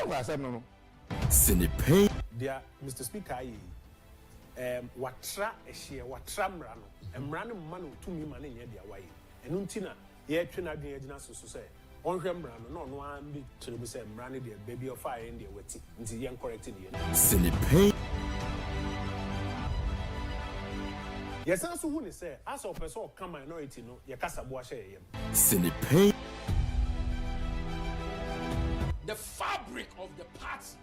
never accept no. Sinipe. Dear Mr. Speaker, watra ehye watra mra no mra no ma no tumi ma ne nya dia waye enu ntina ye twe na dwen agina so say onhwe mra no no an bi tere say mra ne dia baby of fire in dia wati nti ye correct ne ye Sinipe. yes so who ne say as a person come minority no ye kasa bo ahye ye Sinipe. The fabric of the party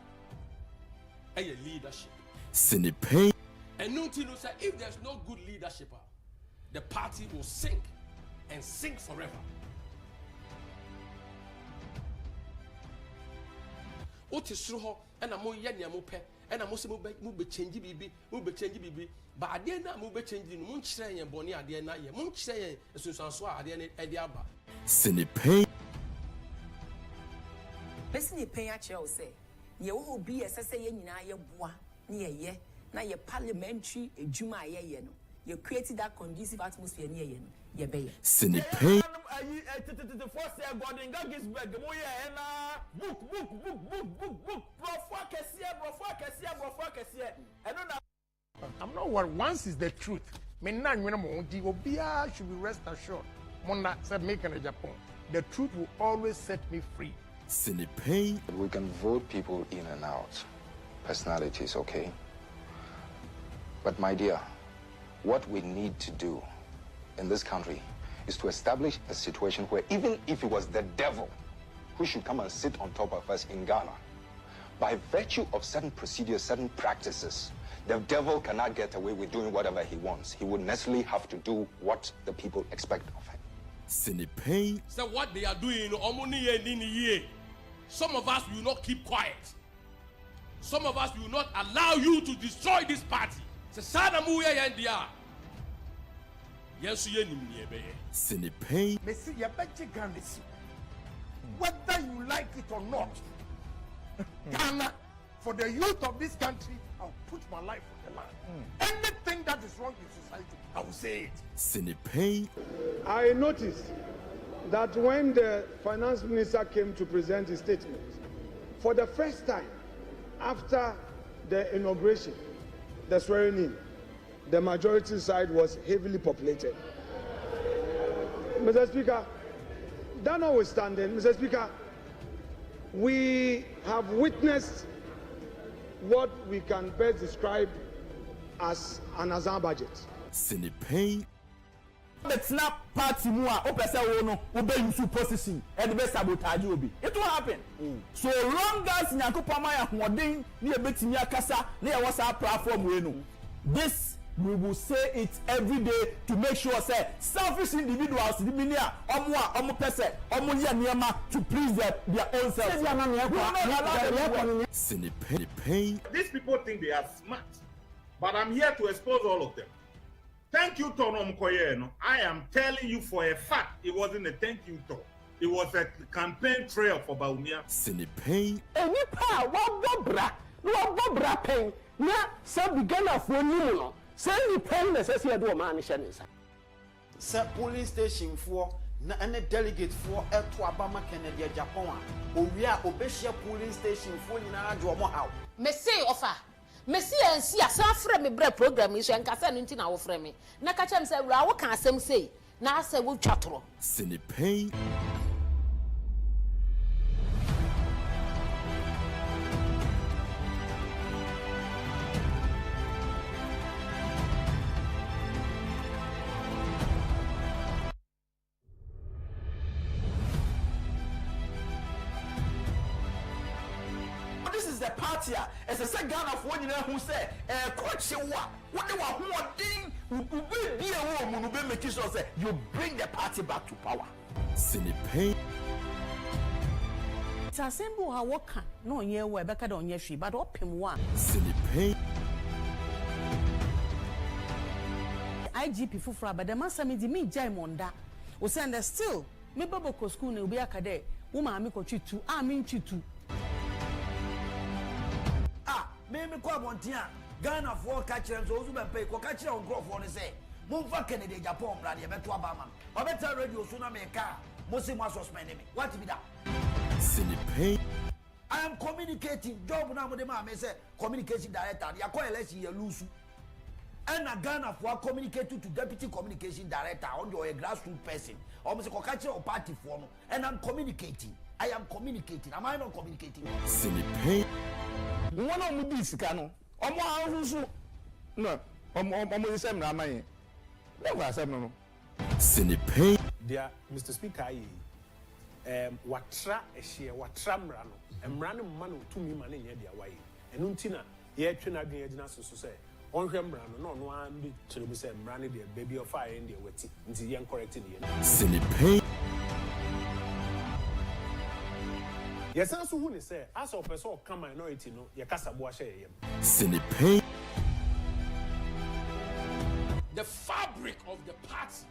and your leadership. Sinipe. And Nunti say if there's no good leadership, the party will sink and sink forever. What is true? And I'm more young, and I'm also move change bibi, but I didn't move changing Munchray and Bonnie at the end. Munchray, Susan Swa, at the Abba. Sinipe. Person pay at you say, you will be as I say, you know, your bois, near ye, now your parliamentary, a Juma ye, you created that conducive atmosphere near you, ye bay. Sinipe. The first year God in God gives back the more and book. I'm not worried. Once is the truth. Me na nwena mo di obia should be rest assured. Mona said make an Agyapong. The truth will always set me free. Sinipe. We can vote people in and out. Personalities, okay? But my dear, what we need to do in this country is to establish a situation where even if it was the devil who should come and sit on top of us in Ghana, by virtue of certain procedures, certain practices, the devil cannot get away with doing whatever he wants. He would necessarily have to do what the people expect of him. Sinipe. So what they are doing, some of us will not keep quiet. Some of us will not allow you to destroy this party. Sinipe. Whether you like it or not, Ghana, for the youth of this country, I'll put my life on the line. Anything that is wrong in society, I will say it. Sinipe. I noticed that when the finance minister came to present his statement, for the first time after the inauguration, the swearing in, the majority side was heavily populated. Mr. Speaker, that notwithstanding, Mr. Speaker, we have witnessed what we can best describe as an Azan budget. Sinipe. It's not party more. Opesa no ube use position and be sabotage obi. It will happen. So long as Nyankopama ya hoden na ebetimi akasa na ya WhatsApp platform we no. This we will say it every day to make sure say selfish individuals the minia omo pese omo ye niema to please their own self. Sinipe. These people think they are smart, but I'm here to expose all of them. Thank you, Tono Mkoyeno. I am telling you for a fact, it wasn't a thank you talk. It was a campaign trail for Baumia. Sinipe. Any power, what bra pain. Na sa bigana for no. Say the pain necessary do man shanisa. Sa police station for na any delegate for to Abama Kennedy Agyapong. Owia obehia police station for nyina do mo haw. Me say offer. Messi and see a frame me bread program is and Cassan into our frame. Nakacham said, Raw can say, now say we'll chatro. Sinipe. This is the party. As a second of one who said, coach you what they were holding, be a woman who be making sure you bring the party back to power. Sinipe. It's a symbol how work no year where back on your sheep, but open one. Sinipe. IGP Fufra, but the master me di me Jaimonda. We send us still. Me babo school ne ubi akade. Uma mi ko chitu. I mean chitu. Me kwa bontia Ghana for catch them so be pay ko catch on grow for say Mumfa Kennedy Agyapong brother e beto abama o better radio so na me ka mo se mo suspend me what be that Sinipe. I am communicating. Job na mo de ma me say communication director. Ya call election you lose. And a Ghana for communicating to deputy communication director on your grassroots person. Almost a culture or party form. And I'm communicating. I am communicating. Am I not communicating? Sinipe. One of these cano. No. The same Ramayan. Never said no. Sinipe. Dear Mr. Speaker, watra ehye watra mrano emrano mano tumi mane nye dia waye enu ntina ye twe na dwen agina so say onhwe mrano no no an bi kyeremu say mrano de baby of fire in the wati nti ye correct ne ye Sinipe. yes so who ne say as a person come minority no ye kasa bo ahye ye Sinipe. The fabric of the party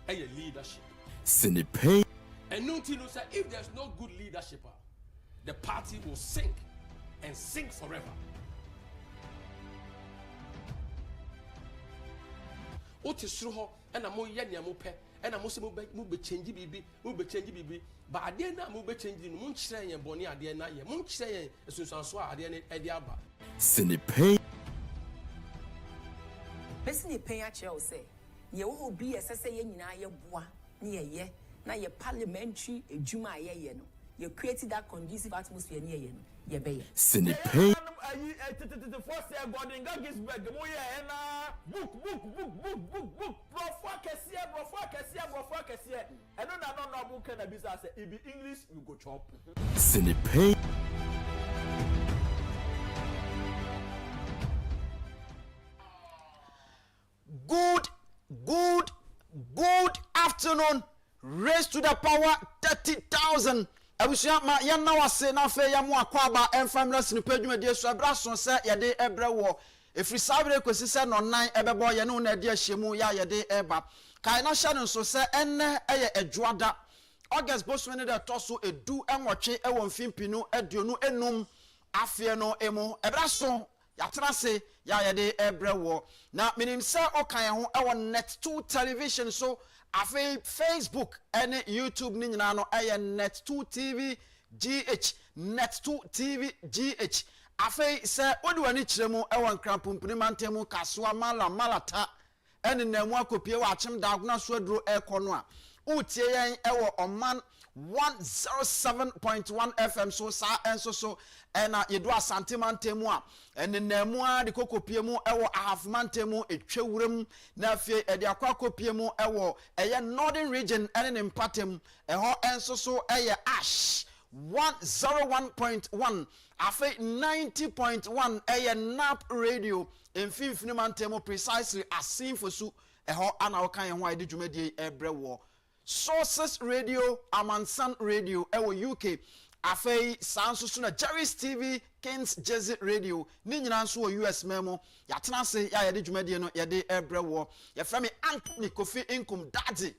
and your leadership. Sinipe. And Nuntino said, if there's no good leadership, the party will sink and sink forever. Otisruho and a mo yenya mo pe and a mo be change bibi, but I did not move changing Munchray and Bonnie at the end. Munchray and Susan Swa at the end at the Abba. Sinipe. Person you pay at you say, you will be a say in your bois near ye. Now your parliamentary ejuma ye no. You created that conducive atmosphere near ye no. Ye be. Sinipe. The first year God in God gives back the moya and book. Bro, fuck here. And no book can be business. If be English, you go chop. Sinipe. Good afternoon. Raise to the power 30,000. Abusia ma ya na wase na fe ya mu akwaba enfamla sinipa dwuma die so abraso se ye de ebrewo efri sabre kwesi se no nan ebebo ye no na de ahyemu ya ye de eba kai na hya no so se enne eye adwoada August boswene de toso edu enwotwe ewo mfimpinu aduonu enum afie no emu ebraso yatena se ya ye de ebrewo na minim se okan ho ewo net2 television so afi Facebook and YouTube ni nyina no net2 TV GH net2 TV GH afi se odi wani kiremu ewo nkrampumpuni mantemu kasoa malata ene namu akopie wa achem daguna so aduro ekono a utie yen ewo oman 107.1 FM so sa enso so ena yedu asante mantemu a ene namu a de kokopie mu ewo ahafmantemu etwewurem na afie ede akwa kopie mu ewo eye northern region ene ne mpatem eho enso so eye ash 101.1 afi 90.1 eye nap radio emfimfini mantemu precisely asinfosu eho ana okan ho ade dwumadi ebrewo Sources Radio, Amansan Radio, ewo UK, afei sansusu na Jerry's TV, Kings Jersey Radio, ni nyina nso wo US memo, yatena se ya yede dwumadie no yede ebrewo, ya frame Anthony Kofi Inkum Daddy,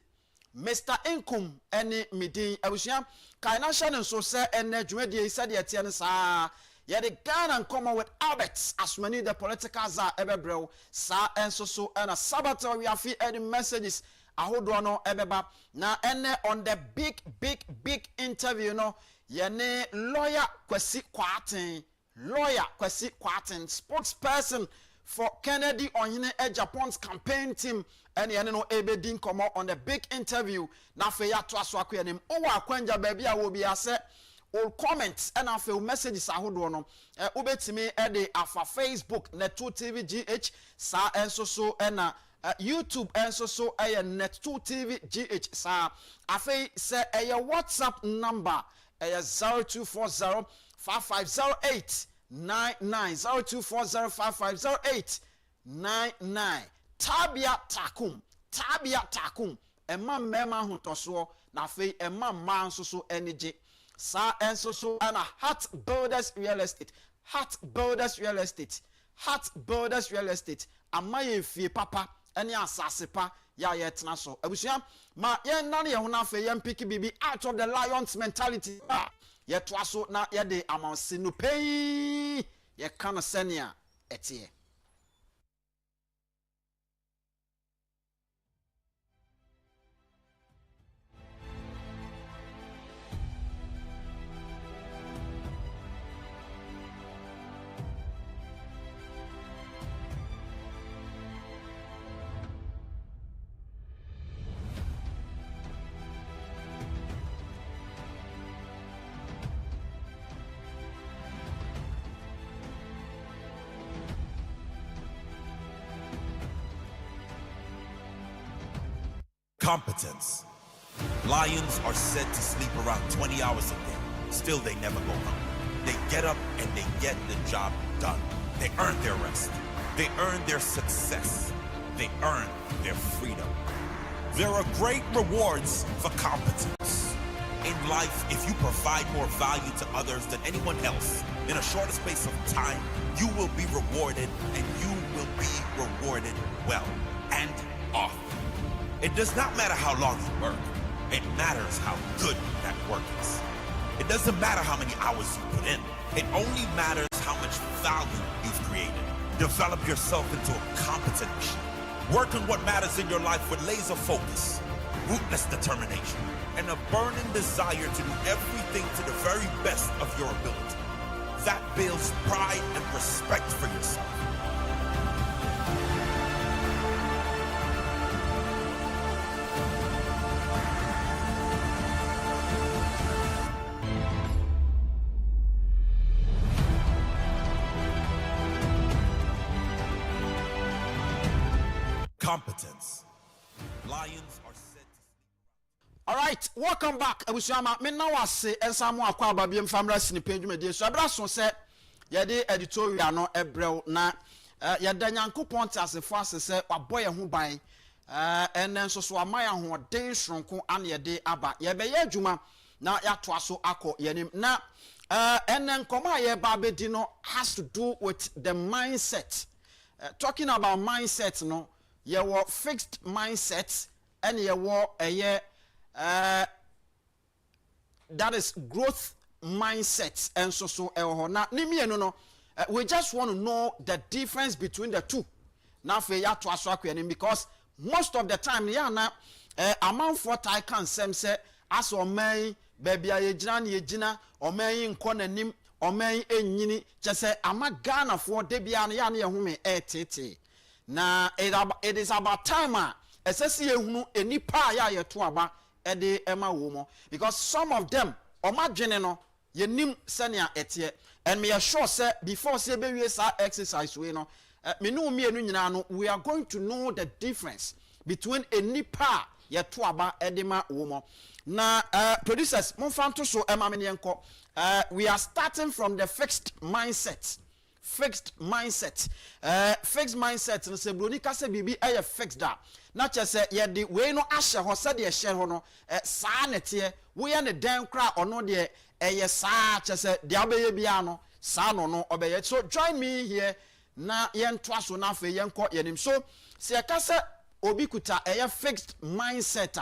Mr. Inkum eni midin abusua, kai na hye nso se ene dwumadie ise de etie ne saa, yede Ghana and come with Albert Asmani the political za ebrewo, sa enso so na Sabato we afi edi messages ahodo no ebeba na ene on the big interview no yene lawyer Kwasi Kwarteng spokesperson for Kennedy Onyine Agyapong's campaign team and yene no ebedin komo on the big interview na fe ya to aso akwanem owo akwanja ba bia wo bia se all comments and afa messages ahodo no obetimi e de afa Facebook net2 TV GH sa enso so na YouTube and so net2 TV GH sa afei se WhatsApp number 0240 5508 99 0240 5508 Tabia Takum emma mema hotoso na afei emma man so energy sa enso so na Heart Builders Real Estate amaye fie papa ene asase pa ya yetena so abusua ma ye nane ye ho na fe ye mpiki bibi out of the lions mentality ye to aso na ye de amanse no pei ye kana senia etie Competence. Lions are said to sleep around 20 hours a day. Still, they never go home. They get up and they get the job done. They earn their rest. They earn their success. They earn their freedom. There are great rewards for competence. In life, if you provide more value to others than anyone else, in a shorter space of time, you will be rewarded, and you will be rewarded well and often. It does not matter how long you work. It matters how good that work is. It doesn't matter how many hours you put in. It only matters how much value you've created. Develop yourself into a competent machine. Work on what matters in your life with laser focus, ruthless determination, and a burning desire to do everything to the very best of your ability. That builds pride and respect for yourself. Competence. Lions are said to sleep. All right, welcome back. Abusuama, me now say ensamu akwa babiem family sini page media. So abra so say ye de editorial no ebrel na ye da Nyankopon tasefo asese waboy ho ban enen so amaya ho den shronko an ye de aba ye be ye adwuma na ya to aso akọ yenim na enen koma ye ba be di no has to do with the mindset. Talking about mindset no, ye were fixed mindset and ye were that is growth mindset and so na nimi no we just want to know the difference between the two. Now for ya to aso akọ because most of the time ya na amount for I can say as o man baby ye gina o man nko nanim o man enyini chese ama Ghana for de bia na ya na ye hu me etete na it is about time esesi ehunu enipa ya ye to aba ede ema wo mo because some of them o madwene no ye nim senia etie and me sure say before say be we sa exercise we no me no me enu nyina no we are going to know the difference between enipa ye to aba ede ma wo mo na producers mon fanto so ema me yenko we are starting from the fixed mindset. Fixed mindset no se broni ka se bibi eye fixed da na che se ye de we no ahye ho se de ye hye ho no saa nete we ye ne den kra ono de eye saa che se de abeye bia no saa no no obeye. So join me here na ye ntoa so na fe ye nko ye nim. So se ye ka se obi kuta eye fixed mindset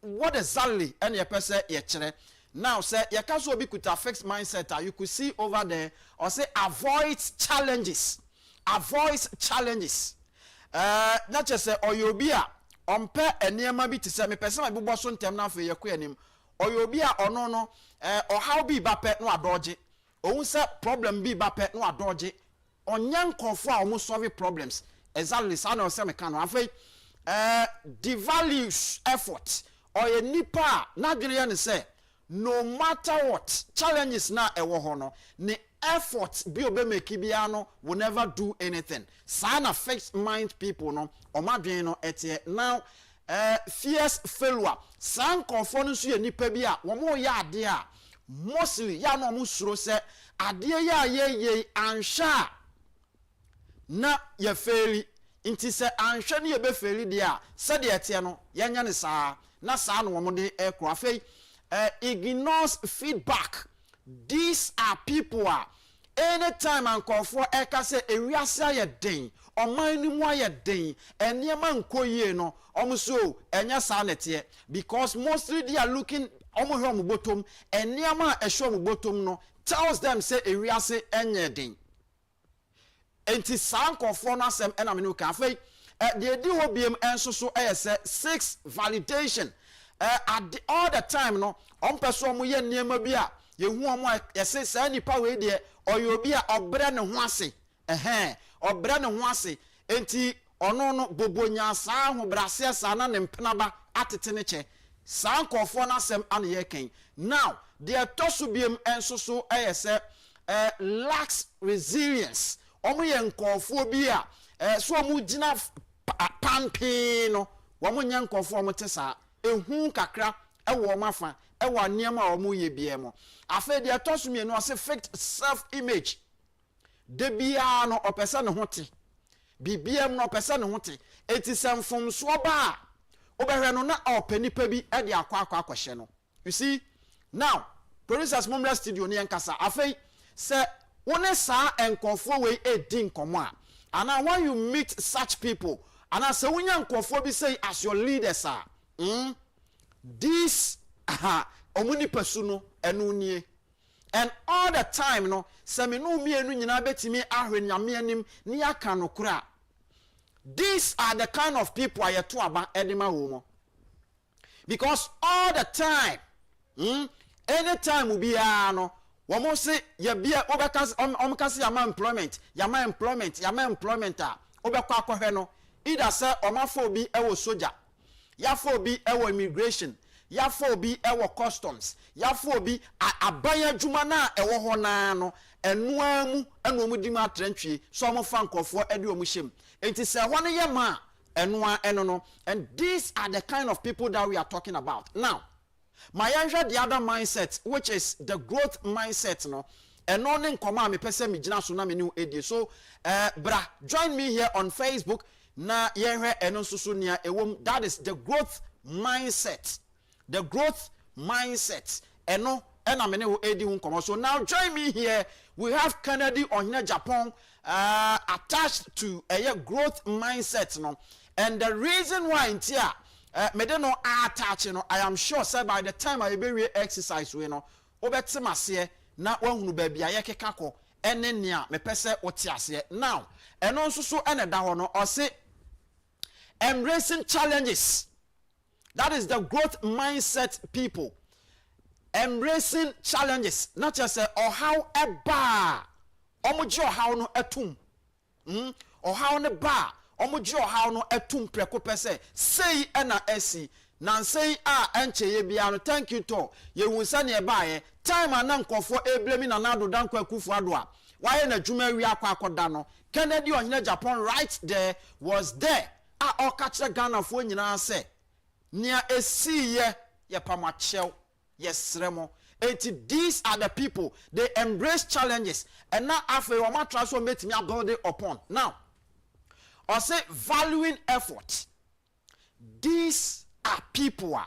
what exactly any person ye kire. Now, say, you can so be with a fixed mindset. You could see over there, or say, avoid challenges. Avoid challenges. Not just say, or you'll be a and near maybe to say, me person, my boss on term now for your queen, or you'll be a or no, or how be bapet no a dodgy, or say problem be bapet no a dodgy, on young conform almost solve problems. Exactly, son or some kind of devalues effort, or a nipa, not really say. No matter what challenges na ewo ho no ne effort bi obe make bia no will never do anything. Sana fixed mind people no omadwen no etie now fierce failure san konfo no so ye nipa bi a wo mo ya ade a mostly ya no mo suro se ade ya ye ansha na ye faili inti se ansha ne ye be faili de a se de etie no ye nya ne saa na saa no wo mo de ekro afei ignores feedback. These are people anytime and call for eka say ewiase aye den oman ni mu aye den enema nko ye no omso enya sanete because mostly they are looking omo hwe bottom enema ehwe bottom no tells them say ewiase enye den enti san kofo no asem ena me no ka afei they di hobiem enso so say 6 validation at all the time no on person mo ye niema bi a ye hu omo yese sa nipa we de oyobi a obre ne ho ase obre ne ho ase enti ono no bobonya saa ho brase saa na ne mpena ba atete ne che saa nkofo na sem an ye ken now the tosubiem enso so yese lacks resilience omo ye nkofo bi a so omo gina panpin no wɔn nyɛ nkɔfoɔ wɔn te saa ehu kakra ɛwɔ wɔn afa ɛwɔ nneɛma a wɔn yɛ bia mu afei deɛ ɛtɔ so mmienu ɔsɛ fixed self image de biara no ɔpɛsɛ ne ho te bibiam no ɔpɛsɛ ne ho te eti sɛ mfomsoɔ ba a ɔbɛhwɛ no na ɔpɛ nipa bi ɛde akɔhyɛ no you see now producers mumra studio ne nkasa afei sɛ wone saa nkɔfoɔ wei edi nkɔmɔ a ana when you meet such people ana sɛ wonya nkɔfoɔ bi say as your leaders are this ɔmo nipa no ɛno nie and all the time no sɛ me no mienu nyina betimi ahwe nyame anim ne aka no kora these are the kind of people I to aba edema wo because all the time anytime we be no womo se ye bia obeka omkase yama employment a obekwa akohwe no either say omafo bi ewo soldier yafo bi ewo immigration yafo bi ewo customs yafo bi abaya dwuma na ewo ho na no enoamu enomu di ma trantwie so omo fa nkofo ede omu hyem enti se ho ne ye ma enoa eno no and these are the kind of people that we are talking about now. My answer the other mindset, which is the growth mindset, no. And no name command me person me jina so na me new edi. So bra, join me here on Facebook. Na yenhwe eno susu nia ewom. That is the growth mindset. The growth mindset. Eno ena me new edi hun komo. So now join me here. We have Kennedy on Agyapong attached to a growth mindset, no. And the reason why in here me dey no attach no I am sure say by the time I be exercise we no obetse mase na wahunu ba bia ye keka ko ene nea me pese wote ase now eno nso so ene da ho no o se embracing challenges. That is the growth mindset people. Embracing challenges, not just say or how eba omoji o how no etum or how ne ba omoji how no etum preko pese say na esi nan say enche ye bia no thank you to ye hunsa ne ba ye time anan kofo eblemi na nado dan kwa akufo-addo a waye na dwuma wi akoda no Kennedy on Agyapong right there was there o ka kire Ghana fo nyina se nia esi ye pamachew yes remo. These are the people, they embrace challenges and now after your mattress will make me build it upon. Now or say valuing effort. These are people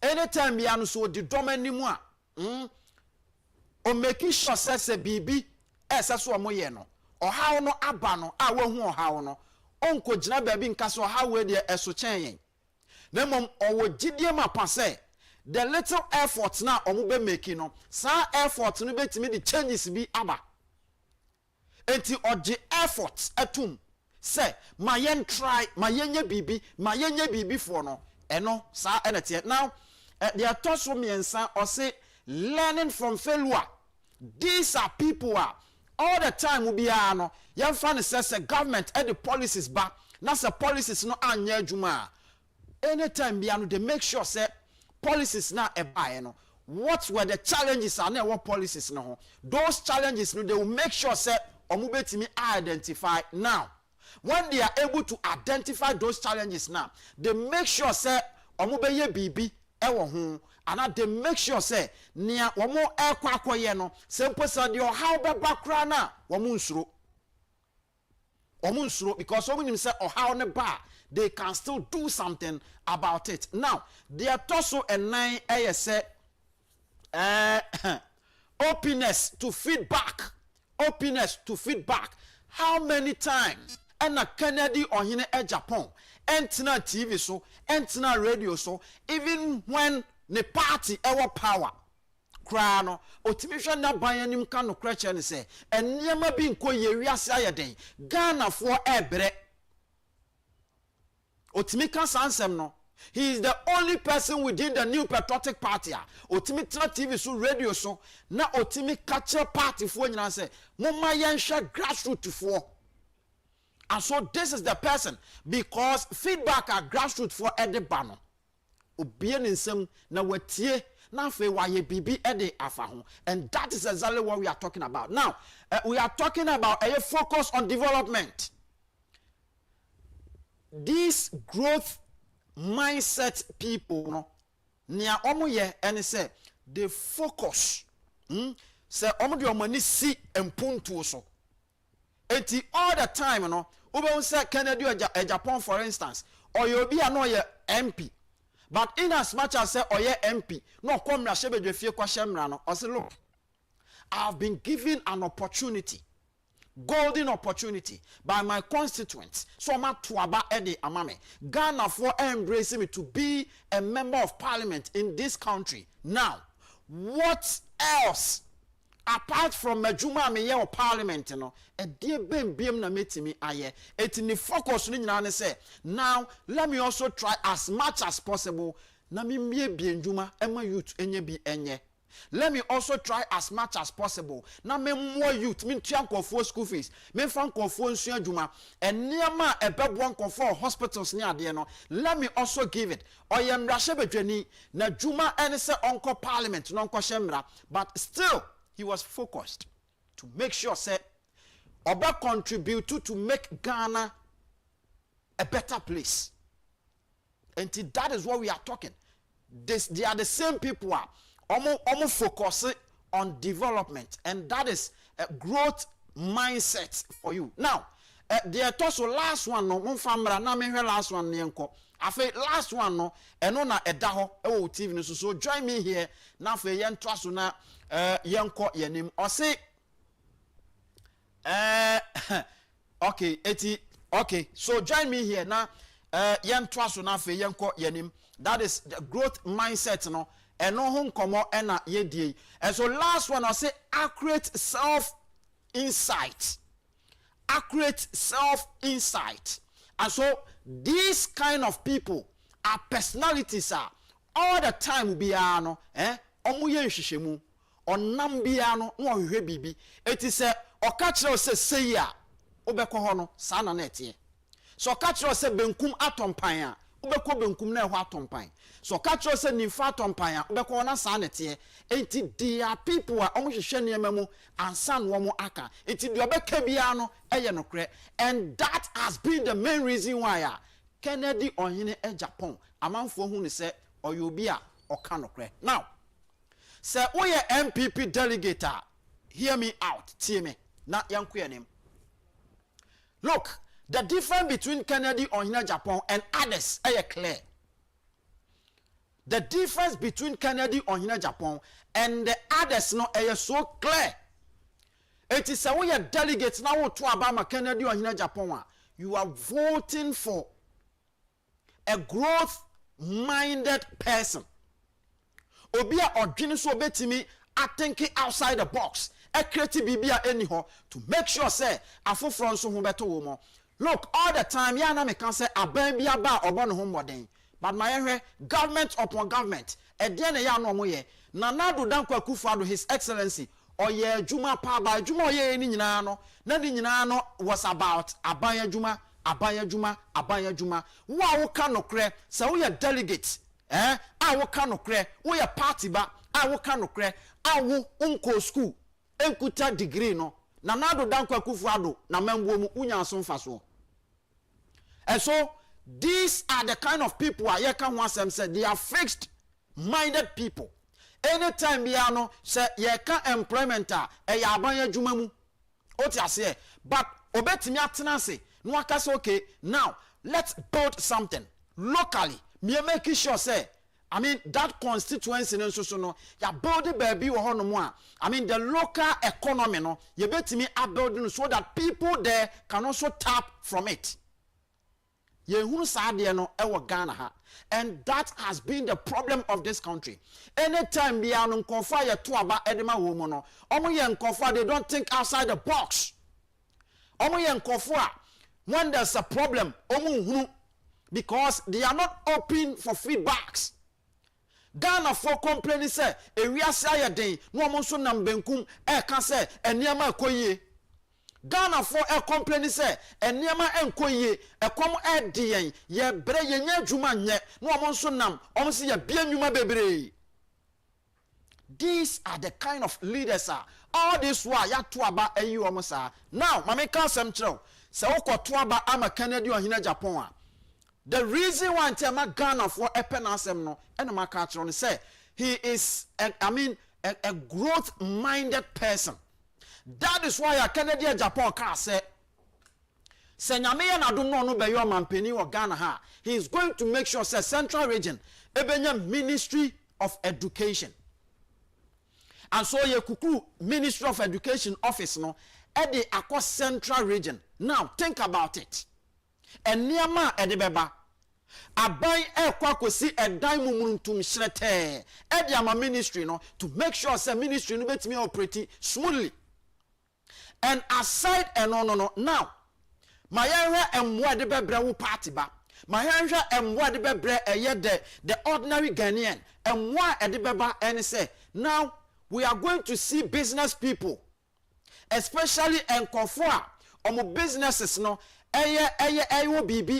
anytime we are so the domain or making sure says a baby as a no or how no abano our how no uncle jina baby in castle how we there as so chain. Then mom or gidiama passe. The little efforts now omube making no sa efforts no betimi the changes be aba enti oje efforts atum say mayen try mayenye bibi for no eno sa enete now they are taught from miensa or say learning from failure. These are people all the time will be no yan fan says government and the policies back na say policies no anya adwuma anytime be they make sure say policies now no what were the challenges and what policies no those challenges no they will make sure say omubetimi identify now when they are able to identify those challenges now they make sure say omubeye bibi ewo ho and they make sure say nia womo ekwakoye no simple say the how be bakra na womo nsuro because womo say how ne ba they can still do something about it. Now, they are also a 9 say openness to feedback. Openness to feedback. How many times and a Kennedy or in Agyapong, entina TV so, entina radio so, even when the party our power. Krano, otimisha na bayanim kano kreche say, and never been ko ye wiase day. Ghana for ebre. Otimika Sansem no. He is the only person within the new patriotic party. Otimitra TV so radio so na Otimi catcher party for you say Mama Yansha grassroots for. And so this is the person because feedback are grassroots for Edebano. Obien in some na wetie na fe waye bibi ede afa. And that is exactly what we are talking about. Now, we are talking about a focus on development. This growth mindset people no nia omo ye ene say they focus say omo de omo ni si empuntu so enti all the time no ube say Kennedy Agyapong for instance or you be no ye MP but in as much as say oye MP no come na shebedwe fie kwa shemra no or say look I've been given an opportunity, golden opportunity by my constituents. So ma tuaba edi amame. Ghana for embracing me to be a member of parliament in this country. Now, what else apart from Majuma me ye parliament no? E die bem na metimi aye. Eti ni focus ni nyina say. Now, let me also try as much as possible na mi mie bienjuma ema youth enye bi enye. Let me also try as much as possible. Now, me more youth, me tian for school fees, me fan for nsuya juma, and near ma a bed one for hospitals near the no. Let me also give it. I am Rashebe Jenny, na juma and say uncle parliament, non shemra, but still he was focused to make sure say Oba contribute to make Ghana a better place. And that is what we are talking. They are the same people Omo focus on development, and that is a growth mindset for you. Now, the also last one no famra na me last one nenko. Afa last one no eno na edaho e TV no so join me here na afa yen twaso na yenko yenim. O say okay, so join me here na yen twaso na afa yenko yenim. That is the growth mindset no. And no home come and ye and so last one I say accurate self insight. And so these kind of people are personalities are all the time biano omuye nhihemu onam biano no hwehwe bibi eti se okachiro say ya obekọ ho no sa na netie so okachiro se benkum atompan a ubeko benkum na ehwa atompan so catch say nimfa atompan a ubeko na sa nete enti dia people a omhwehwe niam mu ansa no mo aka enti de obeka bia no eye nokre and that has been the main reason why Kennedy Ohene Agyapong amanfo hu ne say oyobi a oka nokre. Now say we MPP delegate hear me out tie me na yanko yanim. Look, the difference between Kennedy Ohene Agyapong and others is clear. The difference between Kennedy Ohene Agyapong and the others no is so clear. It is a way a delegates now to Obama Kennedy Ohene Agyapong. You are voting for a growth-minded person. Obia odwini so betimi athinking outside the box. A creative bibia anyhow to make sure say afofro so ho beto wo mo. Look, all the time, yana me can say aban bia ba obo no ho modern. But my government upon government, e de na ya no mo ye. Nanado Dankwa Akufo-Addo, His Excellency, or ye juma pa ba juma ye ni nyina no. Na ni nyina no was about abaya juma. Wa wo ka nokre, say we delegate, a wo ka nokre, we party ba, a wo ka nokre, a wo unko school, enkuta degree no. Nanado Dankwa Akufo-Addo na membo mu unya asomfa so. And so these are the kind of people I can want them say they are fixed minded people. Anytime we are no say ye can employment e ya abanya dwuma mu. Oti ase but obetimi atena se no aka say okay now let's build something locally. Me make sure say I mean that constituency so no ya build baby wo hono mu a I mean the local economy no ye betimi building so that people there can also tap from it. Yehunu saade no ewo Ghana ha, and that has been the problem of this country. Anytime we are on confire to aba edema woman no omo ye nkofa they don't think outside the box. Omo ye nkofa when there's a problem omo hunu because they are not open for feedbacks. Ghana for complaining say ewiase ayeden no omo so nam benkum e ka say eniema ekoyie. Ghana for a complaint say eniema enkoye ekom edien ye bre ye nya dwuma nye no omonso nam omse ye bia nwuma bebre. These are the kind of leaders all this why ya to aba ayi omosa. Now mama ka sem kire se wo ko to aba ama Kennedy Ohene Agyapong The reason why Ntema Ghana for Epenasem no enema catch on say he is a growth-minded person. That is why a Canadian Agyapong can say Senyame na do no be your mampeni or Ghana ha. He is going to make sure say Central Region ebenya Ministry of Education. And so ye kuku Ministry of Education office no e de across Central Region. Now think about it. Eniama edebeba aban ekwa kosi edan mumuntum shrete edi ama ministry no to make sure say ministry no betimi operate smoothly. And aside no now mayanhwe emwa de bebre wo party ba mayanhwe emwa de bebre eye the ordinary Ghanaian emwa e de beba and say now we are going to see business people, especially enkofo a omo businesses no eye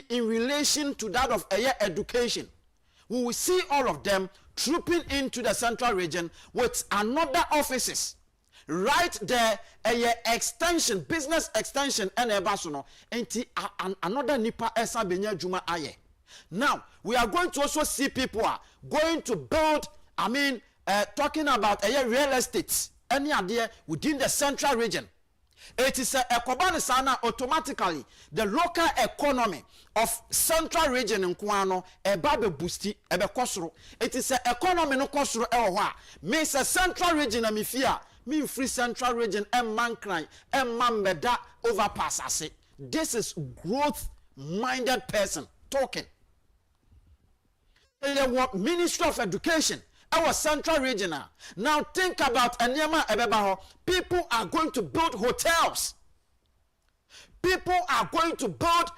in relation to that of education. We will see all of them trooping into the Central Region with another offices right there, extension, business extension, and ebasono another nipa esa benya juma aye. Now we are going to also see people are going to build. Talking about real estate, any idea within the Central Region. It is a sana automatically the local economy of Central Region in Kwano eba boosti ebe kosro. It is a economy no kosro ewa. Means a Central Region amifia mean free Central Region man cry man beda overpass ase. This is growth minded person talking. Ministry of Education. Our Central Region. Now think about Enyema Ebebaho. People are going to build hotels. People are going to build,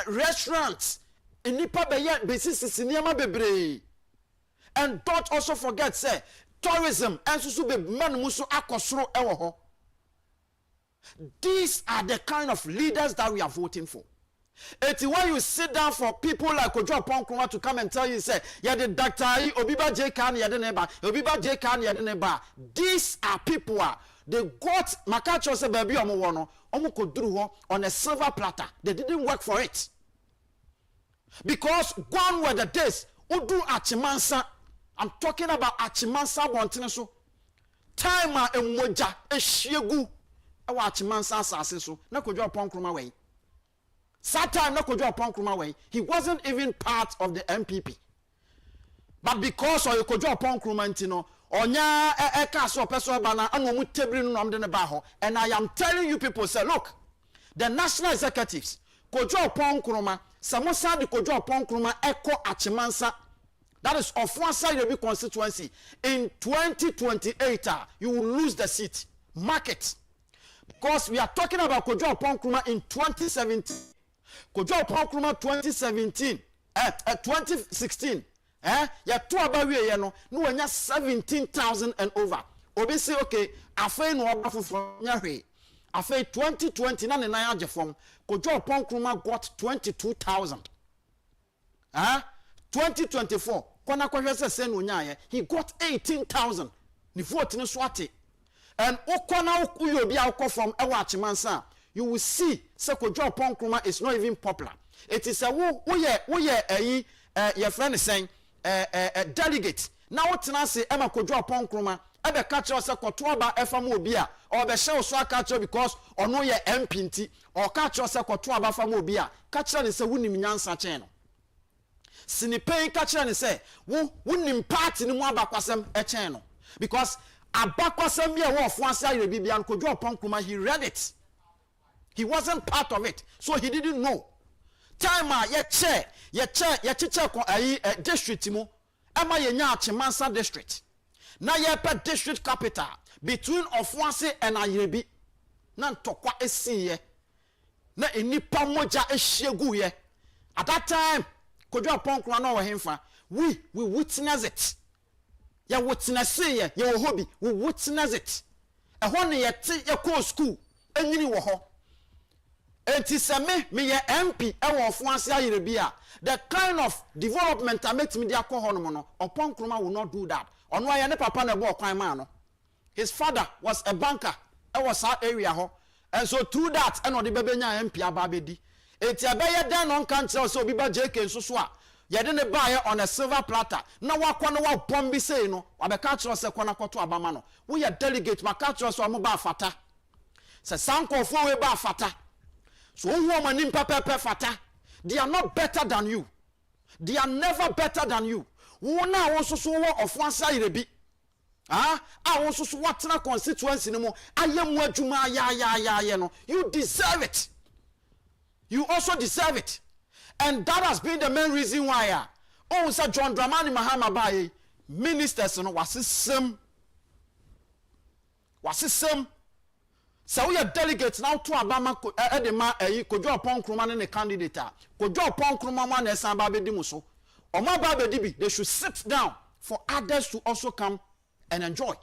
restaurants. Inipa beye business Enyema bebre. And don't also forget, say, tourism and susu be man musu akosro ewo. These are the kind of leaders that we are voting for. It's when you sit down for people like Agyapong to come and tell you, say, yeah, the doctor, Obiba J. Khan, Obiba J. Khan, these are people, they got Makacho se baby omo on a silver platter. They didn't work for it. Because gone were the days, Udu Achimansa, I'm talking about Achimansa Wantineso, time and moja, a shiegu, a Achimansa Sassiso, na Agyapong way. Satan no kojo upon Kruma way. He wasn't even part of the MPP. But because of kojo upon Kruma ntino, onya kaso peso bana anu mu tebri no amde ne ba ho. And I am telling you people, say, look, the national executives, kojo upon Kruma, samosa de kojo upon Kruma eko achimansa. That is Ofuasa Yobi constituency. In 2028, you will lose the seat. Mark it. Because we are talking about kojo upon Kruma in 2017. Agyapong 2017, 2016, ya two about we no, no anya 17,000 and over. Obi say okay, afei no oba fofo nya hwe. Afei 2020 na ne nan Agyapong, Agyapong got 22,000. 2024, kwana kwahwe se no nya he got 18,000. Ni vote no swate. And okona okuyo bia akọ from ewa Achimansa. You will see Agyapong is not even popular. It is a your friend is saying a delegate. Now what can I say? Emma Agyapong ebe catch us kotoaba efamo bia or be show so catch because or no ye MPNT or catch us kotoaba famo bia catch us say wunim nyansa chen no. Sinipen catch us say wunim party ni mu abakwasem e chen no because abakwasem bia wo fo asa ye bibia Agyapong he read it. He wasn't part of it, so he didn't know. Time ye chiche ko district mu, ama ye nya Achimansa district. Na ye pe district capital between Ofuase and Ayebi. Na ntokwa esiye. Na enipa moja ehyiegu ye. At that time, Agyapong no wo hemfa. We witness it. Ya witness ye hobby. We witness it. Ehon ye ye ko school, enyini wo ho. Enti se me ye MP ewo Ofuase Ayerebia. The kind of development I make media ko hono no, Agyapong will not do that. Ono aye ne papa na bo kwan ma no. His father was a banker. It was our area ho. And so through that, and the bebenya MP ababedi. eti abeye dan non kan kyerɛ so obi ba JK nso so a yɛde ne baayɛ on a silver platter na wakɔ no wabɔm bi sei no wabɛka kyerɛ sɛ kɔ na kɔto abama no woyɛ delegate maka kyerɛ so ɔmo ba afata sɛ sankɔfoɔ we ba afata so who am anim pɛpɛpɛ fata they are not better than you, they are never better than you. Wo na wo so so wo ofuansa irebi ah wo so so watena constituency no mo ayemu adwuma ya no, you deserve it, you also deserve it. And that has been the main reason why Sir John Dramani Mahama Baye ministers no wasisem so we are delegates now to Abama edema Kojo Apong Kruma ne candidate Kojo Apong Kruma man esan ba be dimu so Oma ba be dibi, they should sit down for others to also come and enjoy.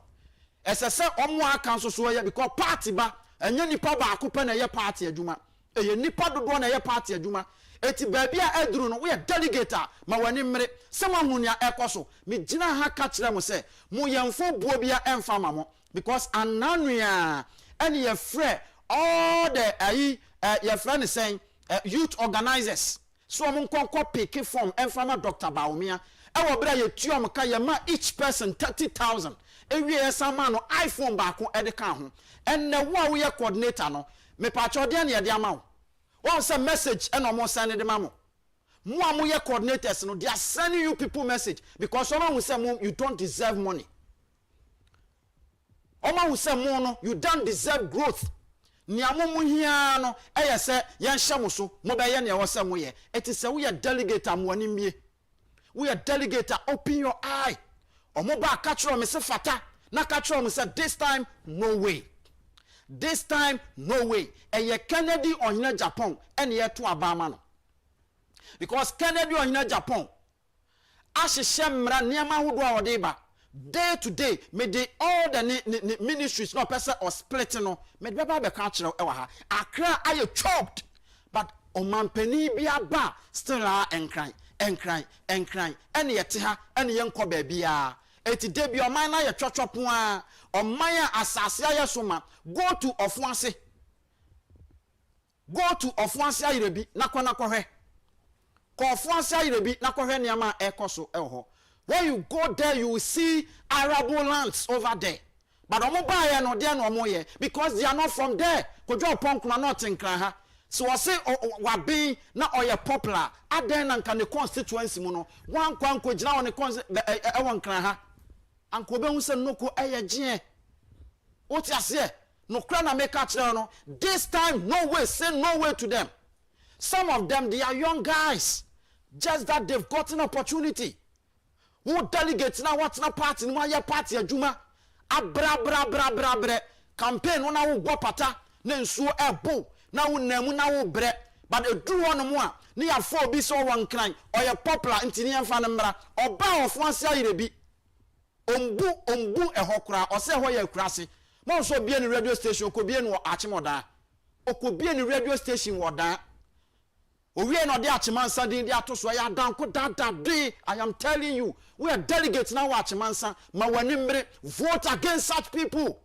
As I say omo aka so so because party ba enye nipa ba akopɛ na ye party adwuma eye nipa dodo na ye party adwuma eti baby a eduru no we are delegator ma wani mmere se wahunia ekoso me gina ha ka kire mo se mo yemfo buo bia emfa ma mo because ananua and your friend all the your friend is saying youth organizers so mo nkonko pick form emfa ma Dr. Baumia e wo bra ye tuom ka ye ma each person 30,000 ewie esama no iPhone ba ko edeka ho enne wo we coordinator no me pa cho de na ye de ama wo one say message and almost send them mo ye coordinators no they are sending you people message because someone will say you don't deserve money. Oma will say no you don't deserve growth. Niamu mu hia no eye say yen hye so mo be ye ne wo say mo ye it is say we are delegate am wani mie we are delegate open your eye omo ba ka kiro me se fata na ka kiro me say this time no way. This time, no way. Eye Kennedy on Agyapong and ye to Abama no. Because Kennedy on Agyapong, Ashishemra Niama Hudwa Odeba, day to day, may they all the ministries no person or splitting no, may the Baba culture ewaha. Accra aye chopped, but Oman Penny be a bar, still are and crying, and yet ha, and young Kobe be eti debi o man na ye twotwopo a o man asase aye soma go to ofuanse ayerebi na kohwe ko ofuanse ayerebi na kohwe niama ekoso eho when you go there you will see arable lands over there but omo ba ye no there no omo ye because they are not from there kojo Apong na not nkran ha so we say waben na oye popular aden na nka ne constituency mu no wan kwan ko gina won e won nkran ha anko be hu se noko eye what you say no kra na make kire no this time no way, say no way to them. Some of them they are young guys just that they've got an opportunity who delegates now what's na party no ya party adwuma abra campaign no na wo gbopata na nsuo ebo na wo namu na wo bre but edu wono mu a ne ya fo bi so won kran oye popular ntini emfa no mbra oba ofuanse ayerebi ombu ehokura ose ho ye kurase mo so bie ni radio station ko bie no achimoda okobie ni radio station woda owie no de achimansa din de atoso ya danko dadade. I am telling you we are delegates now achimansa ma wani mbre vote against such people.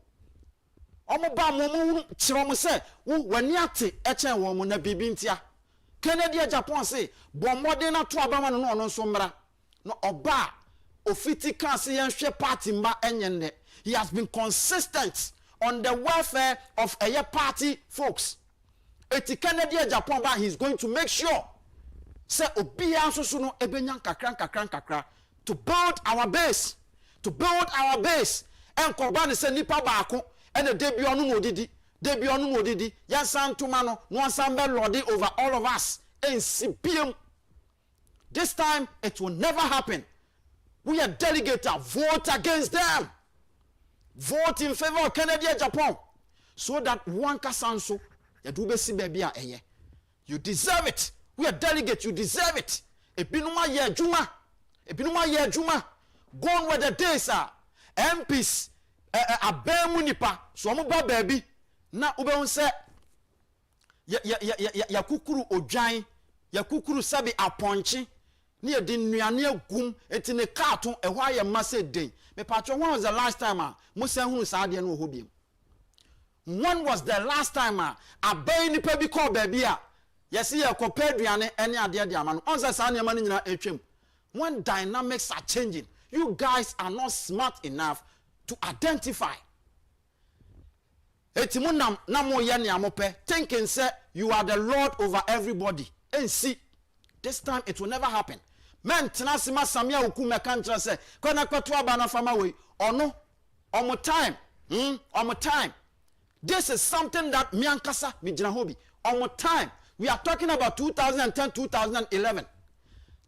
Omo ba mo chiro mo se wo wani ate echen wo mo na bibi ntia Kennedy Agyapong say bomode na to abama no no so mra no oba ofiti kan se yenhwe party mba enyenne. He has been consistent on the welfare of a party folks. Eti Kennedy Agyapong he's going to make sure say obi anso no ebenya kakran to build our base, and korban say nipa baako and the debut onu modidi yansan tuma no wansan be lordy over all of us and CPM. This time it will never happen. We are delegates, vote against them. Vote in favor of Kennedy Agyapong so that one kasanso ya do be si baby a eye. You deserve it. We are delegates, you deserve it. Ebinuma ye adwuma. Gone where the days are. MPs abemu nipa so mo ba baby na ube se ya kukuru odwan ya kukuru sabi aponchi ni e di nnuane agum enti ne carton e hwa ye mase den me patcho when was the last time musa hunu saade no hobiem when was the last time abai nipa bi call baby a Yes, ye compare duane any ade de ama no. Onse sa nneema no nyina etwem. When dynamics are changing, you guys are not smart enough to identify. Etimu na mo ye ne amope, thinking say you are the lord over everybody. And see, this time it will never happen. Men tenasima samia oku meka ntra say, kona kwato aba na fama we, ono, omo time, omo time. This is something that me ankasa me gina hobi. Omo time. We are talking about 2010, 2011.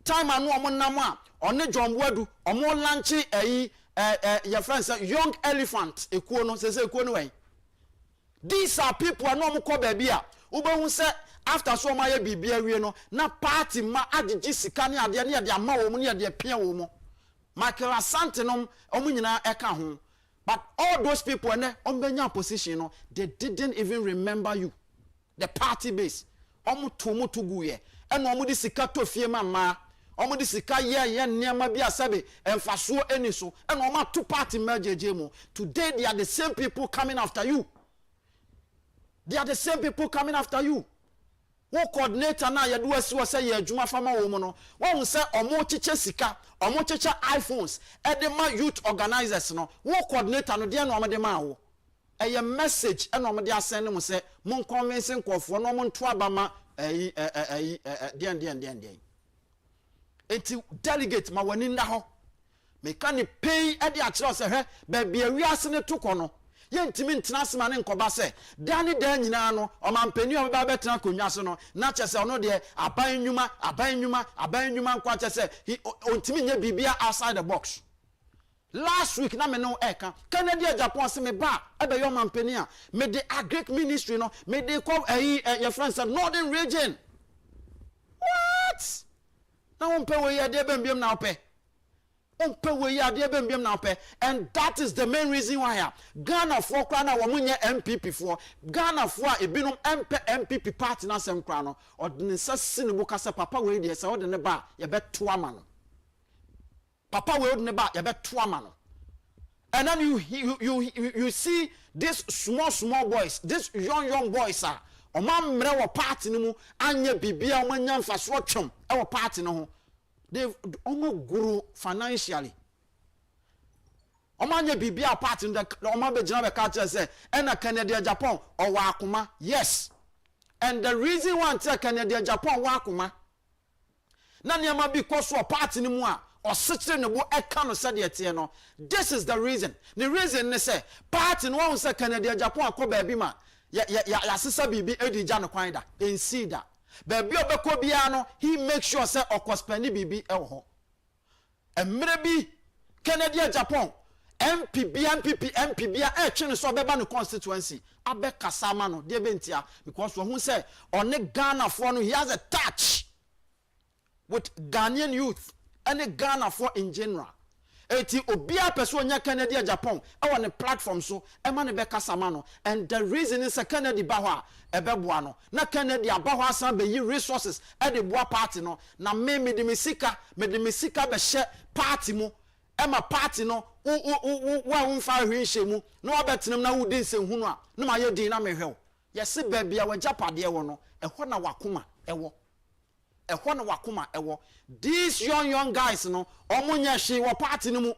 Time anu omo nama, one John Wadu, omo lanchi your friends young elephant, ekuo no, se ekuo no way. These are people who are not baby. Ube say after so my bibia we no na party ma agigi sika ne ade ne ade ama wo mu ne ade pia wo mu. Michael Asante no omu nyina eka ho. But all those people ne ombenya position no, they didn't even remember you. The party base. Omu tomu tugu ye. Eno omu di sika to fie ma. Omu di sika ye niema bi asabe emfasuo eni so. Eno omu to party merge mu. Today they are the same people coming after you. They are the same people coming after you. Who coordinator na ya do asi wo say ye adwuma fama wo mu no. Won say omo chiche sika, omo chiche iPhones, edema youth organizers no. Who coordinator no de na omo de ma wo. A message and omo de asend mu say mon convincing kofo no mon to abama den. Enti delegate ma wani nda ho. Me kan ni pay e de a kire say he ba bia wiase ne to kono. Yentimi ntenasema ne nkoba se dani dan nyina no omampani o ba betena konwa so no na chese ono de aban nnwuma nkwa chese ontimi nya bibia outside the box. Last week na me no eka Canada Agyapong se me ba ebe yo omampani a me the agric ministry no me de call your friends at northern region. What? Na wonpe we ye de bembiem na ope. And that is the main reason why Ghana for Krana Wamunya MPP for Ghana for a binum MPP party na sem krano or Nisa Sinibukasa Papa way de sa the neba ya bet 2 man. Papa way neba ya bet 2 man. And then you see these small boys, these young boys are Omam mrewa party nimu anya bibia omanya mfaso twom e party no ho. They've almost grew financially. Omanya bibia part in the Omabe Janabe culture say, and a Canada Japan or Wakuma. Yes. And the reason why I Canada Japan Wakuma. Nanyama because of party anymore or sitting in the Ekano Sadiatiano. This is the reason. The reason they say, part in one say Canada Japan ko bebima. Ya sister bibi edi jano kwanda. In see that. Baby obeko biano he make sure say okospendi bibi elho emrebi Canada Japan MPP twene so beba no constituency abe kasama no de bentia because who say on Ghana for no he has a touch with Ghanaian youth and Ghana for in general. Eti obia person nya Canada Japan e won platform so e ma ne be kasama no and the reason is a Canada ba ho a ebeboa no na Canada ba ho asan be yi resources e de boa party no na me de mesika be hye party mu e ma party no wa wonfa hwehye mu na obetenam na wudi nsenhu no a na ma ye din na me hwew yesi ba bia wa japade wo no e ho na wakoma ewo ehwo na wakoma ewo these young guys no omunya hwe wo party no mu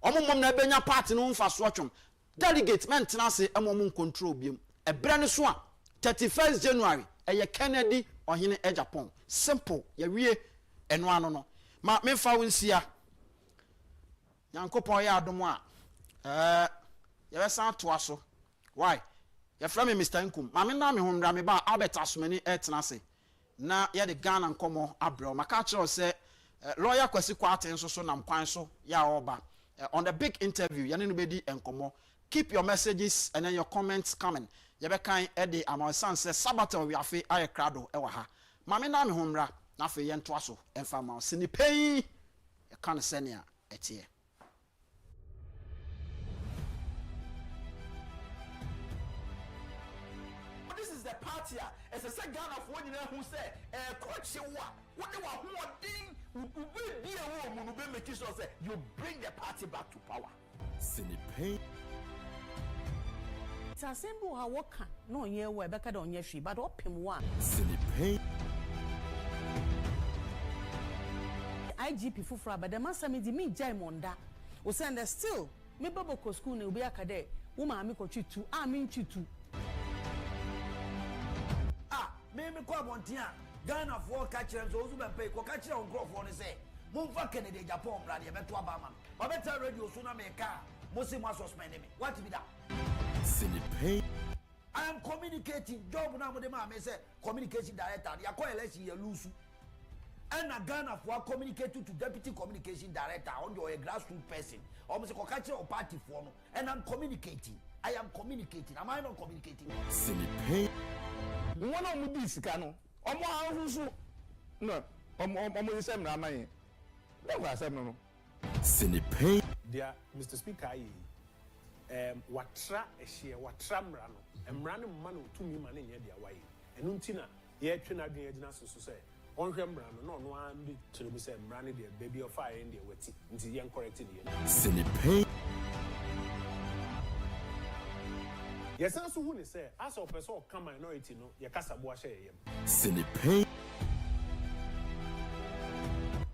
omumom na benya party no mfa so twom delegate men tena se emom control biem ebre ne so a 31st January eye Kennedy ohene Agyapong simple ye wie eno ano no ma memfa wonsia yankopon ya adom a ye besan to aso why ye fra me Mr. Nkum ma me na me homra me ba Albert Asomani tena se na ya de Ghana nkomo abro maka kire say lawyer Kwasi Kwarteng so nam kwan so ya oba on the big interview ya ne no be di enkomo. Keep your messages and then your comments coming. You be kind edi amonsan say sabato we afi aye krado e wa ha mame na me homra na afi ye nto aso emfa ma sini pay e kan senia etie. The party as a second of one who say coach what they were doing be a woman who make sure say you bring the party back to power. Cinepay. Tasembo ha woka no ye we beka da onye hwi but opem wa Sinipe IGP fufura but the master me di me jai monda o send still me babo ko school na obi akade wo ma me ko twitu me ntwitu me ko abonten a Ghana for catch them so ozu be pay ko catch on crop for ne say mumfa Kennedy Agyapong brother beto abama obeta radio so na me ka mo se mo suspend me what be that Sinipe I am communicating job na mo de ma me say communication director ya call election ya lose and a Ghana for communicate to deputy communication director on your grassroots person or say ko catch your party for no and I'm communicating I am communicating am I not communicating Sinipe one of mu sika no omo ahusu no omo yesem na amaye never asem no Sinipe Dear Mr. Speaker, watra ehye watra mra no mra no ma no tumi ma ne nya dia waye enu ntina ye twe na dwen agina so say onhwe mra no no an bi tere bi say mra ne dia baby of fire in dia wati nti ye correct ne ye Sinipe yes so hu ne say as a person come minority no ye kasa bo ahye ye Sinipe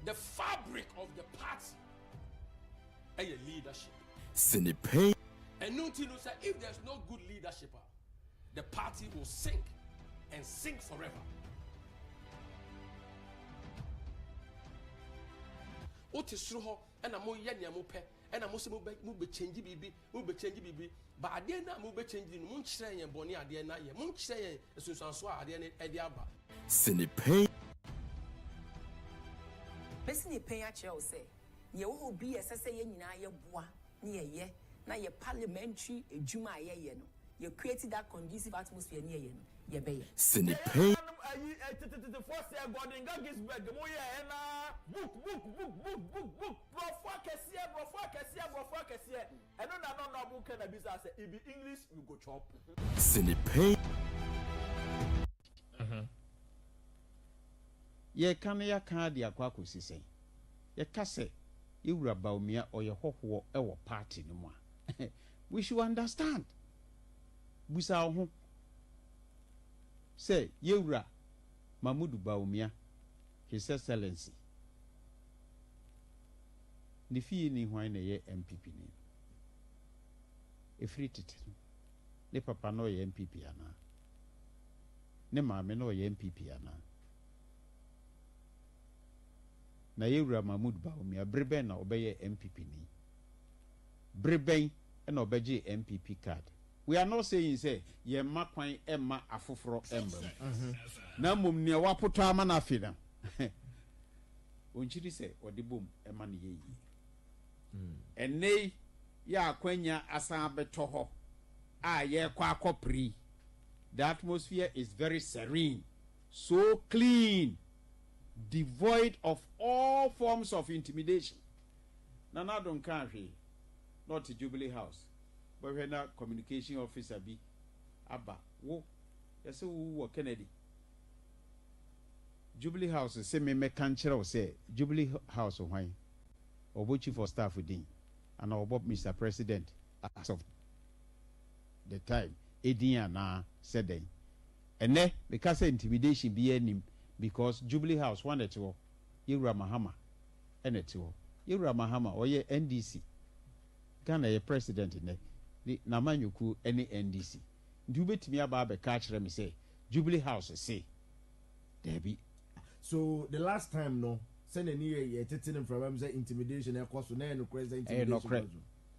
The fabric of the party and your leadership. Sinipe And nothing to say if there's no good leadership, the party will sink and sink forever. What is true? And I'm more young, and I'm also move change bibi, but I didn't move changing Munch and Bonnie at the end. Munch say, Susan Swa at the end of the Abba. Sinipe Person pay a chair say ye wo bi esese ye nyina ye boa na ye na ye parliamentary ejuma ye no ye create that conducive atmosphere na ye no ye be ye Sinipe the first year Gordon Gagisberg mo ye na book profwa kese eno na book na bisa say e be English we go chop Sinipe ye kan ya kan de akwa kosisen ye kase yewura baumia oye hoho e wo party no mu a we should understand busa ho say yewura Mamudu Baumia his excellency ni fi ni hwan na ye MPP ni efri tete ne papa no ye MPP ana ne maame no ye MPP ana na yewura Mamudu Baumia breben na obeye MPP ni breben na obeje MPP card. We are not saying say ye makwan emma afoforo embem na mum ne wapoto ama na afida onchiri say odibom emma ne yeyi enne ya akwanya asan beto ho a ye kwa akopri. The atmosphere is very serene, so clean, devoid of all forms of intimidation. Nana don't carry not a Jubilee House. But we're not communication officer be Abba. Wo, yes, who Kennedy. Jubilee House say me cancer say Jubilee House of why or chief of staff within and our Bob Mr. President as of the time Ediana said then. And then because intimidation be any because Jubilee House wanted to Yura Mahama and it to Yura Mahama or ye NDC. Ghana ye president in the Namanyuku any NDC. Do bet me about the catch me say Jubilee House say Debbie. So the last time no send a near ye taking from them say intimidation and cost no crazy intimidation. No credit.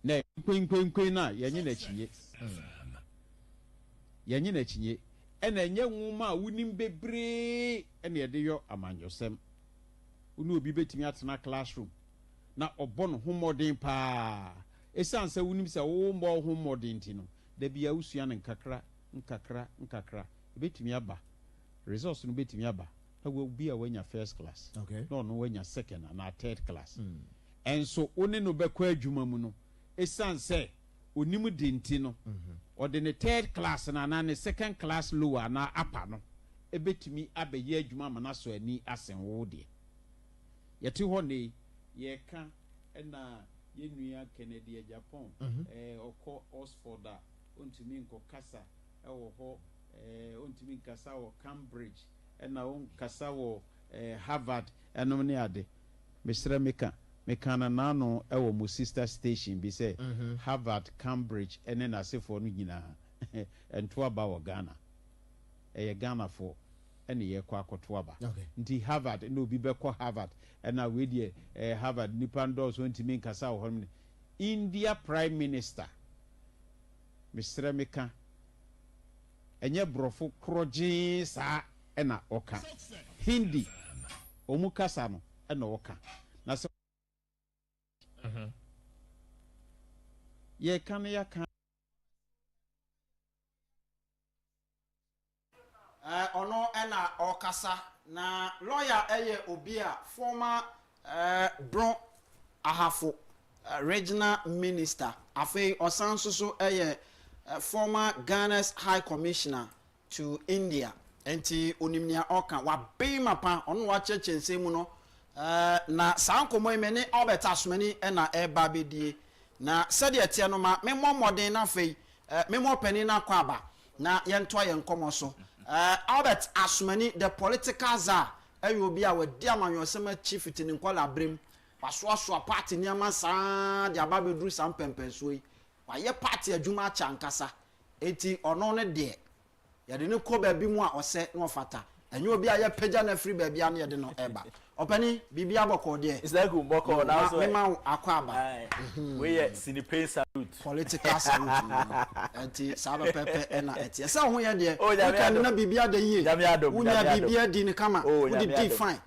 Ne queen na yanyin echiye. Yanyin echiye. And a young woman wouldn't be brave and ye yo among yourself. Unu be betting at na classroom. Na obon homodin pa. Esan se wunim se wo mbo homodin tino. De bia usua nkakra. Betimi aba. Results no betimi aba. Na we be a when first class. Okay. No when your second and third class. And so one no be kwa adwuma mu no. Esan se onimu dintino. Or the third class and a second class lower na upper no. Ebetimi abe ye adwuma mana so ani asen wo de. Yeti hone ye ka na ye nua Kennedy Agyapong oko Oxford ontimi nkokasa ewo ho ontimi nkasa wo Cambridge na on kasa wo Harvard enom ne ade mesra meka na nano ewo mo sister station bi say Harvard, Cambridge ene na sefo no nyina ento aba wo Ghana Ghana for ene ye kwa akoto aba nti Harvard no bi be kwa Harvard na we die Harvard nipa ndo so ntimi nkasa wo hom India Prime Minister mesra meka enye brofo kroji sa ena oka Hindi omukasa no ena oka na so ye kan ya kan ono ena okasa na lawyer eye obi a former bro ahafo regional minister afei osansoso eye former Ghana's High Commissioner to India enti onimnia oka wa bema pa ono wa chechense mu no na sankomo imene obeta asomani na eba bedie na sede etie no ma memo modern na fei memo pani na kwaba na yento yenkomo so Albert Asumani the political czar ayo bi a wadi amanyosema chief tini nkwala brem waso party niama sa de ababedru sam pempenso yi waye party adwuma cha nkasa eti ono ne de yade ne ko ba bi mu a ose no fata enyo obi a ye pagya na free ba bia na yade no eba opani bibia boko de is that good boko na so me ma akwaba we ye sinipe salute political salute enti saba pepe ena eti esa ho ye de kan na bibia de yi unya bibia di ni kama udi di fine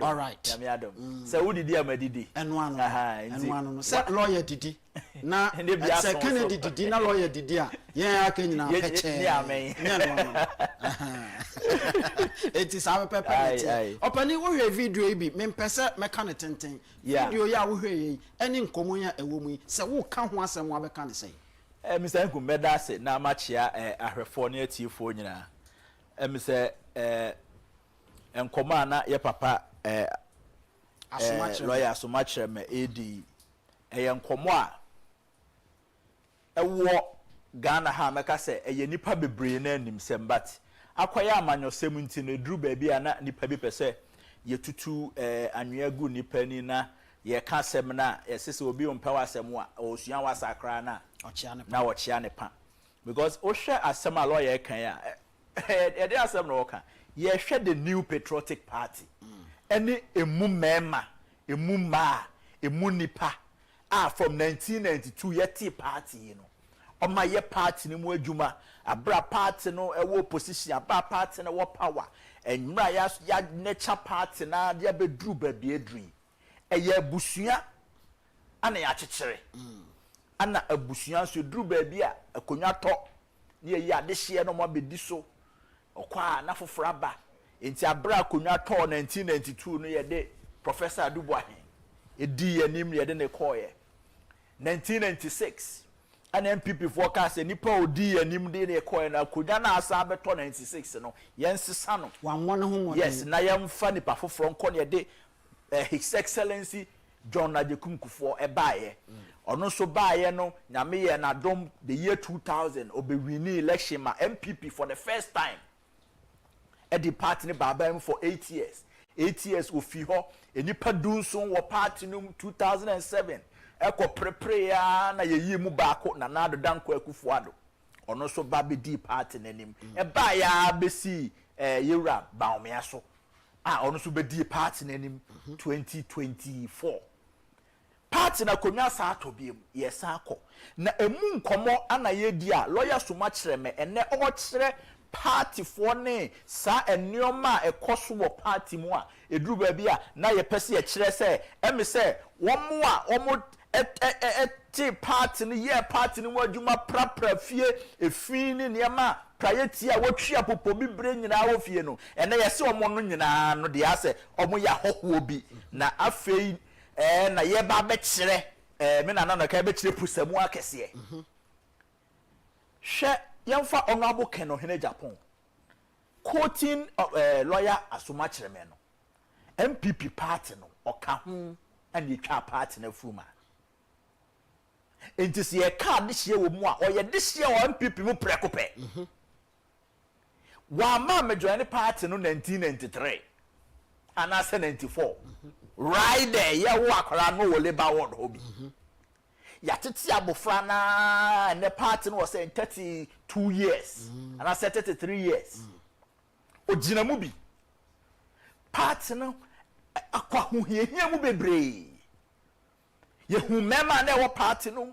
all right nyame adom se udi di amadidi enu anu se lawyer didi na se Kennedy didi na lawyer didi a ye akanyina peche ni amen eti saba pepe eti opani wo hwe video bi mempese meka ne tenten video ya wo hwe yi eni nkomo ya ewo mu se wo ka ho asem wa beka ne sei Mr. Nku medase na machia ahwefo ne atifo nyina Mr. Nkoma na ye papa lawyer asomachire me AD nkomo a ewo Ghana ha meka se eye nipa bebre na anim sembat akwaya amanyosem nti no dru ba bi ana nipa bi pese ye tutu anwea gu nipa ni na ye ka asem na ye sese obi ompa asem a osua wasakra na ochia ne pa because o hwe asem a lawyer kan ya e de asem na o kan ye hwe the new patriotic party any emu mema emu ma emu nipa from 1992 yeti party you know oma ye party ni mu adwuma abra party no ewo opposition abra party na wo power enwura ya nature party na ya bedru ba bi edri eye busua ana ya chechire ana abusua so dru ba bi a akonwa to ne ye ade hye no mo bedi so okwa na fofora ba enti abra akonwa to 1992 no ye de Professor Adubuahin edi yanim ye de ne koye 1996 an MPP forecast nipa odi anim de ne koye na akonwa na asa beto 96 no yensesa no wanwone ho yes na yemfa nipa foforo nko ne de His Excellency John Agyapong kufo ebaye ono so baye no nyame ye na dom the year 2000 obewini election ma MPP for the first time at the party ne baba for 8 years ofi ho enipa dunson wo party no 2007 eko prepare ya na yeyi mu baako na nado danko akufo-addo ono so babe di party nanim ebaye abesi yewra baomea so ono so be di party nanim 2024 party na konwa sa atobiem yes akọ na emu nkomo ana ye di a lawyer so ma kire me ene o kire party for ne sa enioma ekoso wo party mu a eduru ba bi a na ye pese ye kire se emi se womo a omo ti party ne ye party ne wadwuma prapra fie efin ne niema priority a wotwe apopo bibre nyina wo fie no ene ye se omo no nyina no de ase omo ya hoho bi na afei na ye ba be kire me na na ka be kire pusamu akese hwe yemfa honorable Keno hene Agyapong quoting lawyer asoma kire me no MPP party no oka ho and the twa party na fuma enti se ye card this year wo mu a or ye this year o MPP mu prekope wa ma me join party no 1993 and I said 94 right there ye wo akwara no wo labor ward hobi ya tete abofra na and the party no was saying 32 years and I said 33 years ogina mu bi party no akwa hu hia mu bebre ye hu mema na wo party no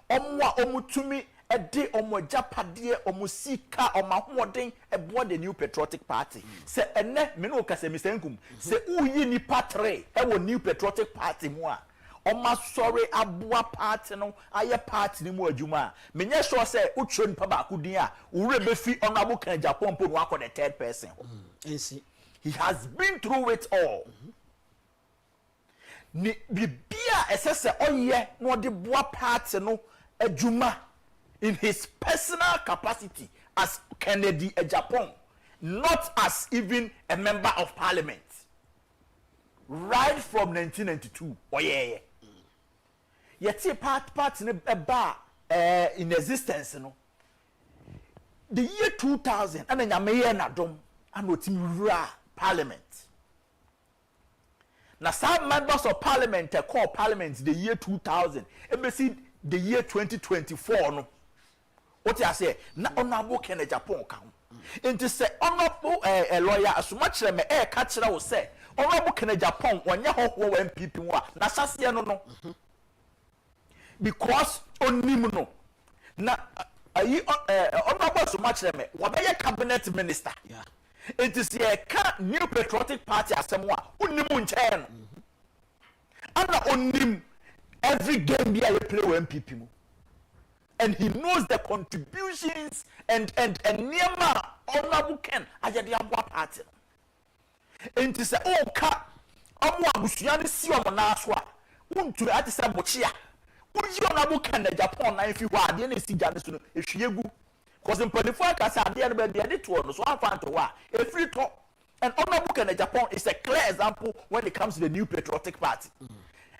omo a omutumi ede omo japade omo sika omo hoden ebo the new patriotic party se ene me no kase misenkum se uyi ni patre e wo new patriotic party mu a omo sorry aboa party no aye party ni mu adwuma menye sure se utwo nipa ba akudin a ure be fi onabo kan Agyapong po no akọ the third person he has been through it all ni bibia esese oye no de boa party no adwuma in his personal capacity as Kennedy Agyapong, not as even a member of parliament. Right from 1992, oh yeah. Yet part in a bar in existence, no. The year 2000, and then Yamaye Nadom, and what parliament. Now some members of parliament call parliament the year 2000. Embassy the year 2024 no. What I say na honorable Kennedy Agyapong ka ho enti say honorable lawyer asomachire me ka kire wo say honorable Kennedy Agyapong onye ho MPP ho a na sase no because onim no na honorable asomachire me wo be cabinet minister enti say ka new patriotic party asem a onim nche no ana onim every game be I play with MPP mo. And he knows the contributions and Niema honorable Ken Agyapong party. And to say, oh, ka, Omo Abusuani si omo na so a, untu ati say bochia. Uji honorable Ken Agyapong na if you wa de na si jane so no ehwiegu. Cause in 24 ka say ade no be de to no so amfa to wa. E free to. And honorable Ken Agyapong is a clear example when it comes to the new patriotic party.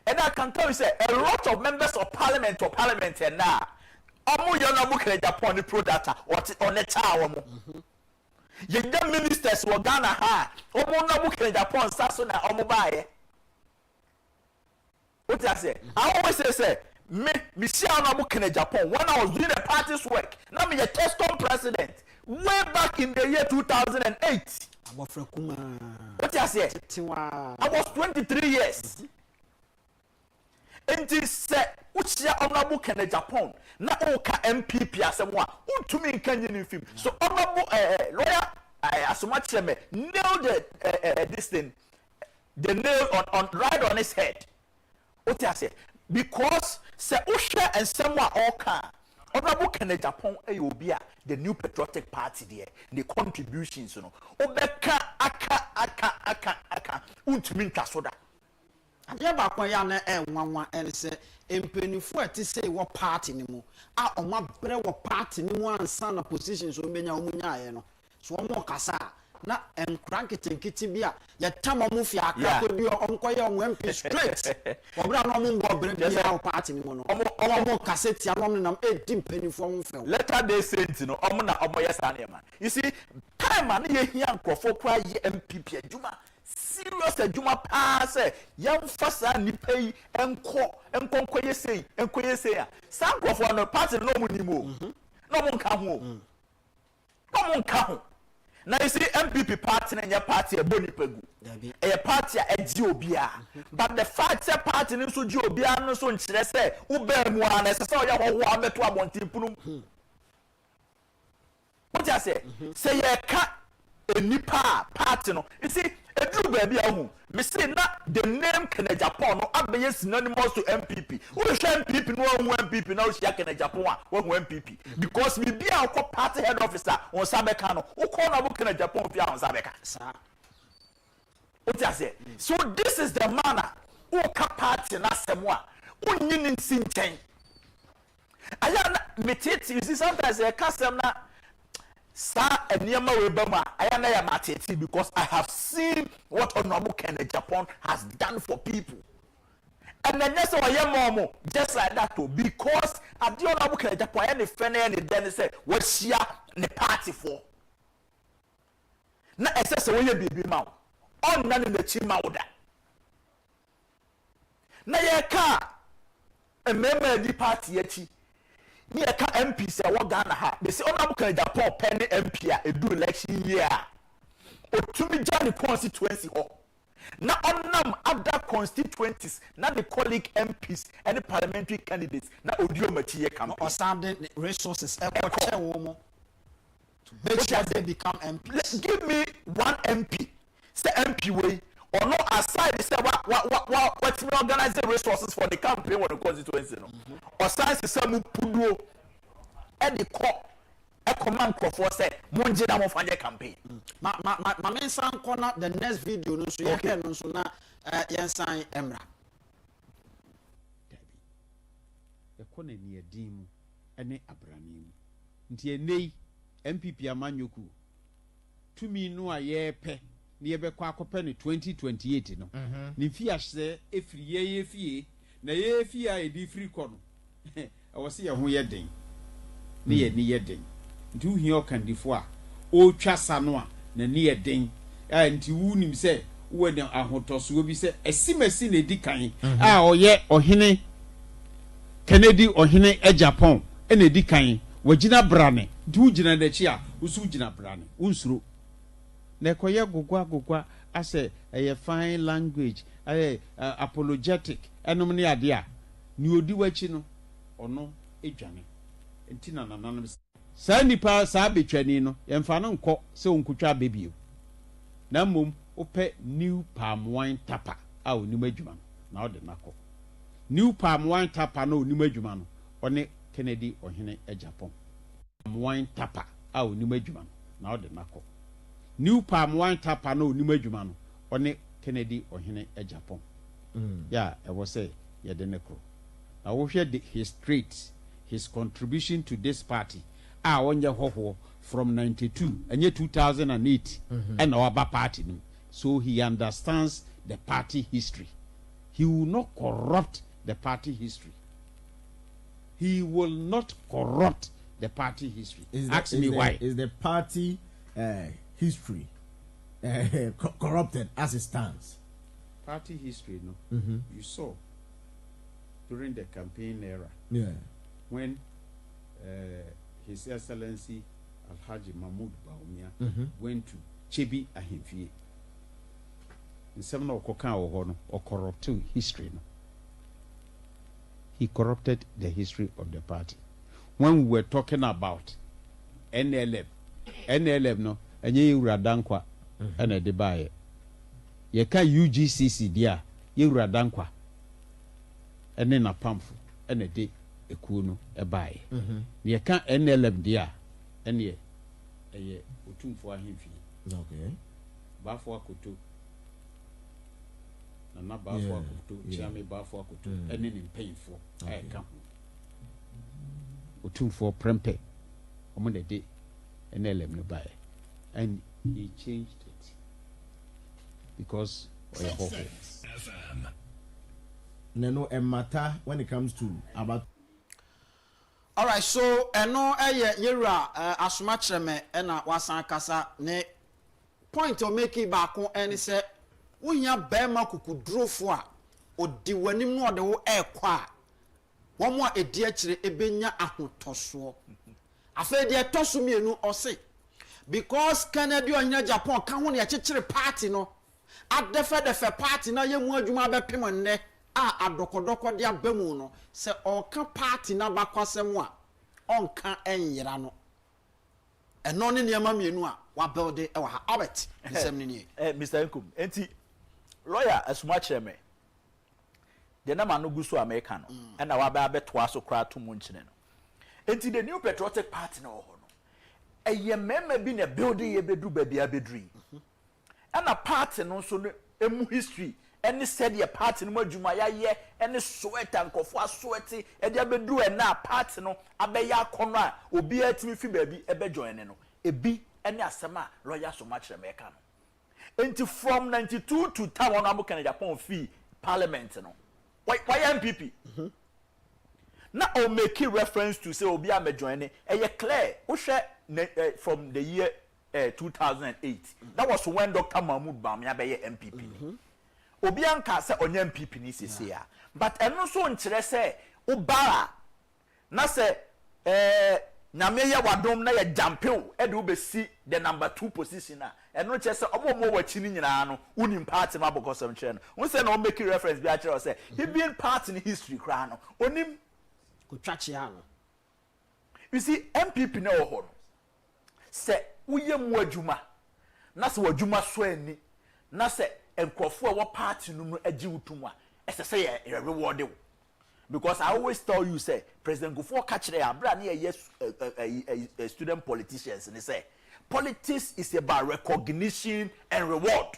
And I can tell you say a lot of members of parliament and now omo honorable Ken Agyapong ni pro data on a cha omo yega ministers wo Ghana ha omo honorable Ken Agyapong saso na omo baaye what I say I always say me see honorable Ken Agyapong when I was doing the party's work now me a Teston president way back in the year 2008 what I say I was 23 years enti se uchia honorable Ken Agyapong na oka MPP asemo a untumi nkanye ni film so honorable lawyer asomachire me nailed this thing the nail on right on his head what I say because se uhwe ensemo a oka honorable Ken Agyapong obi a the new patriotic party there the contributions no obeka aka untumi ntasoda ade ba kwa ya na enwanwa ense empenifu ati say wo party ni mu a omabre wo party ni mu ansa na positions o menya omunya aye no so omo kasa na enkranketenkiti bia ya tama mu fi aka ko bi onkoye on MP straight obra no mo ngo bre bia wo party ni mu no omo kasa ti anom nam edi mpenifu on fe letter day sent no omo na omo yesa na ema you see time an ye hia nkofo kwa ye MPP adwuma serious adwuma pa say yamfasa nipa yi enko yesei a sankofo no party no mu nimo no mu nka ho na you see MPP party na party eboni pegu e party a egi obia but the fact say party ni so gi obia no so nkire say uba mu ana say o ya ho abeto abontimpunu what you say ye ka enipa party no you see edru baby ahu me say na the name Ken Agyapong no abeye synonymous to MPP who show MPP no who MPP now share Ken Agyapong who MPP because me be a party head officer on sabeka no who call na Ken Agyapong fi on sabeka what I say so this is the manner who ka party na semwa unyi ni nsinchen aya na metete you see sometimes e ka sem na sa eniema we bema aya na ya matete because I have seen what honorable Ken Agyapong has done for people and then yes oye just like that too, because at the Honorable Agyapong any friend and then say what share the party for na ese we bibi ma on na ne chi ma woda na ye ka emema di party achi ni ye ka MP say wo Ghana ha they say Honorable Agyapong pen MP a edu election year otumi jani constituency ho na onam other constituencies na the colleague MPs and the parliamentary candidates na audio machiye campaign or sounding resources to make sure they become MPs. Give me one MP say MP way or no aside say what me organize the resources for the campaign for the constituency no or science say mu puduo e the call a command for say monje na mo fanye campaign ma mensan kona the next video no so ye ke no so na yensan emra dabi e kona ni adim ene abranim nti enei MPP amanyoku tumi no a ye pe na ye bekọ akọpẹ ne 2028 no ni fi ahye efiri ye fie na ye fie a edi free kọ no e wo se ye ho ye den ne ye ni ye den nti hu hia okandifo a o twa sano a na ne ye den nti wu nim se wo ne ahotoso bi se esimasi na edi kan a oye ohene Kennedy ohene Agyapong e na edi kan wagina brane du gina de chi a usu gina brane unsuro na ekoye gogwa ase a fine language apologetic enom ne ade a ni odi wachi no ono edwane enti na nananum sa nipa sa betwani no yemfa no nkọ se onkutwa bebio na mom ope new palm wine tapa a onim adwuma na ode nakọ new palm wine tapa na onim adwuma no one Kennedy ohene Agyapong wine tapa a onim adwuma na ode nakọ new palm wine tapa na onim adwuma no one Kennedy ohene Agyapong yeah I was say ye de nekro na wo hwe his traits, his contribution to this party onye hoho from 92 and 2008 and our party no. So he understands the party history. He will not corrupt the party history. He will not corrupt the party history. Ask me why. Is the party history corrupted as it stands? Party history, no. You saw during the campaign era, when His Excellency Alhaji Mahmoud Bawumia went to Chebi Ahimfie. In some of Kokan or corrupted history. No? He corrupted the history of the party. When we were talking about NLM no, and ye radankwa and a debaye. Ye ka UGCC dia, ye radankwa, and then a pamphlet and a day. Ekuno ebaye ye kan NLM dia ene ye otumfo ahemfi bafo akoto na bafo akoto chiame bafo akoto ene ne mpanyfo ka ho otumfo prempe omo na de NLM no baye and he changed it because we are hoping no matter when it comes to about. All right, so eno yera asoma kyereme na wasan kasa ne point o make baako ene se wonya bema kukudrofo a odi wanim no de wo ekọ a wo mo edi akire ebenya ahotoso afa de etoso mienu ose because Kennedy ohene Agyapong ka ho ne yakekere party no adefe party na yemu adwuma bepem nne a adokodoko de abamu no se onka party na bakwasem a onka enyira no eno ne niam mienu a wa build e wa ha Albert nsem ne nie Mr. Nkum enti lawyer asuma kyereme de na ma no guso America no e na wa ba betoa so kra to mu nkyene no enti the new patriotic party na ho no eye mema bi na building ye bedu ba bia bedri na party no so no emu history any said your party no adwuma ya ye any sweat and kofo sweat e dia bedu e na party no abeya akono a obi atimi fi ba bi ebe join no ebi any asema lawyer so much America no enti from 92 to town Honorable Agyapong fee parliament no why MPP na o make reference to say obi am join e clear o share from the year 2008 that was when Dr. Mahmoud Bawumia be MPP obi anka say onye MPP ni sese ya but eno so nkyere say o bara na say nyame ye wadom na ye jampeo e de obesi the number 2 position na eno che say omo wachi ni nyina no unim party ma boko some chere no won say na o make reference bi a chere say he been part in history kra no onim ko twache ya no you see MPP na wo ho no say uye mu adwuma na say wadwuma so ani na say enkrofo a wo party no no agi wutum a ese say ye reward you. Because I always tell you, say, President Gufo Kachire, a student politicians, and they say, politics is about recognition and reward.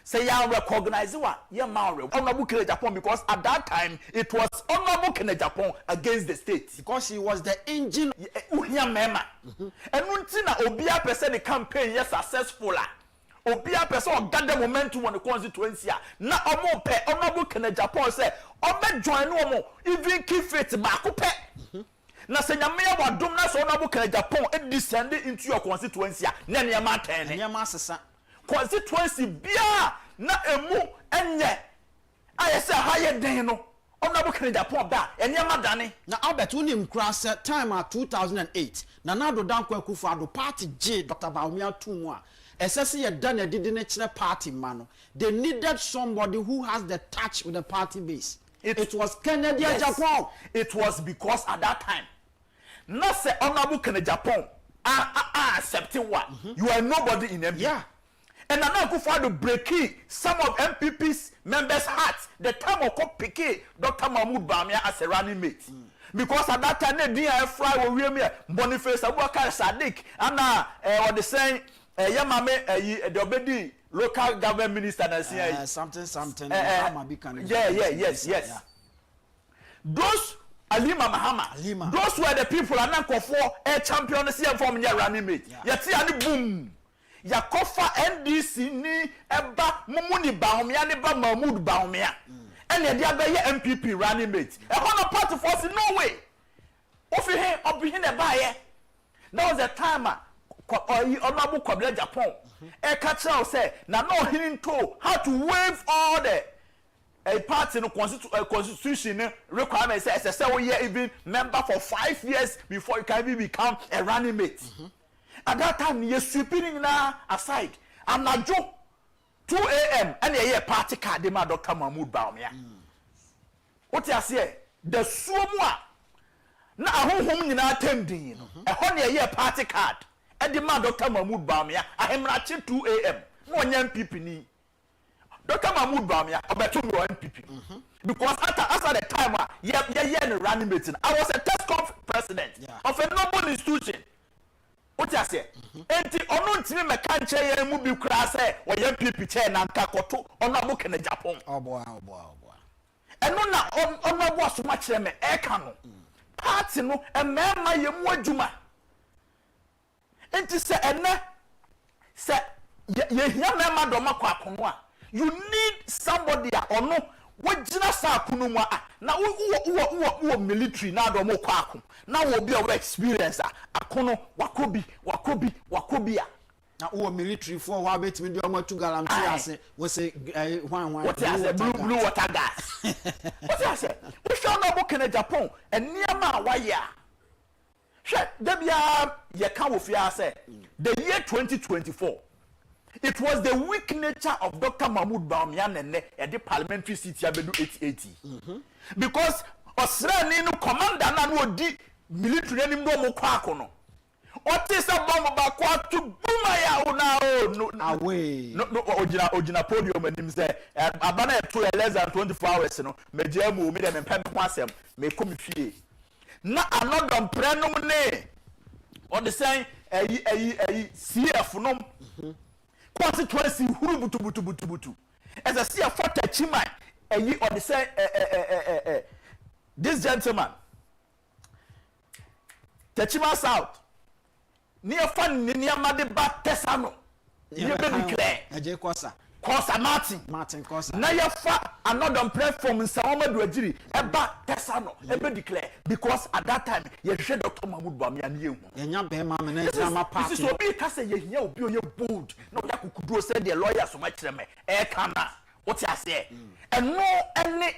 Say, you recognize what? You honorable Agyapong, because at that time, it was honorable Agyapong against the state. Because he was the engine. And until Obia person the campaign, yes, successful. Obia person gather momentum on the constituency na omo pe honorable Agyapong say obe join no even keep faith back pe na se nyame wadom na so honorable Agyapong e descend into your constituency na niam aten ne niam asesa constituency bia na emu enye aye say haye den no honorable Agyapong da niam adane na Albert unim cross time at 2008 na nado danko akufo-addo party J Dr. Bawumia tumu a essentially a done a didn't party man. They needed somebody who has the touch with the party base. It was Kennedy Agyapong. It was because at that time, not say honorable Agyapong accepting what you are nobody in MPP. Yeah. And I now go for the breaking some of MPP's members' hearts. The time of Piquet, Dr. Mahmoud Bawumia as a running mate. Because at that time, they didn't fly with me, Boniface Abubakar Sadiq, and what they saying. The obedi local government minister na something yes those Alima Mahama those were the people and now for a champion CM from your running mate yet and boom yakofa NDC ni eba mumuni Bawumia ni ba Mahmoud Bawumia and the other MPP running mate a whole party force no way ofi he obi he na ba ye that was the time honorable Agyapong e catch now say na no hearing to how to waive all the a part in the constitution requirement says say we even member for 5 years before you can even become a running mate. At that time you sweeping na aside and na jo 2 a.m. and a party card de ma Dr. Mahmoud Bawumia. What you say the suomwa na ahonhom nyina attending no e ho na ye party card the man Dr. Mahmoud Bawumia ahemrache 2 a.m. no nya MPP ni Dr. Mahmoud Bawumia obeto me MPP because after the time yeah running meeting I was a test conference president of a noble institution what you say enti ono ntimi meka nche ye mu bi kura say wo MPP chair na nka koto honorable Agyapong obo eno na honorable asoma kire me e ka no party no emema ye mu adwuma enti se ene se ye hia mema do makwa akono a you need somebody a ono wagina sa akono mu a na wo military na do mo kwa akon na wo bi o experience a akono wakobi a na wo military for wa betimi do mo tu guarantee ase we say hwan what you say blue water gas what you say we show no book in Agyapong eniama waya Debia Yakawofia said the year 2024 it was the weak nature of Dr. Mahmoud Bawumia and the parliamentary seat Yabedu 8080 because Australian commander na no di military anim do mo kwa akono otisa bomb ba kwa to buma ya una away no ojina podium anim say abana to less than 24 hours no mejiamu me dem pem ho asem me komi fie na another prenum ne or the saying CF nom constituency huru butu as a CF for Techima or the say this gentleman Techima South near fun near Madi Bat Tesano near Baby Clay Kwasa Kosa Martin Kosa na ya fa another platform nsawoma do agiri eba tesano ebe declare because at that time ye hwe Dr. Mahmoud Bawumia na yehu yenya be ma me na drama party so obi ka say ye hia obi oye bold na oya kukuduo say the lawyers so much reme e kana what you say and no any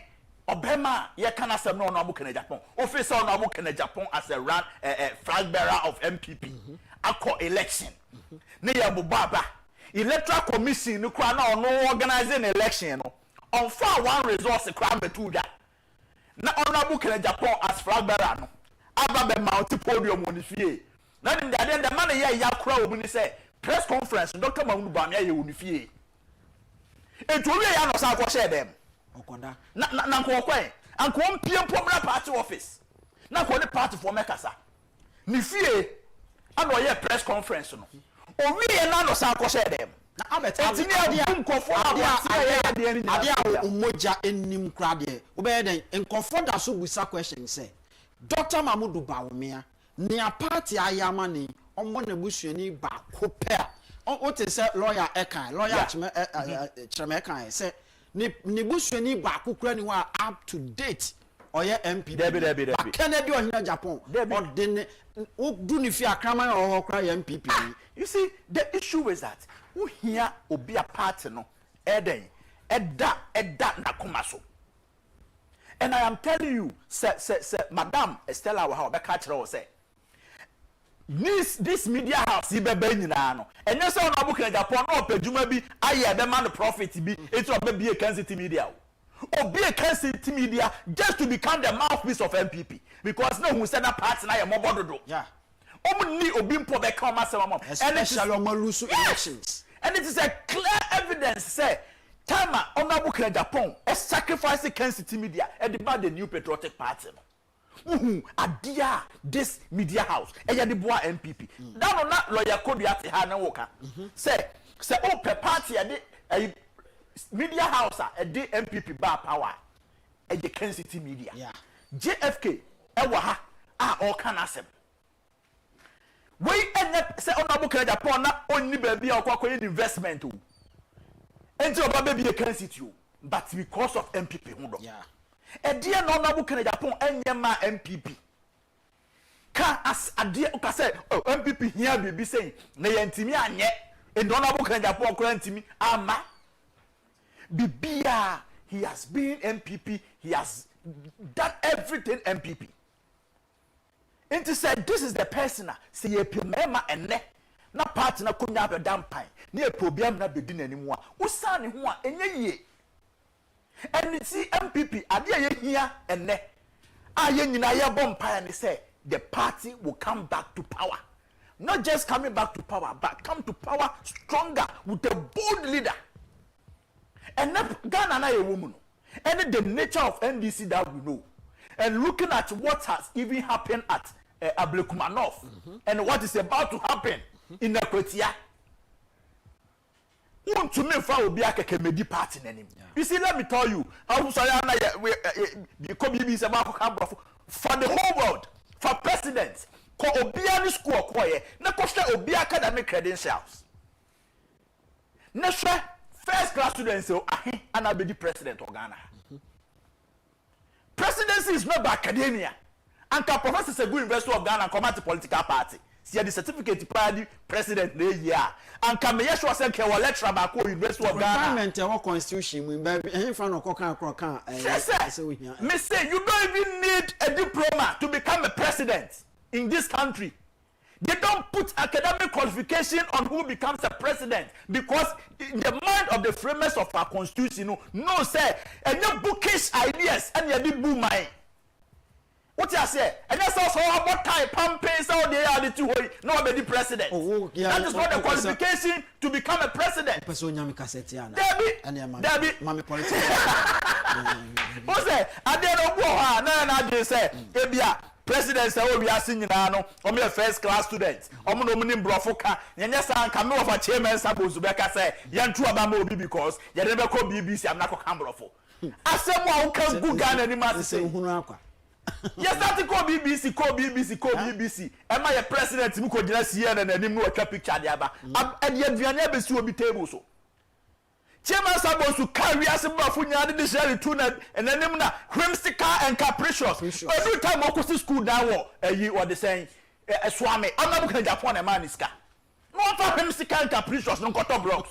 obema ye kana asem no abu kana Japan officer no abu kana Japan as a flag bearer of MPP akọ election na ya bubaba Electoral Commission no kwa na ono organizing election no on far one resource kwa metuda na honorable Kenya Japan as flag bearer no aba be mount podium on fie na the man ye yakura obi ni say press conference Dr. Mahmoud Bawumia ye on fie etu we ya no sa ko share dem okoda na nko kwen anko mpie pomra party office na ko the party for mekasa ni fie ano ye press conference no owie na no sa ko share dem na abeta ade umoja ennim krade obeye den nkofo da so busa question say Dr. Mahmoud Bawumia ne a party ayama ni ommo na busuani ba ko pe o te say lawyer ekan lawyer cheme ekan say ne busuani ba ko kura ni wa up to date oye MP Debi. Kennedy ohina Japan o de do ni fi akraman o kura MPP. You see, the issue is that who here will be a party no eda na kumaso. And I am telling you, Madam Estella wa be catch her say this media house be nyina no. And you say on abu Kenya Japan no pedjuma bi aye be man profit bi it will be a Kencity Media. Or be a Kencity Media just to become the mouthpiece of MPP because no who said that party na ya mobodo. Yeah. Ni obimpo be come asema especially on lose elections and it is a clear evidence say Tama honorable Kenya Japan is sacrificing Kencity Media and the the new patriotic party adia this media house e ya the boa MPP that no na lawyer code ati ha na woka say o per party e media house e the MPP bar power e the Kencity Media JFK e wa ha all can asem we say honorable Kenya Japan na onni baby akwa investment o enti oba baby e Kencity o but because of MPP hundo e dia na honorable Kenya Japan enyema MPP ka as adie o ka say MPP hia baby say na yantimi anye and honorable Kenya Japan ko yantimi ama bibia he has been MPP he has done everything MPP. And to say this is the person say ye pemema enne na party na konya be dampan na problem na bedin animu a usane ho a enye ye and see MPP ade ye hia enne a ye nyina ye bompa ne say the party will come back to power, not just coming back to power but come to power stronger with a bold leader. And Ghana na ye woman and the nature of NDC that we know. And looking at what has even happened at Ablekumanov and what is about to happen in Ekwetia, want to make for be a Kemedi party name. You see, let me tell you, for the whole world, for presidents, ko obiani school koye, na koshta obi academic credentials. Na first class students say, and I'll be the president of Ghana. Presidency is not by academia. And can professor is a good investor of Ghana and come out to political party. See the certificate party president the year. And can me sure say ke lecturer ba ko investor of Ghana. Parliament our constitution we in front of Kokan. Me say you don't even need a diploma to become a president in this country. They don't put academic qualification on who becomes a president because in the mind of the framers of our constitution, no say, and your bookish ideas and you did boom my. What you say? And that's also about time pumping so they are the two no be the president. That is not the qualification to become a president. Debbie, Mami politics. Who say? I didn't go na say, Ebia. President say we are singing now I'm a first class student I'm no mini brofoka nyanya san ka me of chairman suppose be ka say yantu abama obi because you never call BBC I'm not ko kambrofo asem a wo kan gu Ghana ni ma say hunu akwa yes that call BBC am I a president mu ko gina CNN na nim no atwa picture de aba e de aduane abesi obi table so Chairman Sabosu carry us about Funya the Sherry Tuna and then whimsical and capricious. Every time I go to school now, you what they saying, a swami, I'm not going to Japan a maniska. No for whimsical and capricious, no got blocks.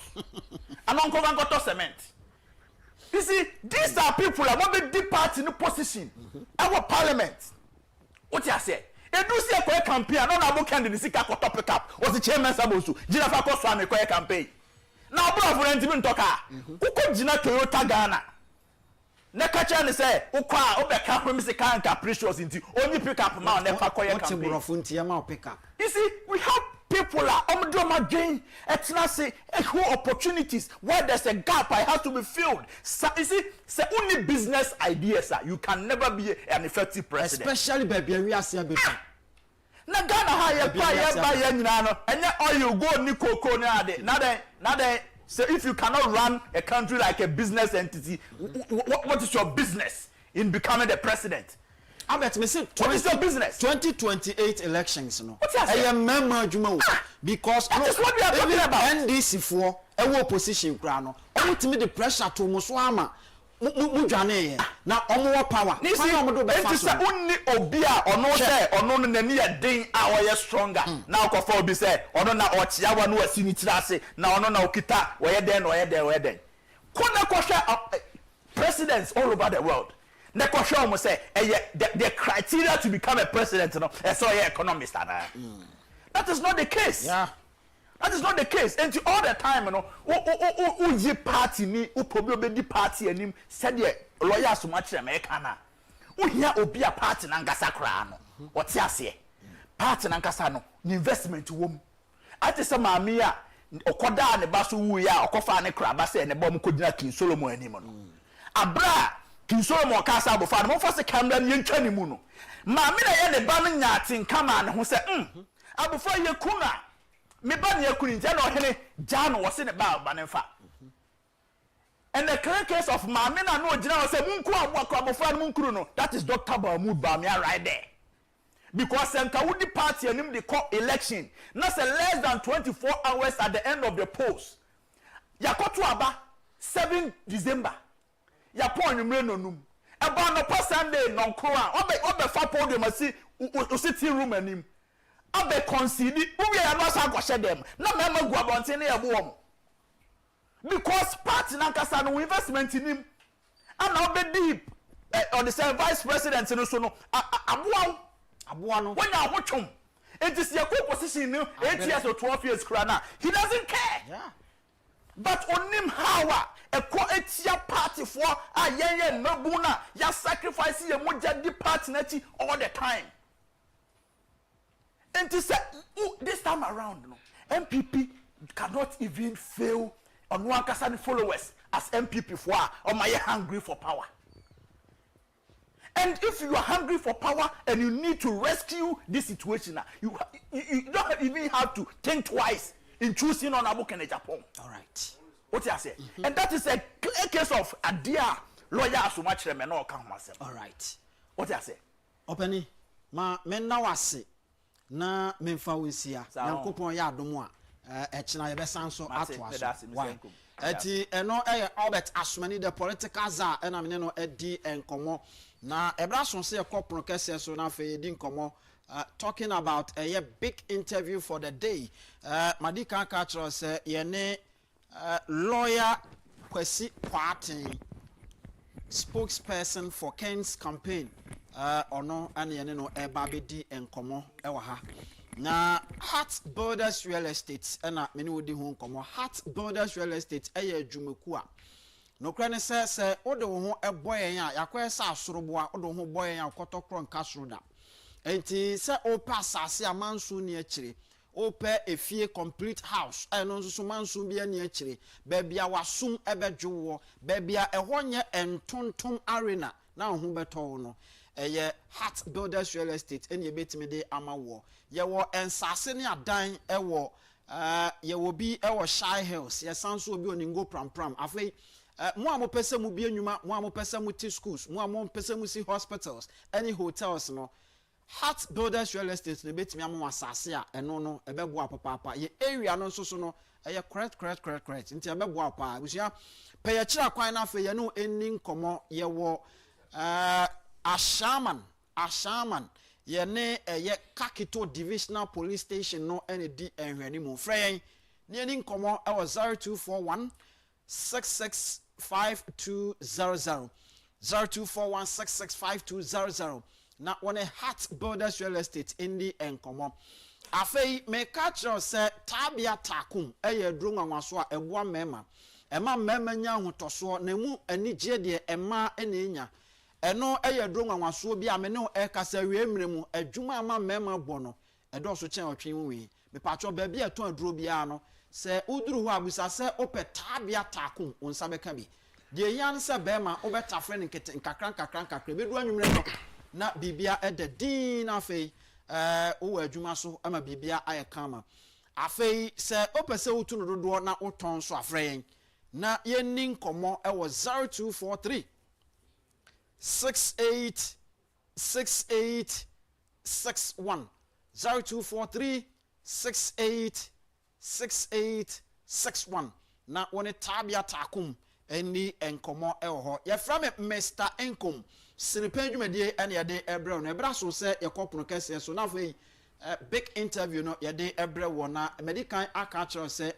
And no got cement. You see, these are people that want to depart in the position. Our parliament. What you say? E do see a campaign, no na candidate sika ko topic up. Was the chairman Sabosu, Jina fa ko swami ko campaign. Now, brother, for anything talk. Who could Gina Toyota Ghana? Nekacha ne say, Ukwa, Obeka, Whimsical and capricious into only pick up man, never call your campaign. You see, we have people are omdoma gain, say, who opportunities where there's a gap, I have to be filled. So, you see, say only business ideas, you can never be an effective president. Especially baby, we are saying. Na Ghana ha ye pa ye ba ye nyina no enye oil go ni koko na ade na de so if you cannot run a country like a business entity, what is your business in becoming the president? I bet me say what is your business? 2028 elections no. I am member juma because that is what we are talking about. NDC for a opposition kra no. Ultimately the pressure to mo so ama mujane na omo power ni see enti say unni obia ono say ono no nani e den a oye stronger na okofa obi say ono na ochiawa no asi ni tirase na ono na okita oye den kona kwhwe presidents all over the world na kwhwe omo say the criteria to become a president no so ye economist ana that is not the case. That is not the case. And all the time, you know, ye party ni, probably the party and him said ye lawyer so much Americana. Here obi a party nangasa krano. What's ya say? Party nangasa no investment wom. Ati sa mami ya okoda ne baso wu ya okofa ne kraba se ne bom kodina King Solomon anim no. Abra King Solomon kasa abofa no mo se camera ne ntwa ne mu no. Mami na ye ne ba no nya tinkama ne ho se abofa ye kuna me ba ne akuni ntia na ohene jano wose ne ba banenfa and the clear case of mame na no gina wose munku abofra no munkuru no that is Dr. Bamud Bamia right there because senka wudi party anim the call election na say less than 24 hours at the end of the polls yakoto aba 7 December yapon nwumre nonum eba no pa Sunday non kro a obe fa podium asi sitting room anim abe concede we are not going them na mema gu abonte na yebo wom because party na kasa no investment in him and obe deep or the vice president no so no aboa no when you hotwom it is your position no 8 years or 12 years krana he doesn't care but on him how a etia party for ayen mabuna ya sacrifice ye moja di party na ti all the time. And to say, this time around, no, MPP cannot even fail on one person followers as MPP for or my hungry for power. And if you are hungry for power and you need to rescue this situation, you don't even have to think twice in choosing on Abu and Agyapong. All right. What you say? And that is a clear case of a dear lawyer so much them and all come myself. All right. What you say? Opening ma men na wase na memfa wensia yankopon ya adomo a echina ye besan so atoa so eti eno Albert Asumani the political czar ena me no edi enkomo na ebra so se ekopron kese so na fe edi enkomo talking about a big interview for the day Madika Kachro say ye ne lawyer Kwasi Kwarteng spokesperson for Ken's campaign ono ane no eba bedi enkomo ewa ha na Heart Builders Real Estate ena meni wodi ho enkomo Heart Builders Real Estate eye adwumaku a no kra ne se ode wo ho eboyen a yakwa sa asoroboa ode ho boyen a kotokro nka soroda enti se o pass ase amansu ne akire o pe efie complete house eno nso mansu bia ne akire babia wasum ebedwo babia ehonye entontom arena na ho beto no eye Heart Builders Real Estate eni ebetime de amawo ye wo ensase ne adan ewo ye wo bi ewo Shy Hills ye sanso obi oningo pram afei mo amopese mu bi enwuma mo amopese mu ti schools mo amopese mu si hospitals any hotels no Heart Builders Real Estate ne betime amwa asase a eno no ebebo apopapa ye area no nso so no correct nti abɛboa pa abusua pɛ yɛ kyerɛ kwan na afei yɛ no ɛni nkɔmmɔ yɛwɔ Ashaman yɛne ɛyɛ Kakito Divisional Police Station no ɛne di ɛhwɛni mu frɛ yɛn ne ɛni nkɔmmɔ ɛwɔ 0241 665200 0241665200 na wɔne Heart Builders Real Estate indi nkɔmmɔ afei meka kyerɛ sɛ tabia takum ɛyɛ aduro nwanwaso a ɛboa mɛma ɛma mɛma nya ahotɔsoɔ na mu anigye deɛ ɛma ɛna enya ɛno ɛyɛ aduro nwanwaso bi a me ne ɛkasa wie mmerɛ mu adwuma ama mɛma bɔ no ɛdɔso kyɛn ɔtwe nwi mepatwɔ baabi a ɛtɔn aduro biara no sɛ uduru hɔ abusa sɛ opɛ tabia takum onsa bɛka bi deɛ yan sɛ bɛma obɛta frɛ ne nkakra bedu anwummerɛ no na bibia ɛda din afei wo adwuma so ama bibia ayɛ kama afei sɛ opɛ sɛ wotu no dodoɔ na wotɔn so afrɛ yɛn na yɛnni nkɔmmɔ ɛwɔ 0243 686861 0243 686861 na wɔne tabia takum ɛni nkɔmmɔ ɛwɔ hɔ yɛfrɛ me Mr. Enkom sinipen dwumadie ɛne yɛde ɛbrɛ no ɛbrɛ so sɛ yɛkɔpono kɛseɛ so na afei big interview no yɛde ɛbrɛ wɔ na medikan aka kyerɛ sɛ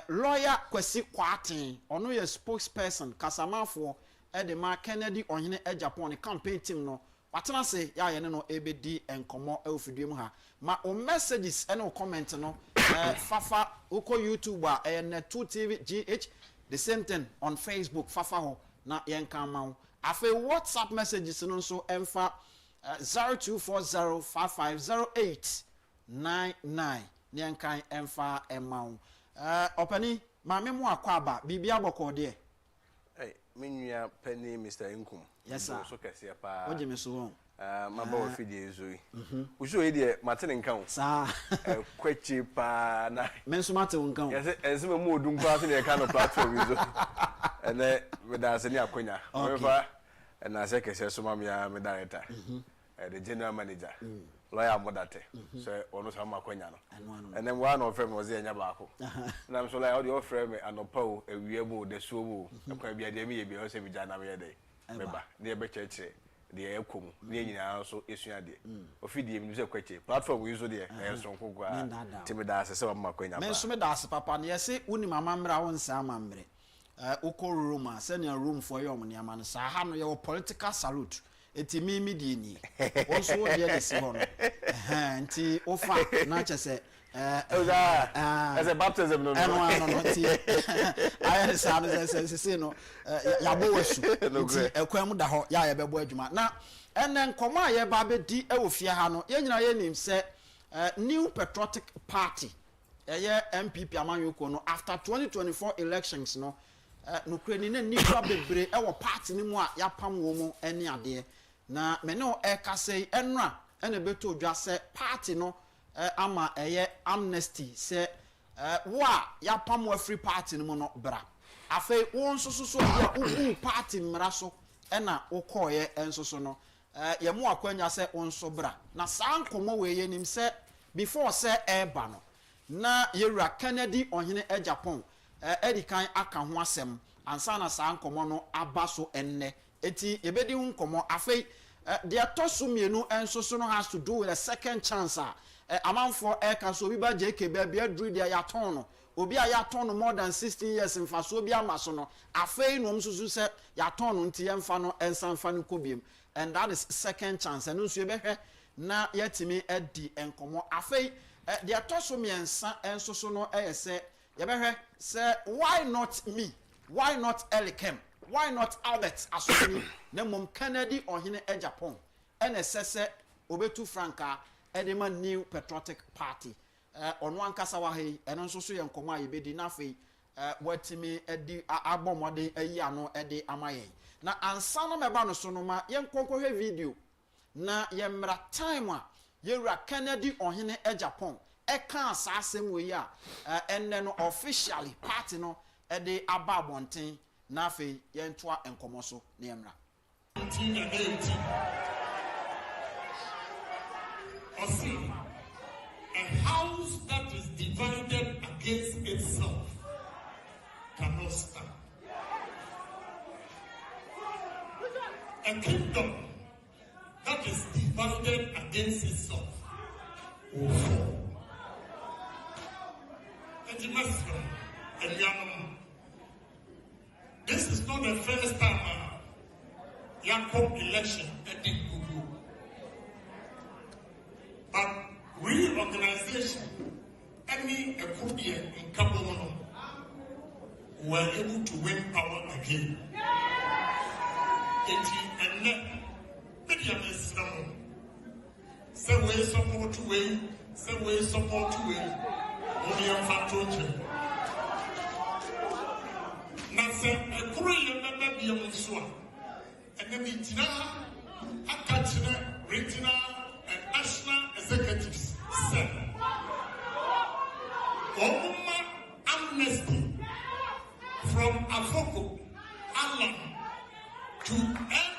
lawyer Kwasi Kwarteng ɔno yɛ spokesperson kasamafoɔ ɛde ma Kennedy ɔhene Agyapong ne campaign team no watena se yɛ ne no ɛbɛdi nkɔmmɔ ɛwɔ fidua mu ha ma o messages ɛne o comment no fafa wokɔ YouTube a ɛyɛ Net2 TV GH the same thing on Facebook fafa ho na yɛnka ma wo afei WhatsApp messages no nso ɛmfa 0240550899 yɛnkan ɛmfa ɛma wo ɔpani maame mu akɔ aba bibia bɔkɔ deɛ menua pani Mr. Enkum yes sir so kɛseɛ paa oje me so won maba wa fidie zoi uso yi de matene nka wo saa kwachi paa na menso mate wo nka wo yes ense me mu odum kwa so ne ka no platform yi zo ene me da se ni akonya mefa na se kɛseɛ so ma me ya me director the general manager lawyer modate so ono sa ma akonya no ene wa na ofrem wo ze nya baako na am so like how the ofrem anopa o awie mu de so mu akwa bia de me ye bia o se bi jana me ye de meba na ye be cheche de ekom na nyina so esua de ofidie mi se kwache platform we so de so nkogwa timi da se ma akonya ba men so me da se papa na ye se uni mama mra won sa amamre ukọ room a senior room for your money man sa ha no your political salute eti mi die ni also wo de si ho no nti ofa na chese as a baptism no no ti I say no ya bo wasu nti ekwan mu da ho ya ye bebo adwuma na enen nkoma ye ba be di e wo fie ha no ye nyina ye nim se New Patriotic Party eye MPP amanyoko no after 2024 elections no no kreni na nipa bebre e wo party ni mu a ya pam wo mu ene ade na me no e kasei enra ene beto odwa se party no ama eye amnesty se wa ya pam wa free party ni mu no bra afei won so ya ugu party mra so ena ukoye enso no ye mu akwanya se won so bra na san komo we ye nim se before se eba no na yewura Kennedy ohene Agyapong edikan aka ho asem ansa na san komo no aba so enne eti yebedi hu komo afei the atosumienu enso so no has to do with a second chance amanfo eka so obi ba JK ba bia dru dia ya ton no obi a ya ton no more than 16 years mfa so obi ama so no afei no msusu se ya ton no nti yemfa no ensan fa no kobiem and that is second chance and nso yebehwe na yetimi edi enkomo afei the atosumiensa enso so no se yebehwe se why not me, why not Elikem, why not Albert asoni na mom Kennedy ohene Agyapong ene sese obetu franka edema New Patriotic Party ono ankasa wa hei eno nso so ye nkomo ayebedi na afei watimi edi abomode ayi ano edi amaye na ansa no meba no so no ma ye nkonkohwe video na ye mra time a yewura Kennedy ohene Agyapong eka asasem we ya enne no officially party no edi ababonten na afei ye ntoa enkomo so na ye mra 1980 a house that is divided against itself cannot stand. A kingdom that is divided against itself will fall. This is not the first time Agyapong election at the Google. But reorganization, any Ekubia in Kabomono were able to win power again. And media is say we support to win, say we support to win. Only a factor. Now, say a Korean member be a Muslim. And then the Tina, Akachina, Retina, and National Executives said, Oma amnesty from Afoko, Allah, to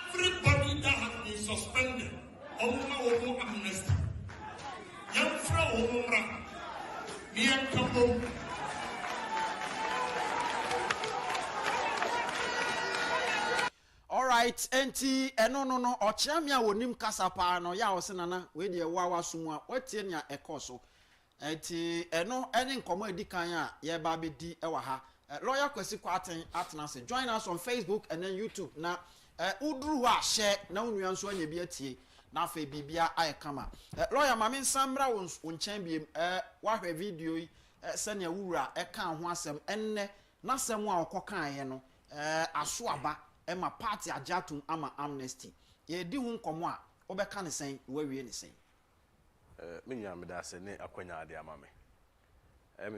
everybody that has been suspended. Oma amnesty. Yamfra Omra. All right, enti no ochiamia wonim kasapa no ya osenana we de wawa sumwa wetie nya ekoso enti eno ene nkomo edikan a ye ba bedi ewa ha lawyer Kwasi Kwarteng atnase join us on Facebook and then YouTube na udru wa share na unua nso anya bi atie na fe bibia ayekama lawyer mame nsamra wonchen biem wahwe video yi sene wura eka ho asem enne na asem a okokan ye no aso aba ema party Agyapong ama amnesty ye di hu nkomo a obeka ne sen wawie ne sen menya me da se ne akwanya ade amame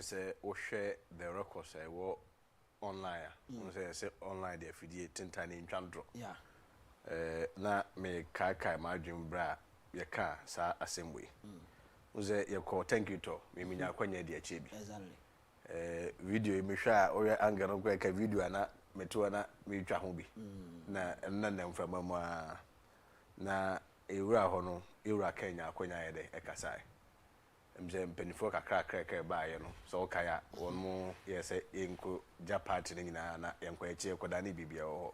say o share the records wo online say online de afidie tentane ntwandro yeah na me kai ma dwum bra ye ka sa assembly uze ye ko thank you to me menya akwanya de achebi exactly video me hwa o ye anga no ka video na meto na me twa ho bi na mfama mu na ewura ho no ewura Kenya akwanya ye de ekasai mje mpenifo kakra ba ye no so kaya won mu ye se enko japati nyina na enko eche ko dani bibia ho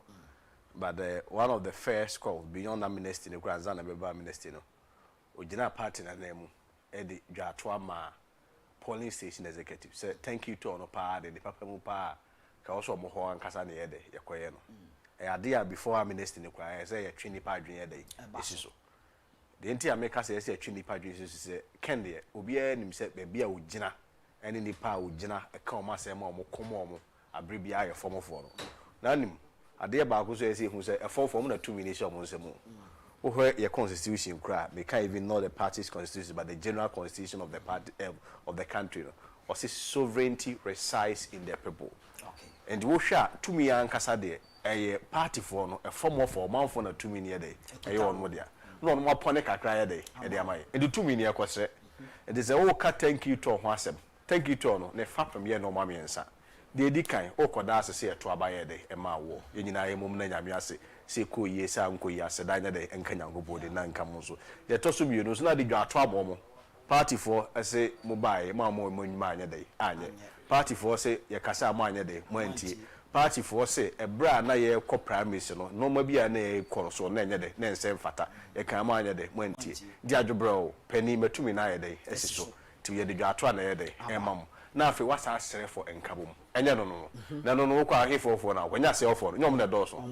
but one of the first calls beyond amnesty ne kura nza na beba amnesty no ogina party na nemu e de dwato ama polling station executive say thank you to no pa de papa mu pa ka also mo ho ankasa ne ye de yekoye no e ade a before amnesty ne kura say ye twi nipa adwen ye de esiso the entire maker says a twi nipa adwen say ken de obi a nim say be bia ogina ene nipa ogina e ka o ma say ma o mo komo o mo abre bia ye form for no na nim ade ba ko so say hu say e form na 2 minutes o mo nsemu where your constitution cry they can't even know the party's constitution but the general constitution of the party of the country or say sovereignty resides in the people okay and wo hwa tumi ankasa de a party for no a form of man for na tumi ne de e yo no dia no no apone kakra ye de e de amaye and the tumi ne ekosre it is a o ka thank you to ho asem thank you to no ne fapem ye no mamiensa de edi kan o koda asese e to abaye de e ma wo ye nyina ye mum na nyame ase se ko ye sa nko ye ase da nya de enka nyangobo de na nka mo so ye to so mienu so na de dwa to abo mo party for ase mobile ma mo nyima anya de anye party for say ye kasa mo anya de mo antie party for say e bra na ye ko primaries no no ma bia na ye ko so na anya de na ensem fata ye kan mo anya de mo antie di adwobro pani matumi na ye de esiso ti ye de dwa to na ye de e ma mo na afi wasa asere for enkabom enya no kwa ahefo na kwanya se ofo nyom na do so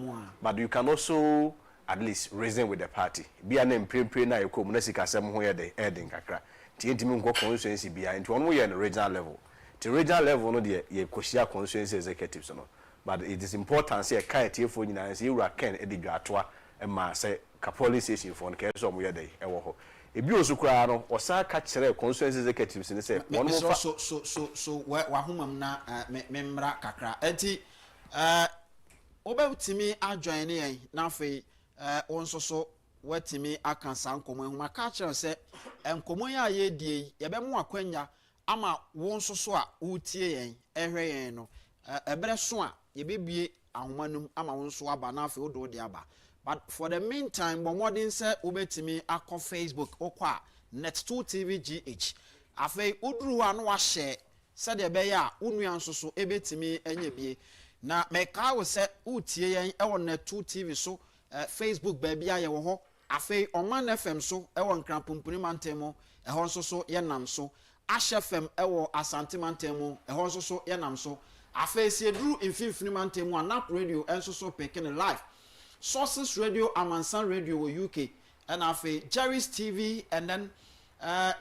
but you can also at least reason with the party bia na mprempre na ekom na sika sem ho ye de edin kakra ti entimi nko constituency bia enti won mo ye no regional level the regional level no de ye koshia constituency executives no but it is important say kai tiefo nyina say ewura ken edidwatoa e ma say ka police station for no ke so mo ye de e wo ho ebi osukura no osa ka kire constituency executives ni say one more so wa homam na memra kakra enti obetimi adjoin ne yen na fe onso so watimi akansa nkomo ehuma ka kire say enkomo ya ye die ye be mo akwanya ama wonso so a utie yen ehwe yen no ebere so a ye bebie ahomanum ama wonso aba na fe odo de aba. But for the meantime, Bomodin said Ubetimi ako Facebook okwa Net2 TV GH. Afe udru anu wa share said the bear unyan so ebetimi enye bie na meka wo se utie yen e won na 2 TV so Facebook baby aye wo ho afei Oman FM so e won kran pumpuni mantemo e ho so ye nam so Ash FM e wo Asante mantemo e ho so ye nam so afei se dru infimfini mantemo Anap radio enso so pekene live Sources Radio Amansan Radio UK and afei Jerry's TV and then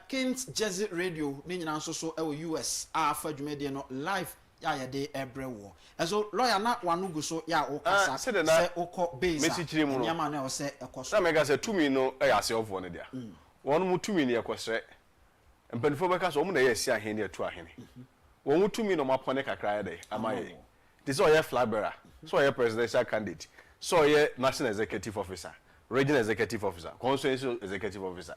King's Jersey Radio ni nyina so US afa dwumede no live ya de ebrewo ezo lawyer na wanugu so ya o kasa se okọ base nyama na o se ekoso na mega se tumi no e ya se ofo ne dia won mu tumi ne ekosre mpanifo beka so mu na ye si ahene atu ahene won mu tumi no mapone kakra ya de amaye this all your flag bearer so your presidential candidate so your national executive officer regional executive officer constituency executive officer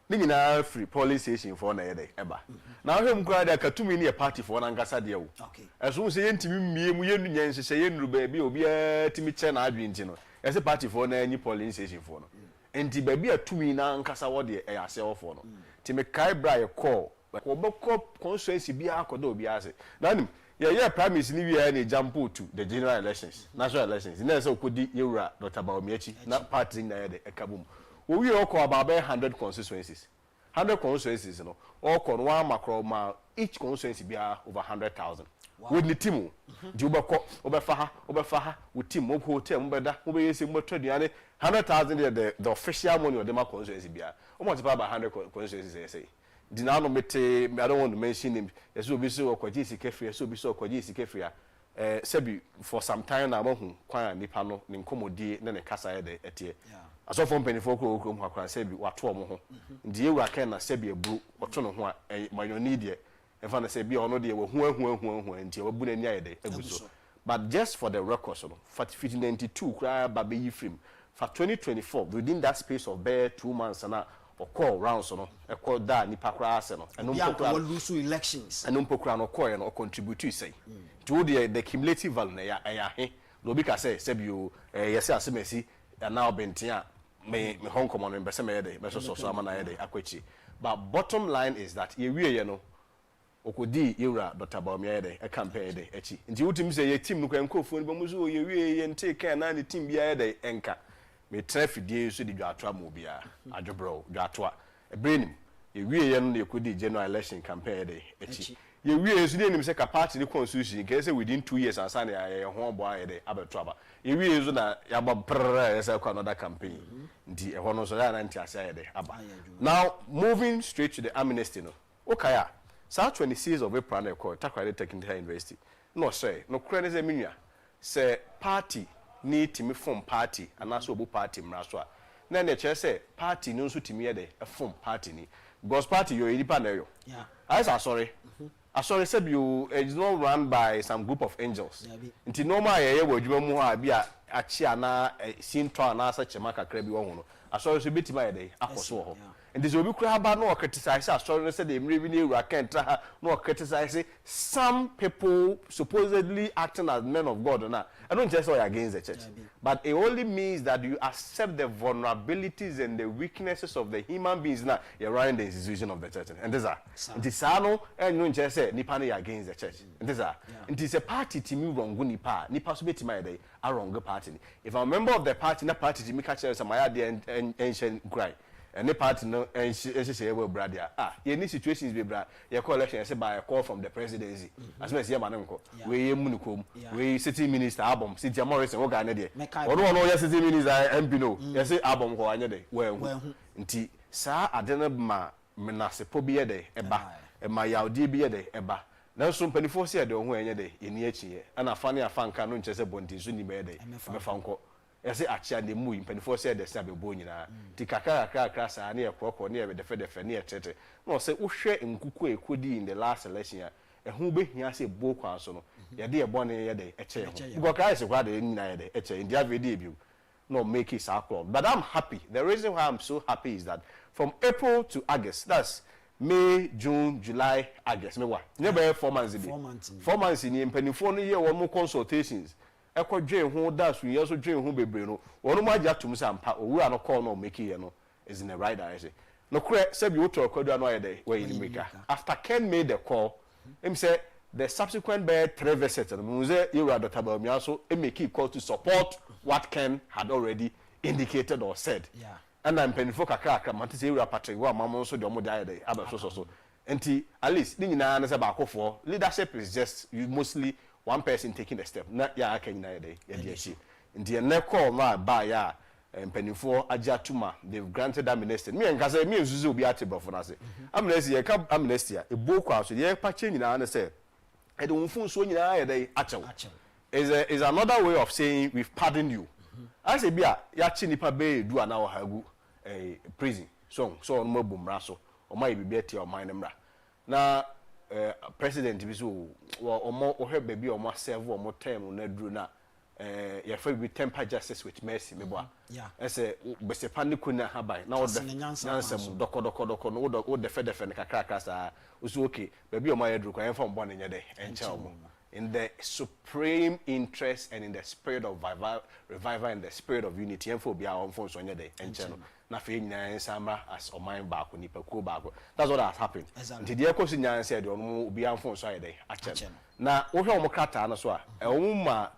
ni nyina free police station for na yede eba na hwem kura da katumi ne party for na ngasa de wo okay eso se yentimi mmie mu yenu nyanse se yenuru ba bi obi atimi che na adwi nti no ese party for na anyi police station for no enti ba bi atumi na nkasa wo de e ase wo for no ti me kai bra ye call ko beko constituency bi akoda obi ase na nim ye primaries ni wi na jump to the general elections national elections na se okodi yewura Dr. Baomiachi na party na yede ekabum we all about 100 constituencies. 100 constituencies, you know. All con one macro ma each constituency be over 100,000. With the team, Juba Oberfaha, with team, Mob Hotel, Mbeda, Mobesi, Motrediane, 100,000 the official money of the constituency be almost about 100 constituencies, I say. Dinano Mete, I don't want to mention him, as will be so Kwajisi Kefria, so be so Kwajisi Kefria. Sebi for some time now, Kwan Nipano, Nincomodi, then a Casa etie. Aso from penifo ko okrom hakran sebi wato mo ho ndie wura ken na sebi ebru oto no ho a mayoni de e fa na sebi ono de wo hu nti wabu na ni ayede eguso but just for the record so for 1592 kra ba be yifrim for 2024 within that space of bare 2 months na okọ round so no e call da ni pakra ase no eno mpokra lose elections eno mpokra no call no contribute say to the cumulative value na ya he no bi ka say sebi o yesi asemesi now bentia me home common in Besame de Beso Amana de Akwechi. But bottom line is that ye no okodi yura Dr. Baomiade a campaign de echi. Nti utim say ye team no kwenko phone bamuzo ye ente kan na the team bia de enka. Me traffic die so di dwatwa mo bia adwobro dwatwa. E brainim ye no ye kodi general election campaign de echi. Ye so dey nim say ka party the constitution ke say within 2 years ansana ye ho bo ayede abetwaba ye so na ya ba say another campaign ndi e ho no so ya na nti ase ayede aba now moving straight to the amnesty no okaya sa 26 of April na call Takrade Technical University no say no kure ne say menua say party need to me form party and also obu party mraso a na ne che say party no so timi ye de e form party ni because party yo edi pa na yo yeah I say sorry Sorry, said you it's not run by some group of angels. Nti normal ye wo adwuma mu ha bia achia na sinto na asa chema kakra bi wo ho no. Sorry so betima ye dey akoso ho. Nti so obi kura ba no criticize sorry said the mre bi na ewura kenta ha no criticize some people supposedly acting as men of God na. I don't just say against the church. But it only means that you accept the vulnerabilities and the weaknesses of the human beings now you're running the institution of the church. And this are Tisano and you just say nipa na against the church. And this are it is a party to me wrong nipa so beti my day a wrong party. If I'm a member of the party, na party to me catch some my idea and ancient cry. And the party no and she say well brother any situations be brother your collection say by a call from the presidency as well as your man we munikom we city minister album city Morris and Ghana there no yes city minister MP no yes say album ko anya dey well nti sa adena ma menase po bi dey eba e ma yaudi bi dey eba na so mpanifo say dey ho anya dey eni achiye ana fa ne afanka no nche say bonti so ni be dey me fa nko yase achia de mu impanifo say de sabe bo nyina ti kakra sa na ekoko na ye defe na etete no say wo hwe nkuku ekodi in the last election ya ehun behia say bo kwa so no ye de ebone ye de eche ho go kai se kwa de nyina ye de eche in dia video bi no make it circle but I'm happy the reason why I'm so happy is that from April to August that's May, June, July, August me wa never 4 months 4 months in impanifo no ye wo mo consultations ekọ dwen ho das we also dwen ho bebre no wono ma agya tum sampa owura no call no make here no is in the right direction no kure sabi wo to kwadu no ayede we in maker after Ken made the call him say the subsequent by 3 visits and Muse Ira Dr. Bamiaso make it call to support what Ken had already indicated or said. Yeah. And I'm penny for Kaka, Mantis Ira Patrick, one mamma so the Modia, so. And at least, for leadership is just mostly one person taking the step. Not ya can day. In the neck call my by ya and penny for Agyapong, they've granted amnesty. Me and Gaza, me and Zuzu be at for us. Amnesty, a book house, the patching in an say. I don't fool so in a day. Is another way of saying we've pardoned you. I say, Bia, Yachinipa Bay do an hour hagu a prison. So on Mobum Rasso, or maybe better or mine. Now, President Bisu, or more or her baby or more serve or more term on Nedruna. Your friend with temper justice with mercy, Meboa. Yeah. I say, Besepandi Kuna Habai. Now, the Nansam, Doko, or the Fed and Kakakasa was okay. Baby or my Edru, I am from one in your day, and Chalmo. In the supreme interest and in the spirit of revival and the spirit of unity, and for be our own phones on your day, and channel. Nothing Samra as or mine back when you back. That's what has happened. Until the echo in said, you be on phone side day. Now, Ohamokata and so a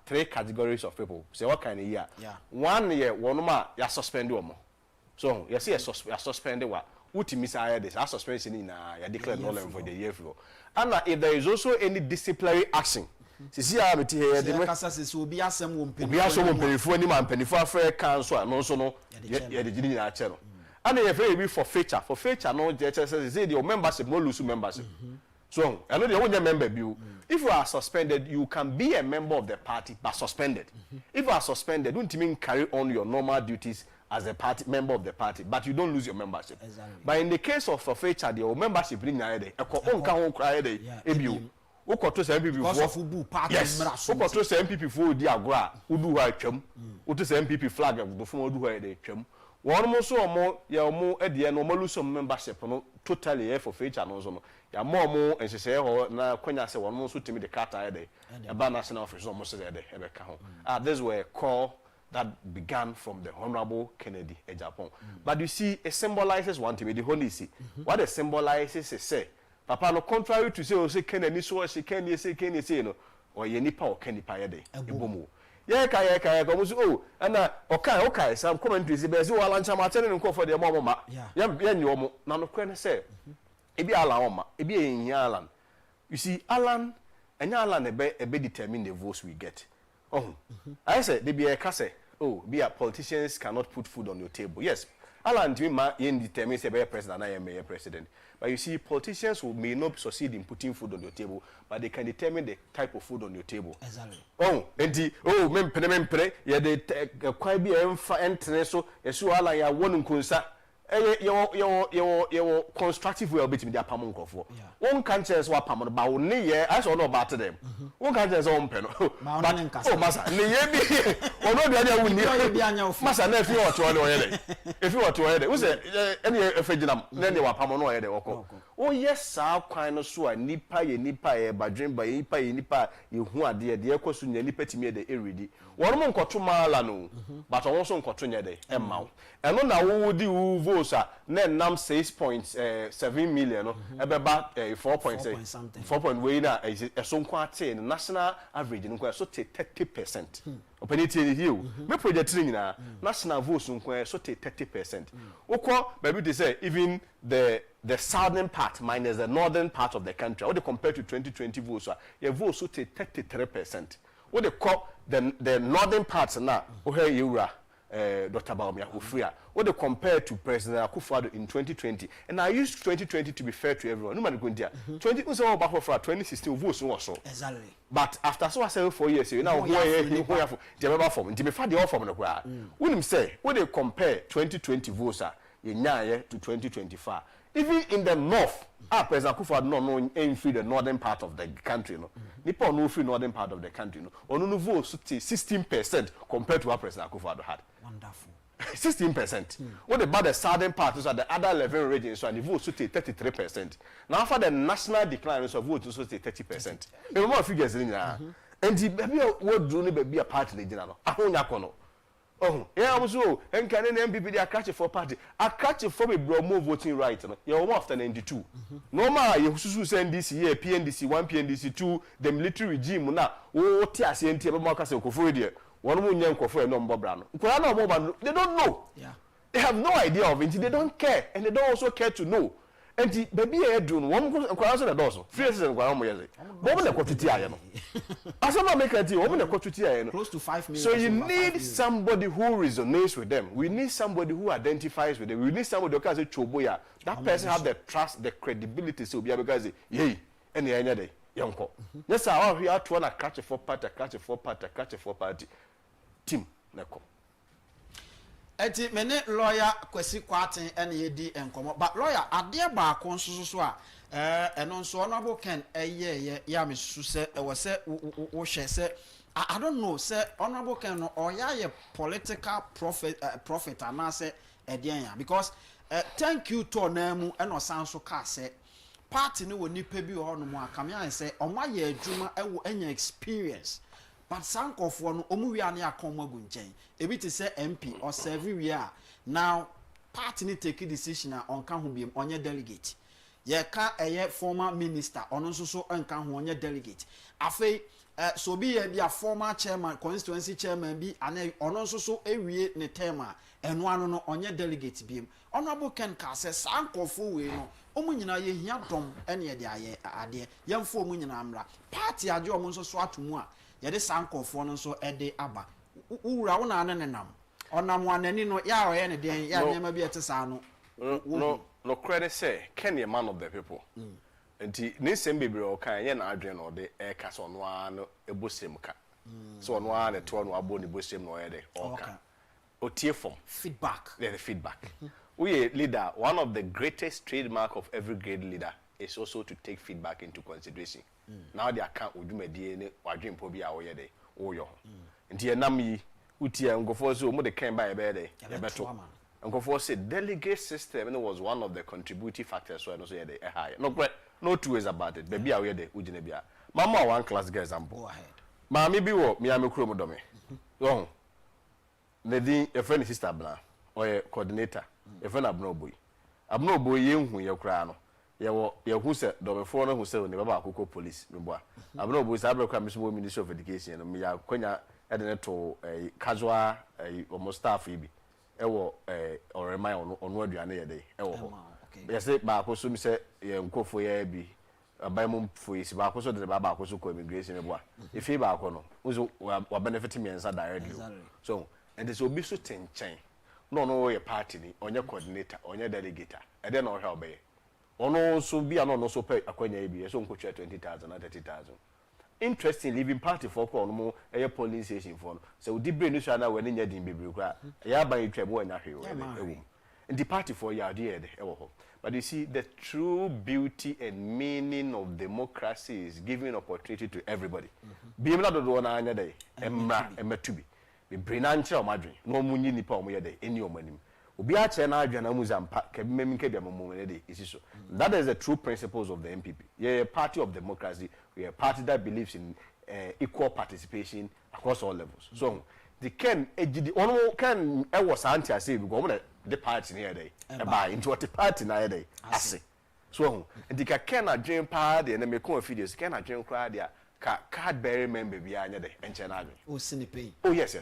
3 categories of people. Say what kind of year? 1 year, 1 month, you suspend one more. So, you see, a suspended what? Uti miss this, a suspension in a declared null for the year ago. And if there is also any disciplinary action, see, I will be as some penny for any man, penny for a fair council, and also no, the channel. And they are very for feature, no, the your membership, no lose membership. So, I know the only member bill. If you are suspended, you can be a member of the party, but suspended. If you are suspended, don't mean carry on your normal duties as a party member of the party, but you don't lose your membership. Exactly. But in the case of forfeiture, your membership bring a to say MPP for yes. To say MPP for the agora, who do I chum, who to say MPP flag of the phone do I chum. One more so more, ya more at the end, no lose some membership, totally for feature no. Ya more, and she say, oh, now when I say one more to me the cat a day, about national office almost a day, this were a call that began from the Honorable Kennedy Agyapong. But you see, it symbolizes one thing, the Holy See. What it symbolizes is say, Papa, no contrary to say, oh, say, Kennedy, so she can say, no, or ye nipa or Kenny Payade, Ibomu. Kaya, oh, and okay, some commentaries, there's no Alan Martin and call for the mama. You now no question say, Ebi Alan, Ebi in Yalan. You see, Alan and Yalan a be determine the votes we get. Oh, I said, they be a case. Oh, politicians cannot put food on your table. Yes, Alan determines a better president and I am a president. But you see, politicians who may not succeed in putting food on your table, but they can determine the type of food on your table. Exactly. Oh, and the yeah, they quite be entering so Alan ya one kunsa. Your constructive way of beating the Apamonko for. One can't say what Pamon about near, I saw no about them. One can't say on pen. Oh, Massa, near or no, the other would be Massa, if you are to if you are to edit, was it any Fredinam, then you are Pamono edit. Oh, yes, sir, kind of so I nipa, by dream by nipa, you who are dear, the echo soon, nipeti me the iridi. One month or 2 miles, but also continue the amount. And on now would you vote, then num 6.7 million, about 4.8 is a song quite national average, and so 30%. Open it in you. Me projecting national votes, so 30%. Okay, maybe they say even the southern part minus the northern part of the country, or they compare to 2020 votes, your votes so 33%. What they call the northern parts now, Dr. Baumia Ufria, what they compare to President Akufo-Addo in 2020. And I use 2020 to be fair to everyone. No matter going there. 2016 votes also. Exactly. But after so I say 4 years, you know, the member form, the before the offer on the ground. When say, when they compare 2020 votes to 2025, even in the north, President Akufo-Addo no aim free the northern part of the country, no. Nippon no free northern part of the country, no. Or no vote 16% compared to what President Akufo-Addo had. Wonderful. 16%. What about the southern part? So the other 11 regions, so the vote should take 33%. Now after the national decline, so vote should take 30%. There more figures in there. And the baby what do baby a party regional. I don't know. Oh, yeah, I was so, and can an MPP they catch for party? I catch it for me, bro, more voting right. You're after 92. No matter you send this year, PNDC 1, PNDC 2, the military regime now. Oh, TSNT, Marcus and Kofodia. One woman young Kofodia, no more brown. They don't know. Yeah. They have no idea of it. They don't care, and they don't also care to know. And the baby doing one cross the doors. Free and Guamoya. Woman, a quantity. As I'm make a deal, woman, a quantity. Close to 5 million. So you need somebody who resonates with them. We need somebody who identifies with them. We need somebody who can say, Choboya. That person have the trust, the credibility. So be because, yay, and the other day, young cop. Yes, I we are to want to catch a 4-party, catch a 4-party, catch a 4-party team. Neko. Eti mene lawyer Kwasi Kwarteng ene yedi enkomo but lawyer ade ba ko nso so a eno nso honorable Ken ye ya me su se e wose wo hwe se I don't know say honorable Ken no oya ye political prophet anase edian ya because thank you to namu eno san so ka se party ni woni pa bi ho no mu akame say oma ye adwuma e wo enya experience. But Sankofo no omuwia na akomagu nchen ebi te say MP or everywhere now party ni take decision on kan ho biem onye delegate ye ka eye former minister ono nso so enka ho onye delegate afei so bi ye bia former chairman constituency chairman bi ana ono nso so ewie ne term a eno ano no onye delegate biem honorable Ken ka say Sankofo we no omu nyina ye hia dom ene ye de aye ade yemfo omu nyina amra party age omu nso so atomu a yede sankofo no so ede aba uwura wo na nenam onam wanani no ya oye ne den ya nyema bi etesa no credit say Ken a man of the people enti ne sem bebre o kan ye na adwen no de e ka so no ano ebosem ka so no ana to no abo ne bosem no ye de o ka o tie form feedback the feedback we leader one of the greatest trademark of every great leader is also to take feedback into consideration. Now they account udumedie ne wadwen po bi a wo ye de wo yo nti enam yi utie ngofo so mo de kan ba e be de e beto ngofo say delegate system and was one of the contributing factors so no so ye de e high no two ways about it baby a wo ye de ugine bia mama one class girl example go ahead mama bi wo mi amekro mo do me so ne din e friend sister bla or coordinator e friend abno boy ye hu ye kra no ye hu se do before no hu se ne baba akoko police me boa abno boy sa abra kwa mismo ministry of education no me ya kwanya e de to casual almost staff ibi e wo orema ono aduane ye de e wo ho ye se ba akoso mi se ye nkofo ye bi abai mum fo isi ba akoso de baba akoso ko immigration me boa ifi ba akono uzo wa benefit me ensa directly so and this obi so tenchen no ye party ni onye coordinator onye delegate e de no hwe obey ono so bia no so pay akwanya ibi so nkotwa 20,000 na 30,000 interesting living party for ko no eye polling station for no so di brain so na wani nya din bebre kwa ya ban twem wanya hwe ewu in the party for ya dey e wo ho but you see the true beauty and meaning of democracy is giving opportunity to everybody bi mla dodo na anya dey emra emetubi be brain anche o madwen no munyi nipa o mo ye dey eni o manim obi a che na adwana muzampa ke mmemi ke bia momone dey isi so that is the true principles of the MPP. We are a party of democracy. We are a party that believes in equal participation across all levels. So the Ken ono can e was anti say because the party near day buy into what the party na day ase so the Ken adwen party na me come videos Ken adwen cry dia ka card bearer member bia anya dey enche na adwen o sinipe oh yes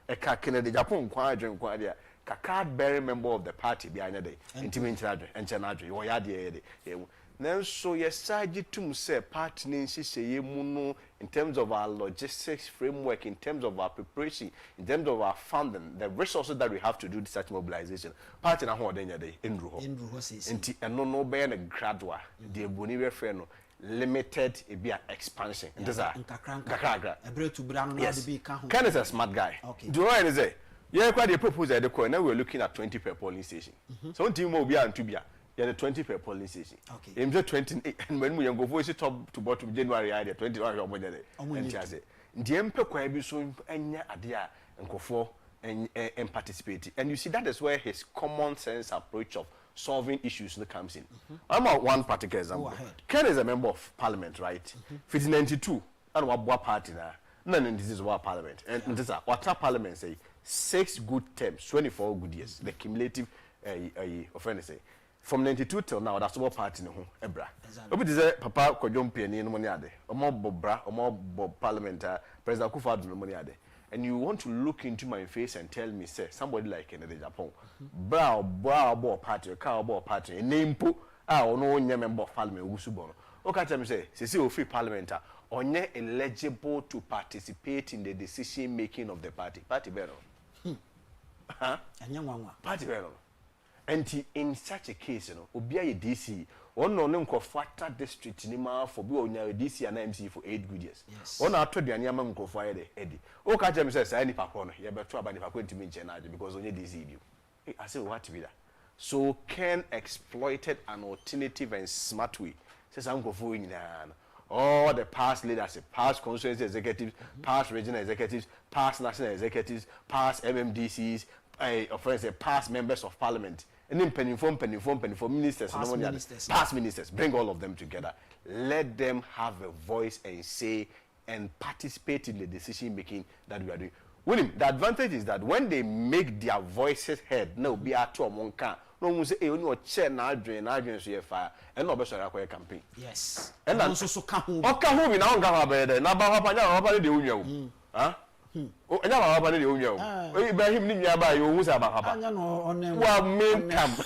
e ka Kennedy Agyapong kwa adwen kwa dia ka card bearer member of the party bi anya dey intimate adwen enche na adwen wo ya dey so yesaji tum say party ni nhihye mu no in terms of our logistics framework, in terms of our preparation, in terms of our funding, the resources that we have to do such mobilization. Party na ho den yade indruho nti eno no be na gradual the boni we frɛ no limited ebia expansion ndeza kakra ebretu bra no na de bi ka ho Ken is a smart guy do you know any say yeah kwa the proposal the coin now we are looking at 20 per polling station so until mo bia ntu bia the 20 per polling station. Okay. In 20 and when we go voice top to bottom January idea 21 and say the empe kwa bi so enya ade a nkofo and participate. And you see that is where his common sense approach of solving issues comes in. I'm at one particular example. Ken is a member of parliament, right? 92 and what party na. None this is what parliament. And this is what parliament say 6 good terms, 24 good years. The cumulative offense say from 92 till now that's what party no ebra. Obi say papa Kwadwo Mpiani no money ade. Omo bobra, omo bob parliament President Akufo-Addo no money ade. And you want to look into my face and tell me say somebody like in the Agyapong bra party ka party name po ono nya member of parliament usubo. Okay, tell me say free parliament onye eligible to participate in the decision making of the party. Party better. Party better. And in such a case, Obia DC, one no Nkofata district nima for be on DC and MC for 8 good years. Yes. One after the Anyama Nkofaya Eddie. Oh, catch him says, I need Pacono, you better try if I went to me because only DC you. I say, what to be that? So Ken exploited an alternative and smart way. Says Uncle Fuin. All the past leadership, past constituency executives, past regional executives, past national executives, past MMDCs, past members of parliament, and then penny form, ministers, past ministers, bring all of them together. Let them have a voice and say and participate in the decision making that we are doing. William, the advantage is that when they make their voices heard, no be at all one can. No one say, you know, chair na drain so you fire, and no better acquire campaign. Yes. And also so come. Okay, who we now go better. Now, Papa, the union. Huh? Oh, and now Papa, the union. Oh, by him, nearby you, who's about Papa? Well, main camp.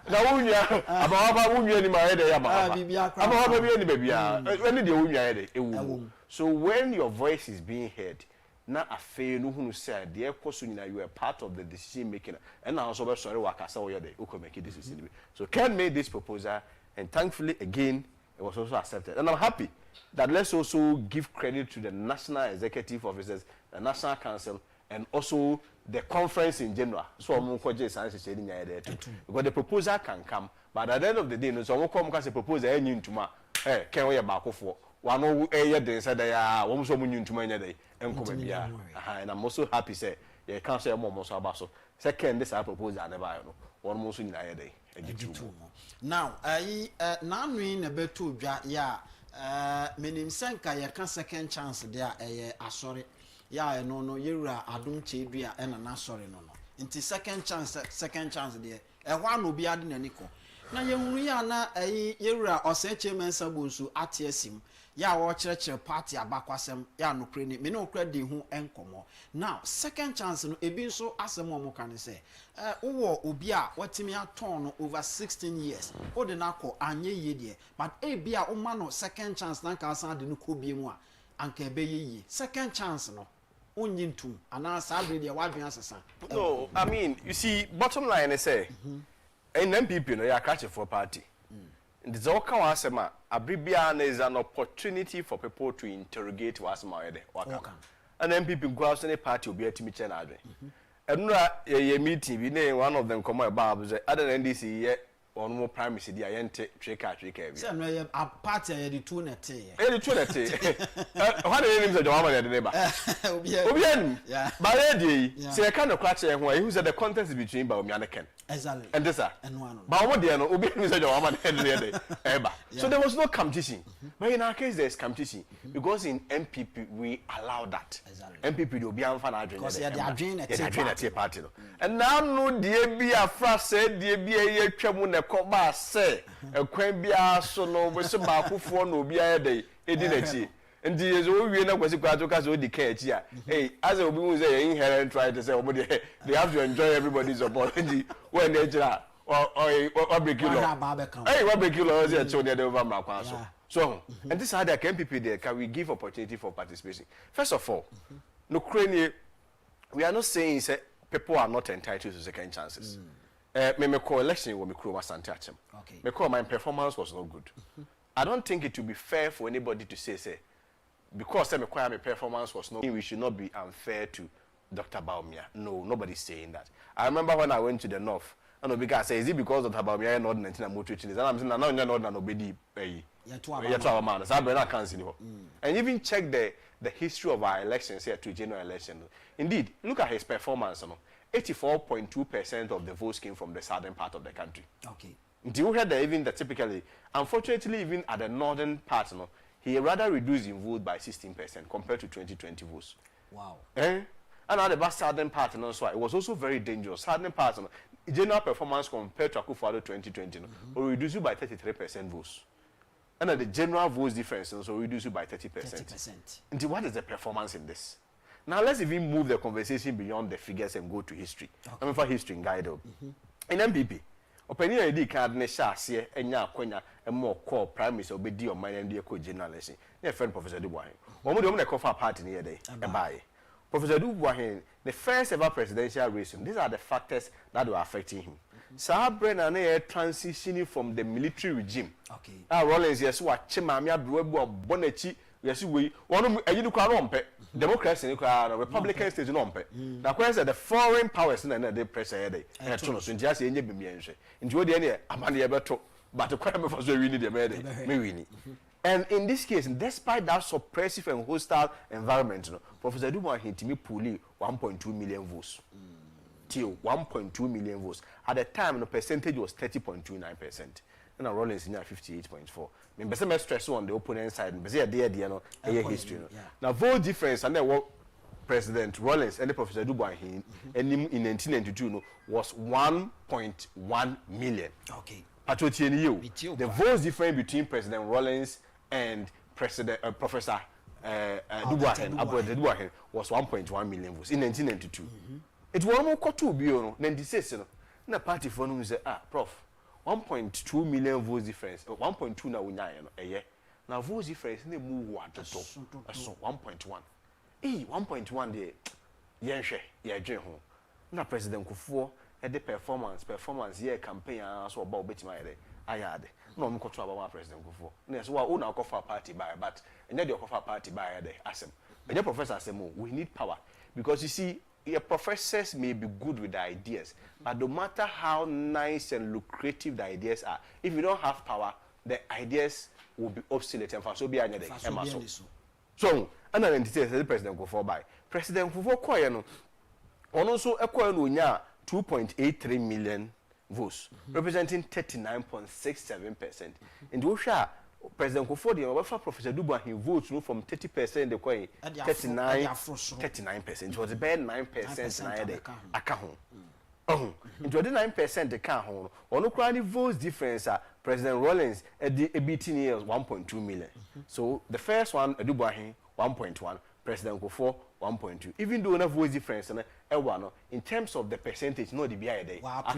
Now, about Papa, who in my head, about baby, when did you head? So when your voice is being heard, na afei no hunu say de ekoso nyina you are part of the decision making and now also be sorry wakasa wo yede uko make this decision. So Ken made this proposal and thankfully again it was also accepted, and I'm happy that let's also give credit to the national executive officers, the national council, and also the conference in general. So I'm going to say because the proposal can come, but at the end of the day no so I'm going to say proposal any ntuma can we back for one no dey say there one so mun ntuma nya dey enko bia and I'm also happy say you can say more so about so second this proposal never no one mo so nyina dey now na nwi na beto dwa ya menim senka ye ka second chance there asori ya no yewura adom chedua na asori no nti second chance there ehwa no bi ade nani ko na yewuru ya na yewura oseche mensabu nsu atiesim ya wo kyerɛkyerɛ party abakwasem ya no kre ni me no kre di hu enkomo now second chance no ebi nso asem omo kan say wo obi a watimi aton no over 16 years o de na akọ anye ye de but ebi a uma no second chance na ka san de no ko bi mu a anka ebe ye second chance no onyintum ana sa de de wadwen asesa. No, I mean you see bottom line is say in MPP no ya catch for party. This all can asema abribia is an opportunity for people to interrogate wasema yede waka. And MPP go out any party will be a timiche na adwe. And a meeting we name one of them come about say other than NDC yet on more primacy the ayente treka say no a party the two net the two net what the names of the woman the neighbor obian by the say kind of catch who said the contest between Baumia and Ken exactly and this but what they no obian said the woman the so there was no competition but in our case there's competition because in MPP we allow that MPP do be am fan adwene because they are doing a party and now no dey be afra say dey be ye twam na koba say ekwan bia so no we se maakufo no obi ayede edi na chi ndi yezo wie na Kwasi Kwarteng ka so di ka chi a hey as obi mu say inherent right to say they have to enjoy everybody's support ndi when they jira or break you law hey what break you law say cho dey over makwa so and this how the MPP there can we give opportunity for participation. First of all no crane we are not saying say people are not entitled to second chances. Me call election when me crew was Santiachem. Okay. Me call my performance was not good. I don't think it would be fair for anybody to say because me call my performance was not good, we should not be unfair to Dr. Baumia. No, nobody's saying that. I remember when I went to the north, and Obika say, is it because Dr. Baumia not 19 and motivation? And I'm saying, no, you're not nobody pay. And even check the history of our elections here to general election. Indeed, look at his performance. 84.2% of the votes came from the southern part of the country. Okay. Do you hear that even that typically, unfortunately, even at the northern part, he rather reduced in vote by 16% compared to 2020 votes. Wow. And at the best southern part, and also it was also very dangerous. Southern part, general performance compared to akufo-addo 2020, will reduce you by 33% votes. And the general votes difference also reduce you by 30%. 30%. And what is the performance in this? Now let's even move the conversation beyond the figures and go to history. I mean for history in guide. In MPP, opinion ID card ne share enya akwanya e more core prime minister obedi on mind and the general election. Ne friend Professor Dubois. Omo de cover party near day e buy. Professor Dubois, the first ever presidential race. These are the factors that were affecting him. Brennan transitioning from the military regime. Okay. Rollins, yes, what Chimamia Brebu Bonechi, yes, we one of you know, Democrats in Republicans is no. Now, question the foreign powers in the press a day. And so, just in Yemian, enjoy the end, Amanda Beto, but the crime for we need the and in this case, despite that suppressive and hostile environment, Professor Dubois hit me poorly 1.2 million votes. Till 1.2 million votes. At the time, the percentage was 30.29%. And our Rollins in 58.4. I mean, but stress on the opponent side. But history. Now, vote difference and then what President Rollins and the Professor Dubois in 1992 was 1.1 million. Okay. The votes difference between President Rollins and President Professor Dubois was 1.1 million votes in 1992. It was more to be on 96. Na party for no say prof 1.2 million votes difference 1.2 na wonya no na votes difference na move what to so 1.1 1.1 dey yenhwe ye dwen ho na president Kufuor e de performance ye campaign so ba obetima ye ayade na o mkoto aba president Kufuor na so wa na kofa party buy but enya de kofa party buy dey asem enya professor asem we need power because you see your professors may be good with the ideas, but no matter how nice and lucrative the ideas are, if you don't have power, the ideas will be obsolete and so be another. So, and then the president go for by President Kufuor Koyano, also a Koyano 2.83 million votes, representing 39.67%. In Dusha, President Kufuor the over Professor Dubois he votes from 30% the coin 39%. It was about 9% na de aka ho. It was 9% the can ho. Ono kwani votes difference President Rollins the 18 years 1.2 million. So the first one Dubois 1.1, President Kufuor 1.2. Even though no votes difference in terms of the percentage no the be there. I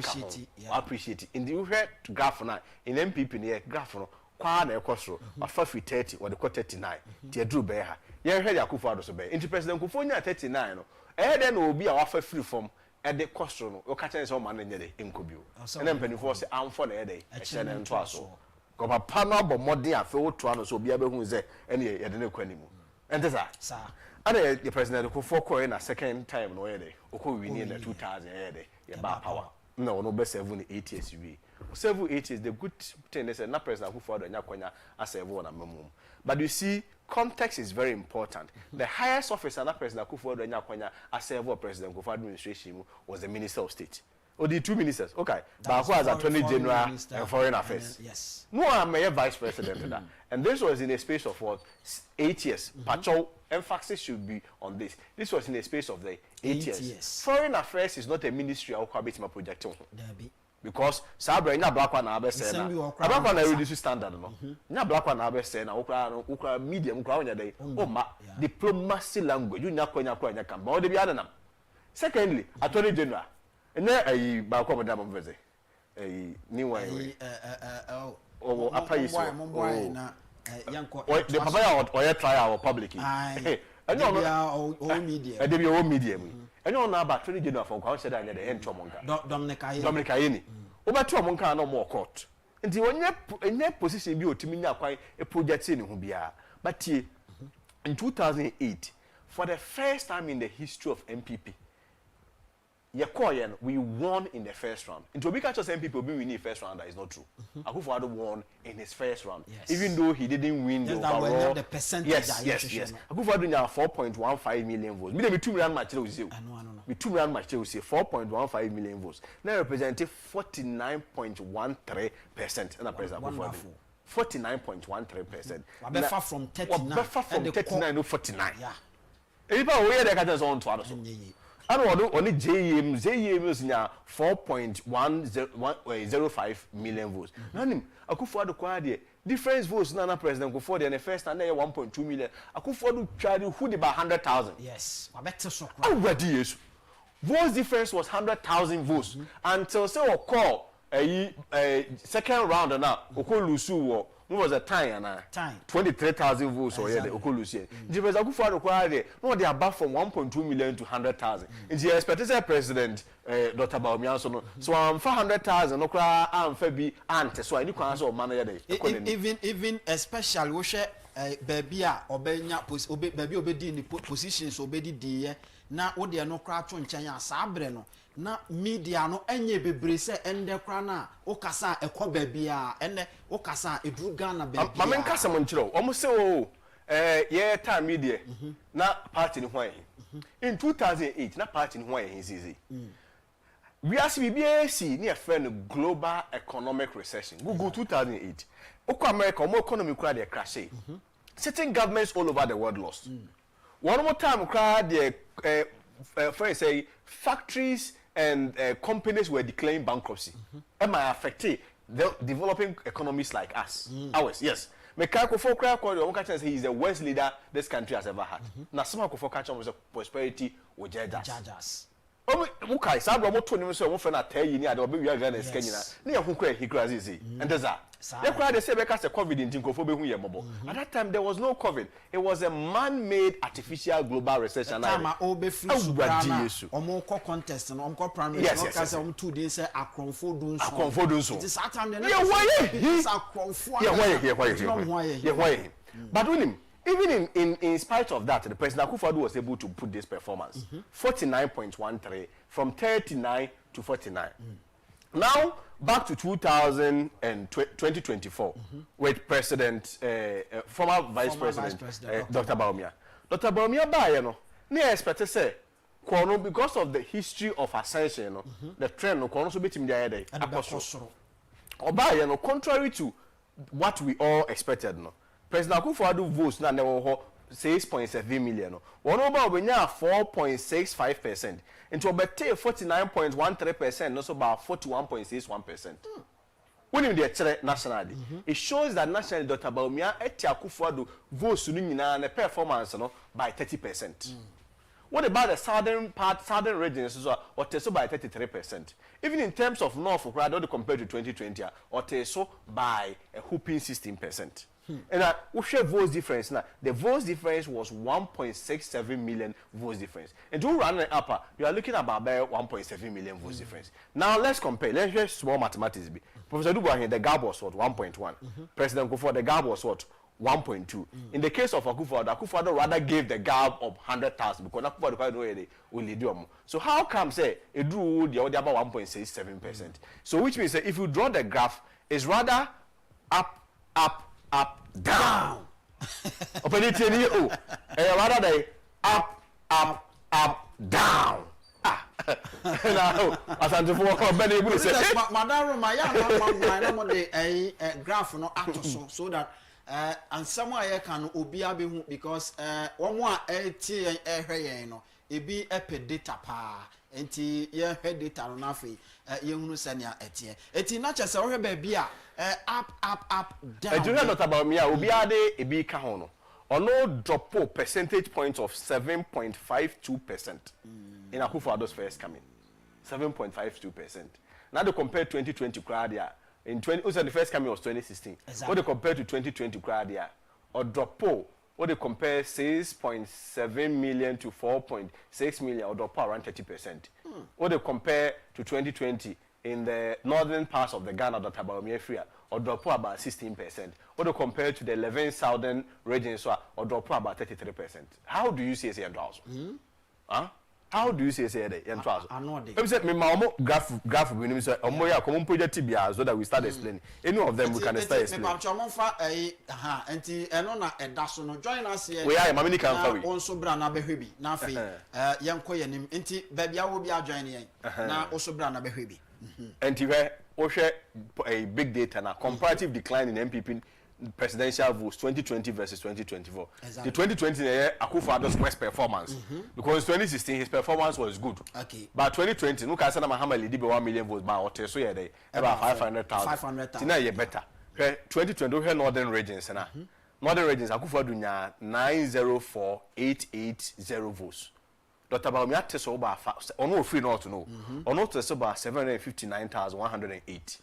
appreciate it. In the graph now in MPP near graph no na ekosro afa fi 30 or the 39 tie dru be ha ye hwe ya akufo-addo so be into president Kufuor nya 39 no den obi a wafa free from e de kosro no o ka chen se o man nya de enkobio na mpanifo se amfo na ye de e che na nto aso ko papa no abo modern afa o to ano so obi abehun ze ene ye de ne kwanimu ente sa ana the president Kufuor ko na second time no ye de o ko win in the 2000 ye de ye ba power no no be 7 8 years we 7 8 is the good thing they said na president Akufo-Addo nya kwanya as a one amamum. But you see context is very important. The highest officer na president Akufo-Addo nya kwanya as a president Akufo administration was the minister of state or the two ministers. Okay, but who as attorney general and foreign affairs. Yes, no am a vice president that. And this was in a space of what 8 years. Pacho emphasis should be on this. This was in a space of the 8 years. Foreign affairs is not a ministry of my project. Because Sabra nya black one na abese na black one na reduce standard no nya black one na abese na ukra medium ukra onya dey o ma diplomacy language nya kwanya kan ba o de bi adanam. Secondly, attorney general enya ayi ba kwa madam mveze ayi ni wan we o apa yi so na yanko the papa ya o trial public enya o media e dey o media enya on na ba attorney general for kwa said anya dey entomonga Dominic Ayeni obeto omonka na mo court nti onye position bi otimi nya kwan e project ni ho bia but in 2008 for the first time in the history of MPP we won in the first round. In Tobika chose MPP will be winning first round, that is not true. Akufo-Addo won in his first round. Yes. Even though he didn't win the overall. The percentage. Yes. Akufo-Addo nya 4.15 million votes. Me 2 million match we say. Me 2 million match we say 4.15 million votes. Now representing 49.13% and President Akufo-Addo. 49.13%. Befa from 39. Befa from 39 to 49. Yeah. People we dey catch on to so. And only JEM is nya 4.105 million votes. Nanim akufo-addo kwa de difference votes na president akufo de the first and 1.2 million. Akufo-addo try who dey about 100,000. Yes, wa better so kwa. Already yes. Votes difference was 100,000 votes until say we call second round now okolusu was a time 23,000 votes or yeah okolusu. The president akufo-addo kwa de no they above from 1.2 million to 100,000. The expected president Dr. Bawumia so am 400,000 no kra amfa bi ante so ani kwan so man ye even especially wo hwe baby a obenya baby obedi ni positions obedi die na wo de no kra to nchen ya sa abre no na media no enye bebre se ende kra na wo kasa ekọ baby a ene wo kasa eduru Ghana baby ma men kasa mo nchiro omo se o ye time media na party ni hwan in 2008 na party ni hwan ye zizi we are CBC near friend global economic recession Google 2008 oko America mo economy kura dey crash certain governments all over the world lost one more time kura dey friends say factories and companies were declaring bankruptcy am I affected the developing economies like us ours yes Mekako for kura say he's the worst leader this country has ever had na some for catch on prosperity with jajas okay sabro mo to nim so mo fe na tayi ni ade obi wi aga na sika nyina na ye hu kra hikrazizi and that's that ye kra dey say be cast covid in tinkofo be hu ye mobo at that time there was no covid it was a man-made artificial global recession time o be free subrana omo ko contest no omo primary no case omo 2 days say akronfo dunso it is that time ye why but when even in spite of that, the President Akufo-Addo was able to put this performance 49.13 from 39 to 49. Now back to 2024 with President former Vice President Dr. Bawumia. Dr. Bawumia ba no expect say kono because of the history of ascension the trend no kono so betim dia dey akosoro. Oba no contrary to what we all expected no. President Akufo-Addo votes na newo 6.7 million. One over obenya 4.65%. Into obete 49.13%, no so about 41.61%. When you dey nationally, it shows that nationally Dr. Bawumia eti Akufo-Addo votes no nyina na performance no by 30%. What about the southern regions so by 33%. Even in terms of north of rather compared to 2020 or so by a whooping 16%. And we share votes difference now. The votes difference was 1.67 million votes difference. And to run it up, you are looking about 1.7 million votes difference. Now let's compare. Let's just small mathematics. Professor Dubois here, the gap was what 1.1. President Akufo, the gap was what 1.2. In the case of Akufo-Addo rather gave the gap of 100,000 because Akufo-Addo will lead them. So how come say it drew the other about 1.67%? So which means that if you draw the graph, it's rather up, down. Opportunity rather they up, down. Now, as I'm been able to say, Madam, my graph no ato so that and somewhere I can obi because one more no ebi epe data pa enti ye hwe data no afi ye hunu sania etie eti na chese wo hwe ba bia up down do you know about me obi ade ebi ka ho no ono drop percentage points of 7.52% in Akufo-Addo's first coming 7.52%. Now they compare 2020 crowd here in 20 also the first coming was 2016 exactly. What they compare to 2020 crowd here or drop what they compare 6.7 million to 4.6 million or drop around 30%. What they compare to 2020 in the northern parts of the Ghana Dr. Bawumia area or drop about 16%. What they compare to the 11 southern regions or drop about 33%. How do you see it in Draws? How do you say that? I know that. Let me say, me mama graph we need say omo ya common project tibia so that we start explaining. Any of them we can start explaining. Me pamcho monfa enti eno na edaso no join us here. We are mama ni kan fa we. Onso bra na behwe bi na afi yenko yenim enti baabi a wo bi a join yen na onso bra na behwe bi. Enti we wo hwe a big data na comparative decline in MPP presidential votes 2020 versus 2024. Exactly. The 2020 akufo-addo's worst performance because 2016 his performance was good. Okay. But 2020 no can say na Mahama lead by 1 million votes by hotel so yeah they about 500,000. 500,000. Tina ye better. 2020 we northern regions na. Northern regions akufo-addo nya 904,880 votes. Dr. Baumia test over ono free not to know. Ono test over 759,108.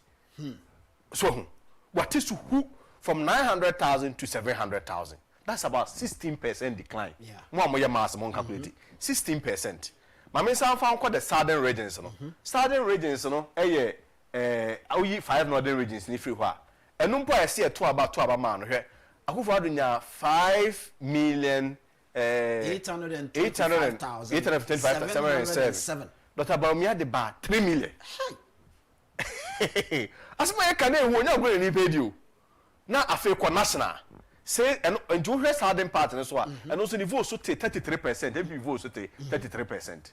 So what is who from 900,000 to 700,000? That's about 16% decline. Yeah. More mass among calculate 16%. Mama found quite the southern regions, no. Southern regions, no. 5 northern regions ni free wa. And number I see a two about man here. Akufo-Addo nya 5,825,707. Dr. Baumia the bar 3 million. As my can who nya go ni pay you. Na afekwa national say and you hear southern part and so and also the vote so 33%, every vote so 33%.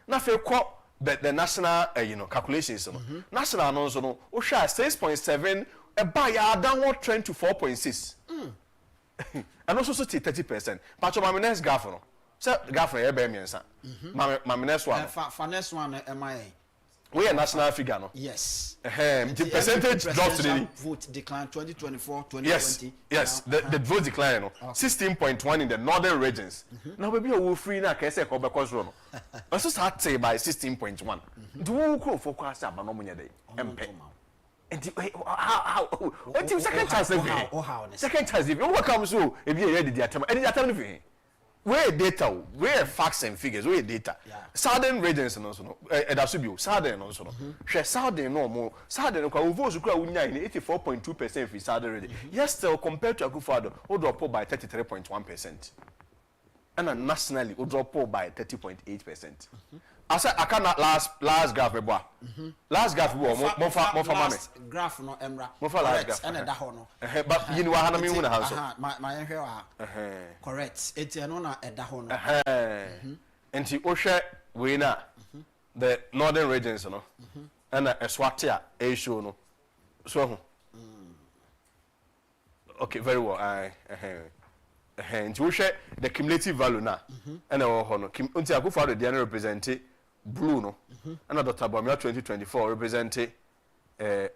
Na afekwa the national calculations national no so no o share 6.7 e buy ya downward trend to 4.6 and also so 30%. But my next graph no so graph e be miensa my next one for next one MIA we are national figure no yes the percentage drops today vote decline 2024 2020 yes the vote decline no 16.1 in the northern regions now baby we free na can say ko be cause no so start say by 16.1 do we go focus about no munya dey empe and how what you second chance second chance if you come so e be here the atem and the atem no where data where facts and figures where data southern regions no so no edasubio southern no so no hwe southern no mo southern kwa votes kura wunya in 84.2% for southern region yes still compared to akufo-addo o drop by 33.1% and nationally o drop by 30.8%. Asa akana last graph e boa. Last graph bo mo fa mame. Graph no emra. Mo fa last graph. Ene da ho no. But yini wa hana me hu na hanso. My ehwe wa. Correct. Eti no na eda ho no. Enti o hwe we na the northern regions no. And eswate a e show no. So okay, very well. Enti o hwe the cumulative value na. And ho no. Unti akufo-addo dey represent blue no and Dr. Baumia 2024 represent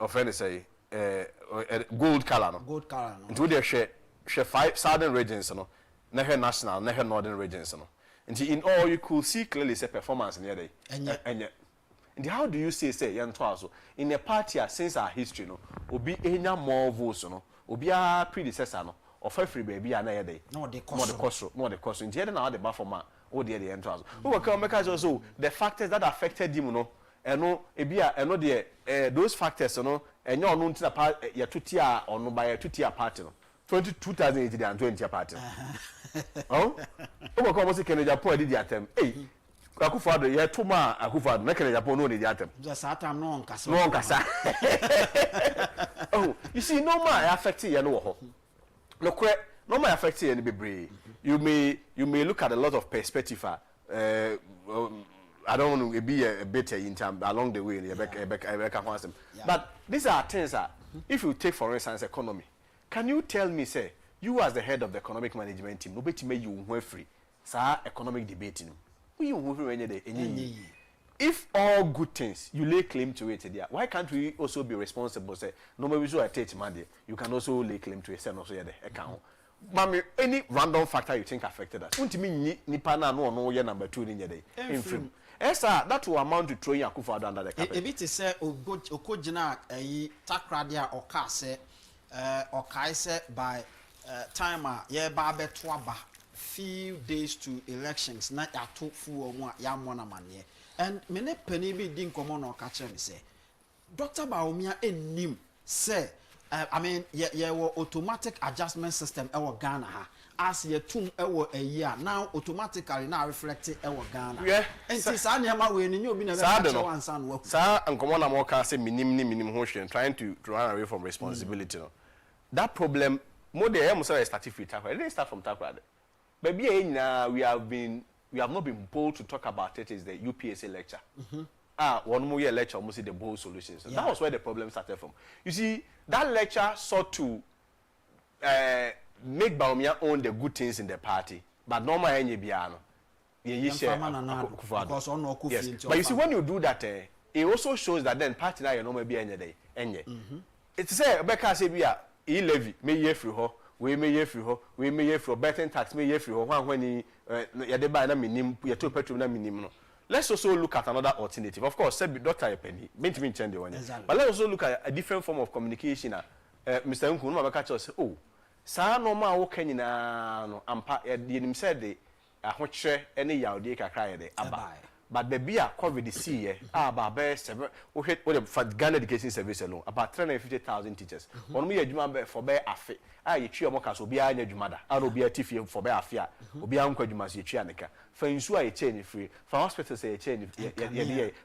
offend say gold color no into they share 5 southern regions no na national na northern regions no into in all you could see clearly say performance near there and how do you say yanto aso in a party since our history no obi enya more votes no obi a predecessor no of free baby na here dey no the cost into here na the bar for man oh dear the entrance who come make so the factors that affected him no eno ebia eno de those factors no enyo ono ntina pa ya tutia ono ba ya tutia party no 2008 and 20 party oh who come say Kenya Japan did the attempt akufo-addo ye tuma akufo-addo na Kenya Japan no dey attempt just that time no nkasa oh you see no man affect ye no ho no kre no man affect ye ni bebre you may look at a lot of perspective I don't want to be a better in time along the way but these are things if you take for instance economy can you tell me say you as the head of the economic management team no beti me you free sa economic debate you free when you if all good things you lay claim to it there why can't we also be responsible say no maybe so I take money you can also lay claim to it say no so the account Mami, any random factor you think affected us? Untimi nipa na no ye number 2 in yede. In film. Esa that will amount to throwing akufo-addo under the carpet. E bit say okogina takrade a oka say okai say by time ye ba beto aba few days to elections na ya to fu omo ya mo na mane. And mene pani bi din komo na oka kire me say Dr. Baumia enim say I mean, automatic adjustment system ewo Ghana ha. As ye tum ewo a year now automatically now reflecting ewo Ghana. Yeah. And since I never we ni obi na be one son work. Sir, ankomo na mo ka say minim ho trying to run away from responsibility no. That problem mo dey am say start with Takrade. It didn't start from Takrade. But we have not been bold to talk about it is the UPSA lecture. One more year lecture almost the bold solutions. That was where the problem started from. You see, that lecture sought to make Baumia own the good things in the party, but normal any biano. Yes. But you see, when you do that, it also shows that then party now you know maybe any day. It's say Becca say we are levy, may ye through her, we may ye through her, we may ye through betting tax, may ye through her when he buy a minimum, we are two petrol minimum. Let's also look at another alternative. Of course, said Dr. Penny, maintain change the one. But let's also look at a different form of communication. Mr. Nkunu catch us. Oh, sa normal working no ampa the said the any yaudi kakra de aba. But the beer COVID see about seven what the Ghana Education Service alone about 350,000 teachers. On me a for bear afe. You cheer mokas will be a jumada. I will be a tiffy for bear affair. Will be uncle Jumas Chianica. For insure a chain free. For hospitals a chain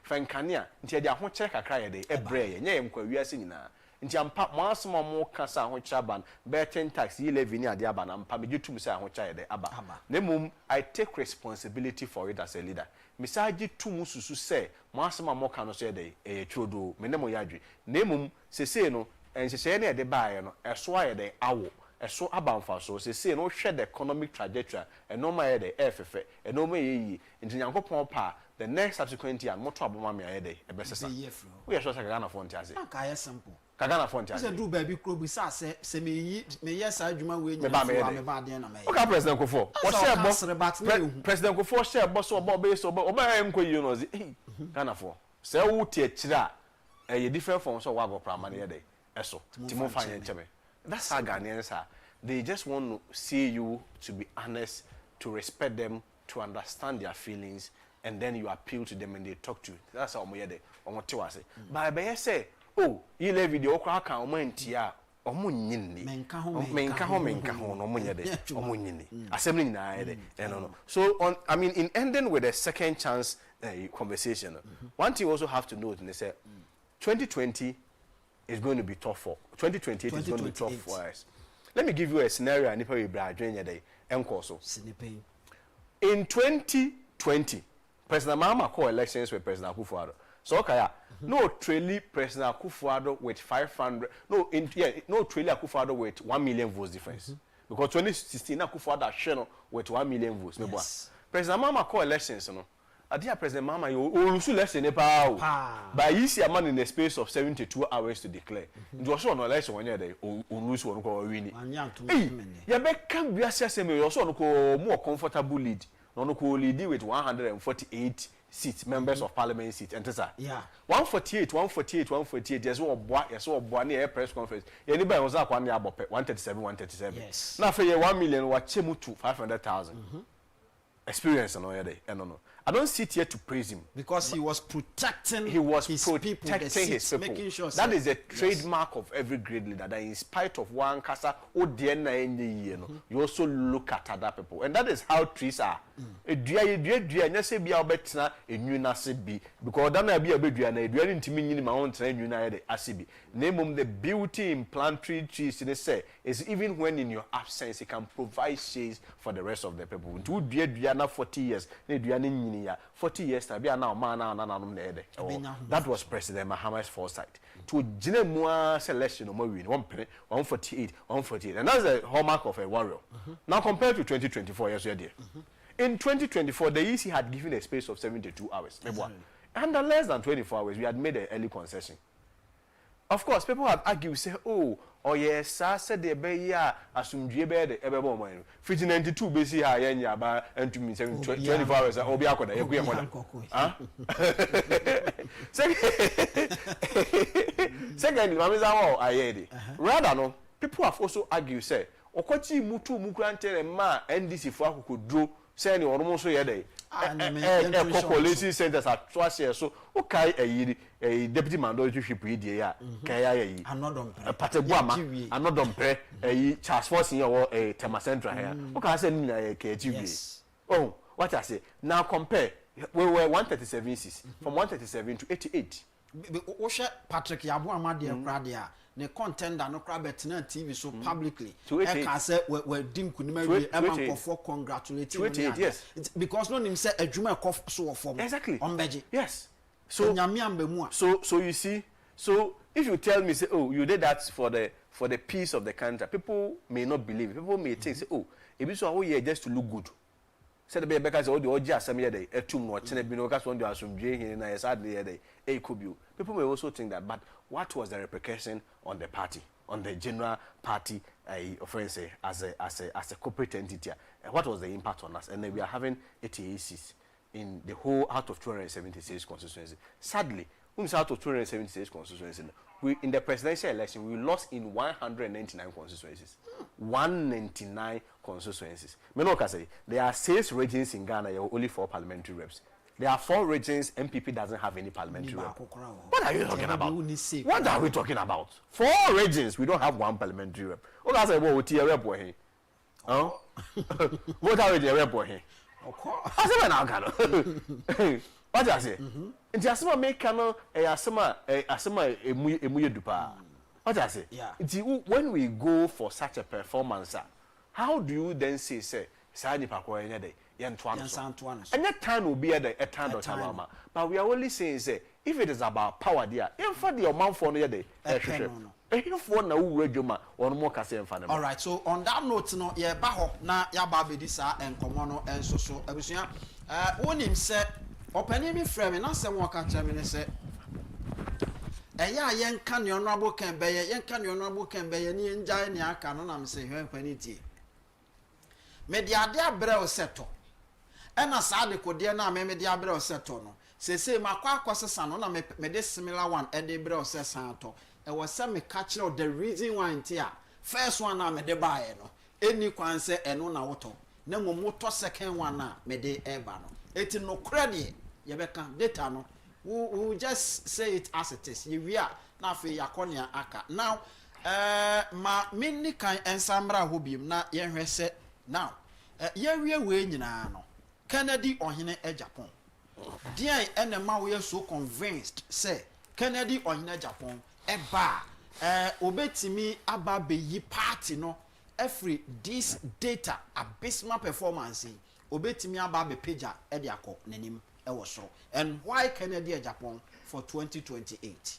for Kanya. Until they won't check a cry a day. A bray. Name we are singing now. Until I'm pat once more cancer on Chaban. Betting tax ye live in the Aban and Pamidu to Missa on Chai de Abba. Nemum, I take responsibility for it as a leader. Misaji tu musu say, Massima Mokano said a chudo, Menemo Yadri. Nemum, se no, and se any de buy, a swire de owl, a so about for so, say no shed the economic trajectory, and no my de FFA, and no may into Yanko Pompa, the next subsequent year, more trouble mammy a day, a best year. We are sure Sagana Fontazi. I simple. Kagana Fontazi. I do baby club with us, say me, yes, I do my way, okay, President Kofo. What's President Kofo share boss or Bob base or Oba, you know, Ghana for. Say, who teach that a different forms of Wago Pramania Day. Eso, Timo Fine. That's how Ghanaians are. They just want to see you to be honest, to respect them, to understand their feelings, and then you appeal to them and they talk to you. That's how we say. But I say, oh, you live with the okra can omantia, omunyini. Menkaho, no munyade, omunyini. Assembly na no. So I mean, in ending with a second chance conversation, one thing you also have to note, and they say, 2020 is going to be tough for 2028 is going to be tough for us. Let me give you a scenario and if we day in 2020, President Mahama called elections with President Akufo-Addo. So okay, no Trelly President Akufo-Addo with 500 no Trelly Akufo-Addo with 1 million votes difference. Because 2016 Akufo-Addo share with 1 million votes. Yes. President Mahama called elections, Adia President Mahama, you will less in a power. By easy a man in the space of 72 hours to declare. It was on election 1 year, they will lose one call winning. Hey, you can be assessing me also more comfortable lead. No lead with 148 seats, members of parliament seats. And yeah, 148. There's one year press conference. Anybody was up 1 year about 137. Yes. Now for 1 million, what chemu to 500,000. Experience on day. No. I don't sit here to praise him because he was protecting his people, making sure that is a trademark of every great leader. That in spite of one casa, you also look at other people, and that is how trees are. Because the beauty in planting trees is even when in your absence, it can provide shades for the rest of the people. 40 years, 40 years, that was President Mahama's foresight. To Jinemua selection, 148, and that's the hallmark of a warrior. Now, compared to 2024 years, in 2024, the EC had given a space of 72 hours. Under less than 24 hours, we had made an early concession. Of course, people have argued, say, yes, I said the bay, assume Jebe, ever moment. 92 busy, and to me 24 hours, I'll be out of Second, rather, no, people have also argued, say, Okochi Mutu Mukrante and Ma, NDC for could do, say, or almost a day. Policy centers are twice years, so okay, a deputy mandatoryship idea, Kaya, I'm not on Pataguama, I'm not on pay a Charles Force or a Temacentra here. Okay, I said, KGB. Oh, what I say now compare, we were 137 from 137 to 88. Patrick Yabuama, dear Pradia. The contender no crab at TV so publicly. I said we're dim could never for congratulating. Yes, because no name said a Juma cough so form. Exactly. On Beji. Yes. So you see, so if you tell me say, oh, you did that for the for the peace of the country. People may not believe. People may think, say, oh, if it's all here just to look good. Said the baby because all the OG some year day, a tomb or because one day some Jay and I sadly day, a could be. People may also think that, but what was the repercussion on the party, on the general party, offense as a corporate entity? What was the impact on us? And then we are having 88 in the whole out of 276 constituencies. Sadly, out of 276 constituencies, we in the presidential election we lost in 199 constituencies. 199 constituencies. Say there are 6 regions in Ghana, you have only 4 parliamentary reps. There are 4 regions, MPP doesn't have any parliamentary rep. What are you talking about? What are we talking about? 4 regions, we don't have 1 parliamentary rep. Okay, I say, well, what's your rep for him? Huh? What are you rep for him? I say, now, what I say? And just some make cano a summer dupa. What I say? When we go for such a performance, how do you then say, Sani Pakwa any day, Yantuan? And that time will be at a time of time. But we are only saying, say, if it is about power, dear, if for the amount for the day, if one now reguma or more Cassian fan. All right, so on that note, no, yeah, Baho, na Yababi Disa and Comono and so, one him said, opening me frame, and I said, walk at Germany said, a young can your noble can bear, young can your noble can bear, and in Jania canon, I'm saying, her penity. Media brel settle. And as I could dear now, media brel settle. No. Say, my quack son, on me this similar one, and the brel says Santo. It was some catcher of the reason why in tea. First one, I'm a debuy. Any quan say, and no auto. No more second one, me de ebano. It's no credit. Yebeka data no. We just say it as it is. You are now for Yakonia Aka. Now, ma mini kind and Sambra who be na yen set. Now, we are weighing no. Kennedy or Hine Agyapong. Dear and the man we are so convinced, say, Kennedy or Hine Agyapong, obeti me aba be ye party no. Every this data abysmal performance, obeti me aba be pager ediako nenim ewoso. And why Kennedy Agyapong for 2028?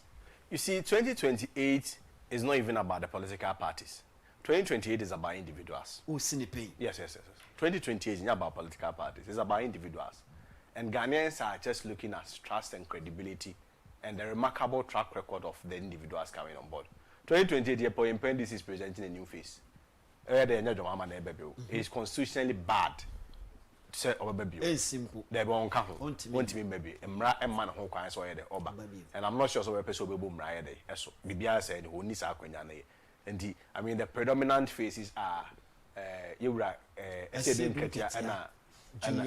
You see, 2028 is not even about the political parties. 2028 is about individuals. Oh, Sinipe. Yes. 2028 is not about political parties. It's about individuals. And Ghanaians are just looking at trust and credibility and the remarkable track record of the individuals coming on board. 2028, this is presenting a new face. It is constitutionally bad. It's simple. They won't come. Want me, baby. And man who can so the oba. And I'm not sure so a person will boom right there. So, Bibia said, who needs our quenyane. And the predominant faces are and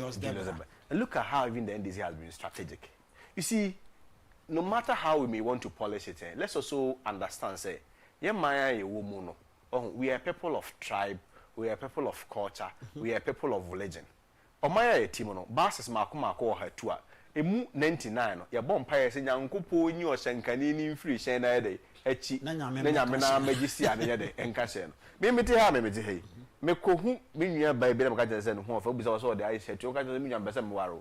look at how even the NDC has been strategic. You see, no matter how we may want to polish it, let's also understand, say, we are people of tribe, we are people of culture, we are people of religion. Omaya Timono, Basses Makuma call her tour. Emu 99, your bonfire saying, Uncle Pony or Shankanini free Shana day. Echi nenya mena magisi ade de enka she no me mete ha me mete he me ko hu me nua bai be na ka tell say no ho fa obi so de aisha ti o ka tell me nua be say me waro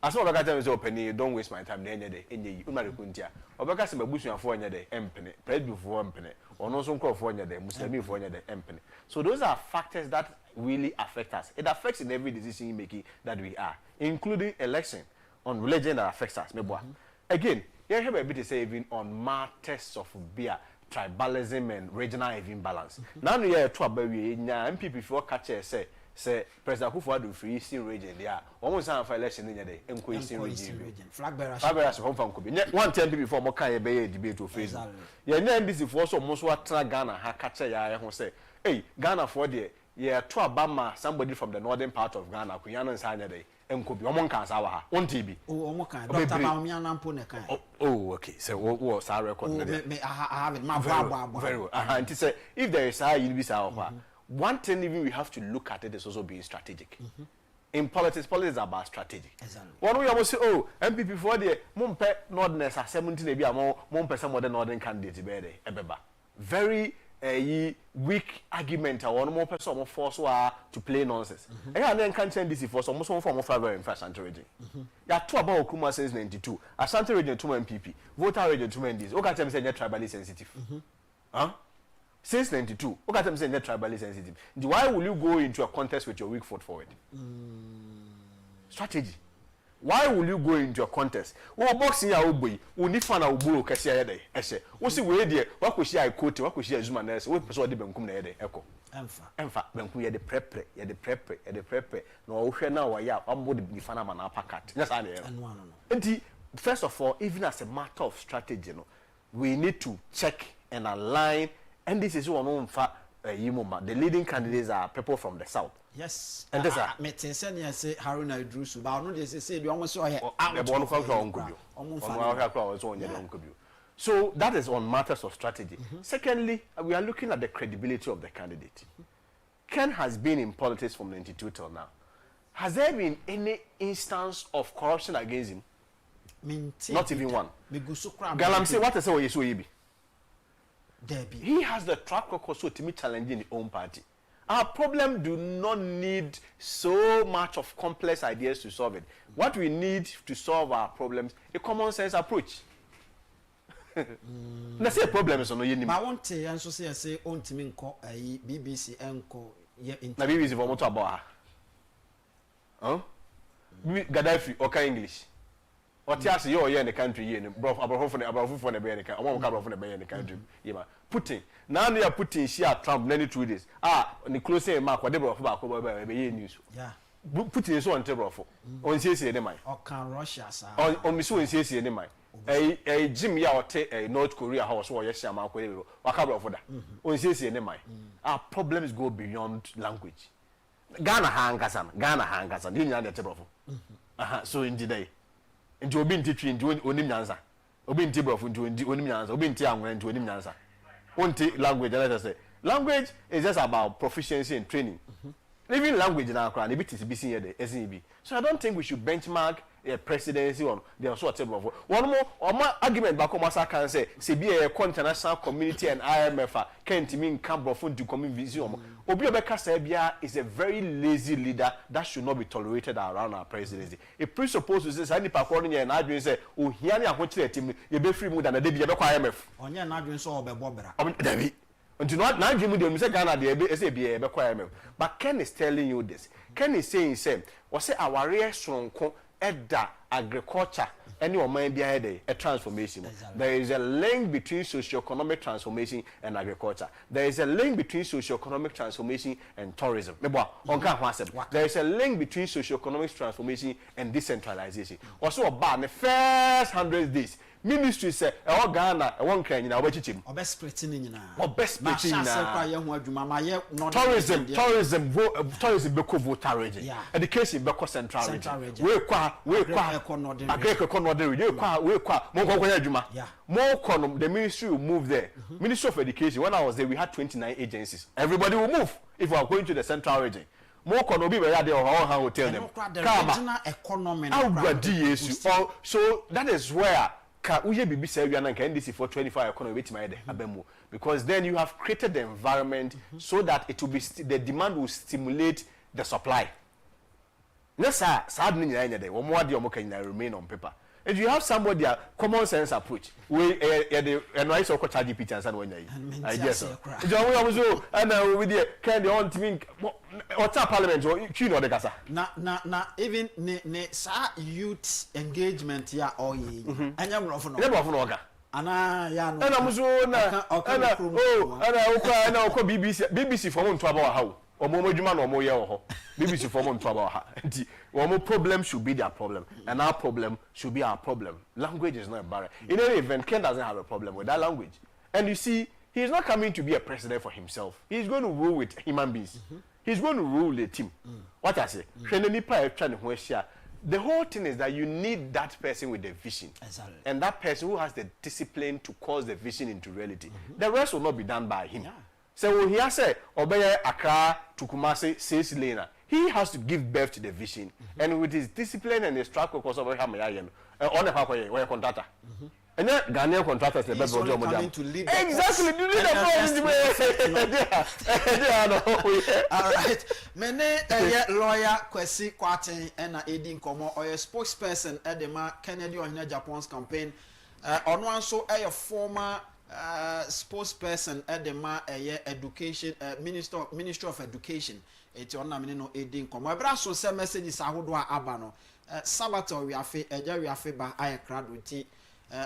aso o ka tell me say opani don't waste my time na enye de enye yi una rekuntia o be ka say mabusuafo enye de empene predufo empene ono so nkrofo enye de muslimifo enye de empene. So those are factors that really affect us. It affects in every decision making that we are, including election on religion that affects us. Again, you have a bit to say even on matters of beer, tribalism and regional even balance. Now you are to about MPP before catcher say President Akufo-Addo free Eastern region there. Almost an election in the day. Eastern region. Flag bearers from Could 110 people before Mokai be debate to face. Yeah, then this is also most what Ghana ha catcher ya who say, hey, Ghana for the yeah to Obama somebody from the northern part of Ghana, Kuyana and Sanya Enkobi omon kan sa wa ha on TV omon kan Dr. Baumia Nampo ne kan oh okay so what sa record I have it my very well and to say if there is a you be sa one thing even we have to look at it is also being strategic. In politics is about strategy. Exactly. One we almost say oh MPP for the mumpe northerners are 17 e bia mumpe some other northern candidate be there ebeba very weak argument or one more person force to play nonsense. And then can't change this for some form of favor in Ashanti region. You are two about Okuma since 92. Ashanti region 2 MPP, voter region 2 MPs. Okay, tell me say you're tribally sensitive. Huh? since 92 look at them saying they're tribally sensitive. Why will you go into a contest with your weak foot forward? Strategy. Why will you go into a contest? Oh, boxing ya boy, we need fan uburo kasi ya day. Ese, we see we there. What could she I quote? What could she Zuma nurse? We person de benkum na yede. Eko. Emfa. Benkum yede prepre. No, we now wa ya. Ambo de bifana mana packet. Yes, I know. And first of all, even as a matter of strategy, we need to check and align. And this is one of the leading candidates are people from the south. Yes. And this say Haruna Idrusu, but no, they say you almost saw here. So that is on matters of strategy. Secondly, we are looking at the credibility of the candidate. Ken has been in politics from 92 till now. Has there been any instance of corruption against him? Not even one. Galam say what I say so be. He has the track record so to me challenging the own party. Our problem do not need so much of complex ideas to solve it. What we need to solve our problems, a common sense approach. Let's say a problem is no yin. I want to answer say on to me BBC enko na BBC for moto about her. Huh? Gaddafi okay English. What you say in the country here, bro, abroad for the America, I won't come from the country. Yeah, Putin. Now they are putting share Trump many 2 days. The closing mark whatever of back over news. Yeah. Putin is on table for. On CC any mind. Or can Russia sir. On Miss CC any mind. A Jim ya a North Korea house or yes, I'm out with for that. On CC any mind. Our problems go beyond language. Ghana hangasan, didn't you table for. So in today. Into obi nti twi nti onim nyansa obi nti brofo nti onim nyansa obi nti anwere nti onim nyansa onti language let us say language is just about proficiency and training. Even language na akra na bit is be seen here the SNB. So I don't think we should benchmark a presidency on the also a table of one more argument back on massa can say be a international community and IMF can't mean come brofo to come visit Obi Obeka Sebia is a very lazy leader that should not be tolerated around our presidency. A presupposes say any according and I say oh here na ahotire team you be free mood and dey be IMF. Onye na adwen so obebobra. David. Until not dream with them say Ghana dey say be IMF. But Ken is telling you this. Ken is saying say we say our rare strong edda agriculture any man behind a transformation. Exactly. There is a link between socio-economic transformation and agriculture. There is a link between socio-economic transformation and tourism. There is a link between socio-economic transformation and decentralization. Also about the first 100 days ministry say e Ghana e won kan nyina obachichim obest splitting nyina tourism be ko voter region education be ko central region we kwa agrek economy we kwa mo ko kwanya adwuma mo ko no the ministry will move there. Ministry of Education, when I was there we had 29 agencies. Everybody will move if we are going to the central region. More can be where they are hotel them economy so that is where uye bibi say we are na NDC for 25 economy wait my abemu because then you have created the environment so that it will be the demand will stimulate the supply. Nessa sad ni nyanya dey wo mo ade o mo kan remain on paper. If you have somebody a common sense approach we the NYS or charge PT and when you I guess so so and with the kind on to what's up parliament or you know the kasa na even ne sa youth engagement ya oyi anya mrofo no oga ana ya no ana muso na ana okwa BBC for mo nto aba ha o mo adwuma na o mo ye wo ho BBC for mo nto aba ha nti one problem should be their problem, and our problem should be our problem. Language is not a barrier. In any event, Ken doesn't have a problem with that language. And you see, he's not coming to be a president for himself. He's going to rule with human beings. He's going to rule the team. What I say? The whole thing is that you need that person with the vision. Exactly. And that person who has the discipline to cause the vision into reality. The rest will not be done by him. Yeah. So when he has said, Obeye Accra to Kumasi 6 laner, he has to give birth to the vision, and with his discipline and his track record of how many on the contractor. And then Ghanaian contractors the best job to lead exactly. You need all right. Mene lawyer Kwasi Kwarteng and Aiding Komo or a spokesperson at the Kennedy or Agyapong's campaign. On one so a former spokesperson at the education Ministry of Education. It's on naming no aiding come. My brother send messages ahodo abano. Sabato we afe eja we afe ba aye crowd with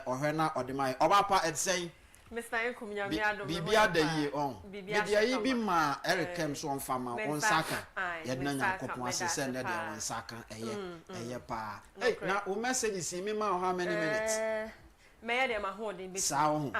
ohena odemai. Obapa et saying Mr. Inkum Yamiado Bibia de ye on. Bibia yi bi ma Eric Kem so on fama on saka. Yedna Nyankopon ase send there on saka eye pa. Hey, now o messages me ma how many minutes? May dem ahode bi. Sawo.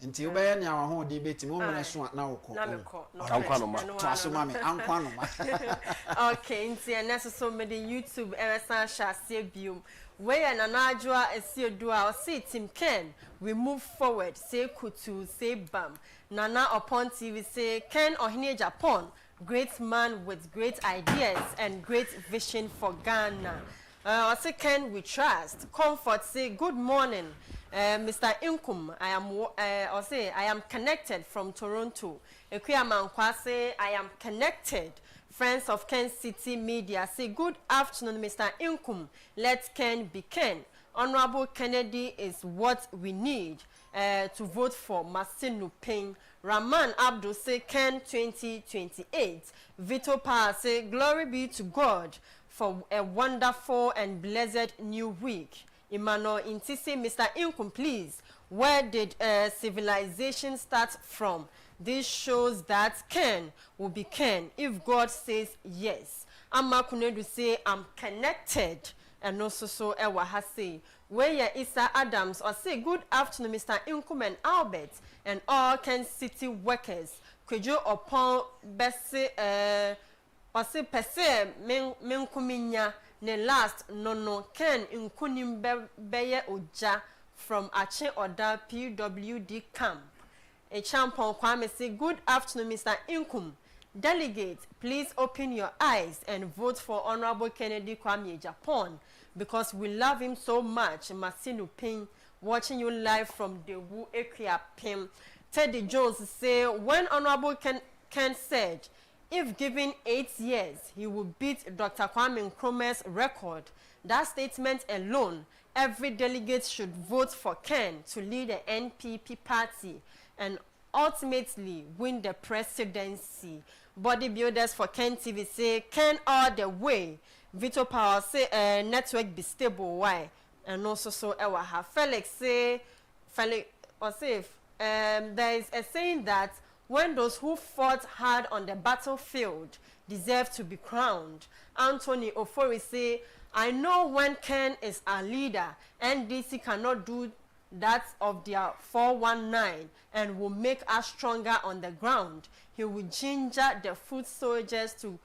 Nti o be ya nya ahode beti mo mo so na woko. Ankwano To aso ma me ankwano ma. Okay, nti so me the YouTube eresan sha se biom. Where Nanajua Esiodua or say Tim Ken, we move forward, say Kutu, say Bam. Nana upon TV say Ken or Agyapong, great man with great ideas and great vision for Ghana. Or say Ken we trust. Comfort say good morning. Mr. Inkum, I am connected from Toronto. Ekuyaman Kwasi, I am connected. Friends of Kencity Media say good afternoon, Mr. Inkum. Let Ken be Ken. Honorable Kennedy is what we need to vote for. Masinu Payne. Rahman Abdul say Ken 2028. Vito Pa say glory be to God for a wonderful and blessed new week. Emmanuel Inti say Mr. Inkum, please, where did civilization start from? This shows that Ken will be Ken if God says yes. Amakunedu say I'm connected, and also so Ewa has say where ya Isa Adams or say good afternoon, Mr. Inkum and Albert and all Kencity workers. Could you upon Bessie or say Pese Menkuminya ne last no Ken Inkunim Beye Oja from Ache Oda PWD camp. Agyapong Kwame say good afternoon, Mr. Inkum. Delegate, please open your eyes and vote for Honorable Kennedy Kwame Agyapong because we love him so much. Masinu Payne, watching you live from the Wu Ekia Pim. Teddy Jones say when Honorable Ken said if given 8 years he will beat Dr. Kwame Nkrumah's record, that statement alone, every delegate should vote for Ken to lead the NPP party and ultimately win the presidency. Bodybuilders for Ken TV say Ken all the way. Vito Power say network be stable. Why? And also so Ewa have Felix say there is a saying that when those who fought hard on the battlefield deserve to be crowned. Anthony Ofori say I know when Ken is our leader, NDC cannot do that of their 419 and will make us stronger on the ground. He will ginger the foot soldiers to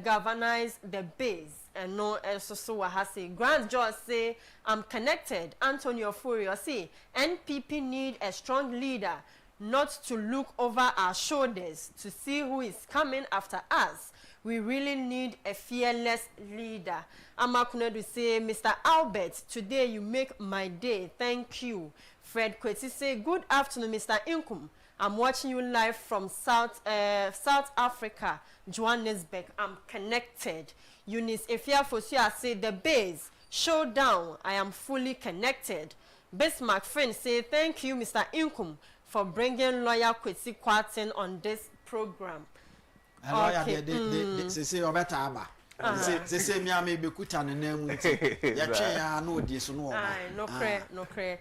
galvanize the base. And no, so has say Grant George say I'm connected. Antonio Furio say NPP need a strong leader, not to look over our shoulders to see who is coming after us. We really need a fearless leader. Amakunedu say, Mr. Albert, today you make my day. Thank you. Fred Kwesi say, good afternoon, Mr. Inkum. I'm watching you live from South Africa, Johannesburg. I'm connected. Eunice Efiafosia say, the base, showdown. I am fully connected. Bismarck friend say, thank you, Mr. Inkum, for bringing lawyer Kwasi Kwarteng on this program. Okay. They say better aba. They say me am be kuta ne na mu nti. Ya twen ya na odi so no oba. No cray.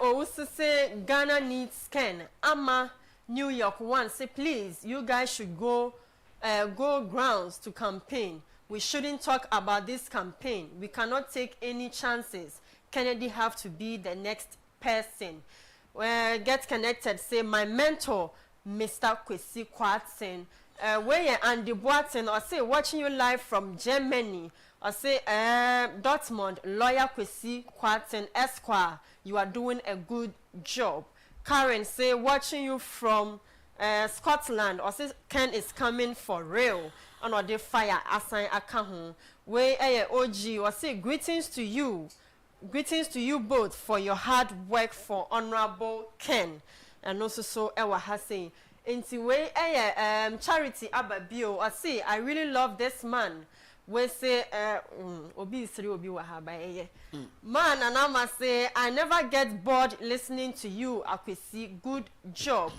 Also say Ghana needs Ken. Ama New York one say please you guys should go grounds to campaign. We shouldn't talk about this campaign. We cannot take any chances. Kennedy have to be the next person. Get connected say my mentor Mr. Kwasi Kwarteng. Where Andy Boateng or say watching you live from Germany or say Dortmund lawyer Kwasi Kwarteng Esquire, you are doing a good job. Karen say watching you from Scotland or say Ken is coming for real and or the fire assign akahu. Where OG or say greetings to you both for your hard work for Honorable Ken. And also so Ewa has saying Inti way Charity Ababio or say I really love this man. we say obi isiri obi wa ha ba eye man Anama say I never get bored listening to you Akwesi good job.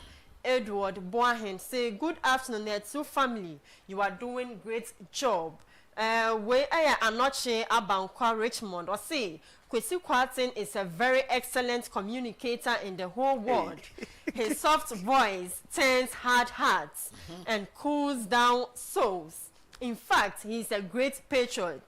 Edward Boahen say good afternoon to family, you are doing great job. We Anoche Abankwa Richmond or say Kwasi Kwarteng is a very excellent communicator in the whole world. His soft voice turns hard hearts and cools down souls. In fact, he is a great patriot,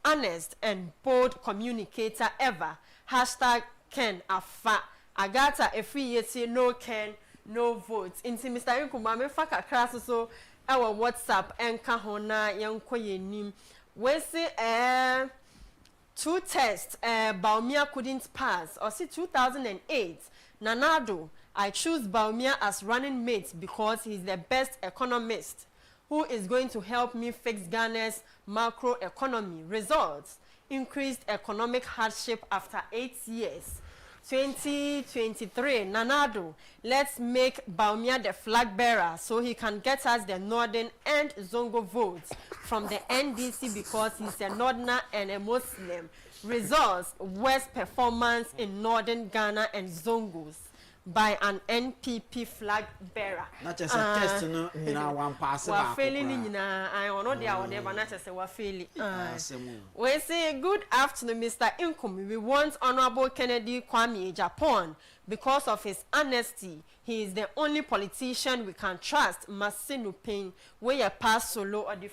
honest and bold communicator ever. Hashtag Ken Afa. Agata Efriyeti no Ken no votes. Inti Mr. Nkuma me fa kakra so our WhatsApp enka hona yankoye nim. We say 2 tests Baumia couldn't pass. Or see 2008 Nanado I choose Baumia as running mate because he's the best economist who is going to help me fix Ghana's macro economy. Results: increased economic hardship after 8 years. 2023, Nanado, let's make Baumia the flag bearer so he can get us the Northern and Zongo votes from the NDC because he's a Northerner and a Muslim. Results: worst performance in Northern Ghana and Zongos by an NPP flag bearer. Not just a test, no, one pass. We're failing in I know they are whatever, not just we're failing. We say good afternoon, Mr. Income. We want Honorable Kennedy Kwame Agyapong because of his honesty. He is the only politician we can trust. Masinu Pain, where you pass solo or the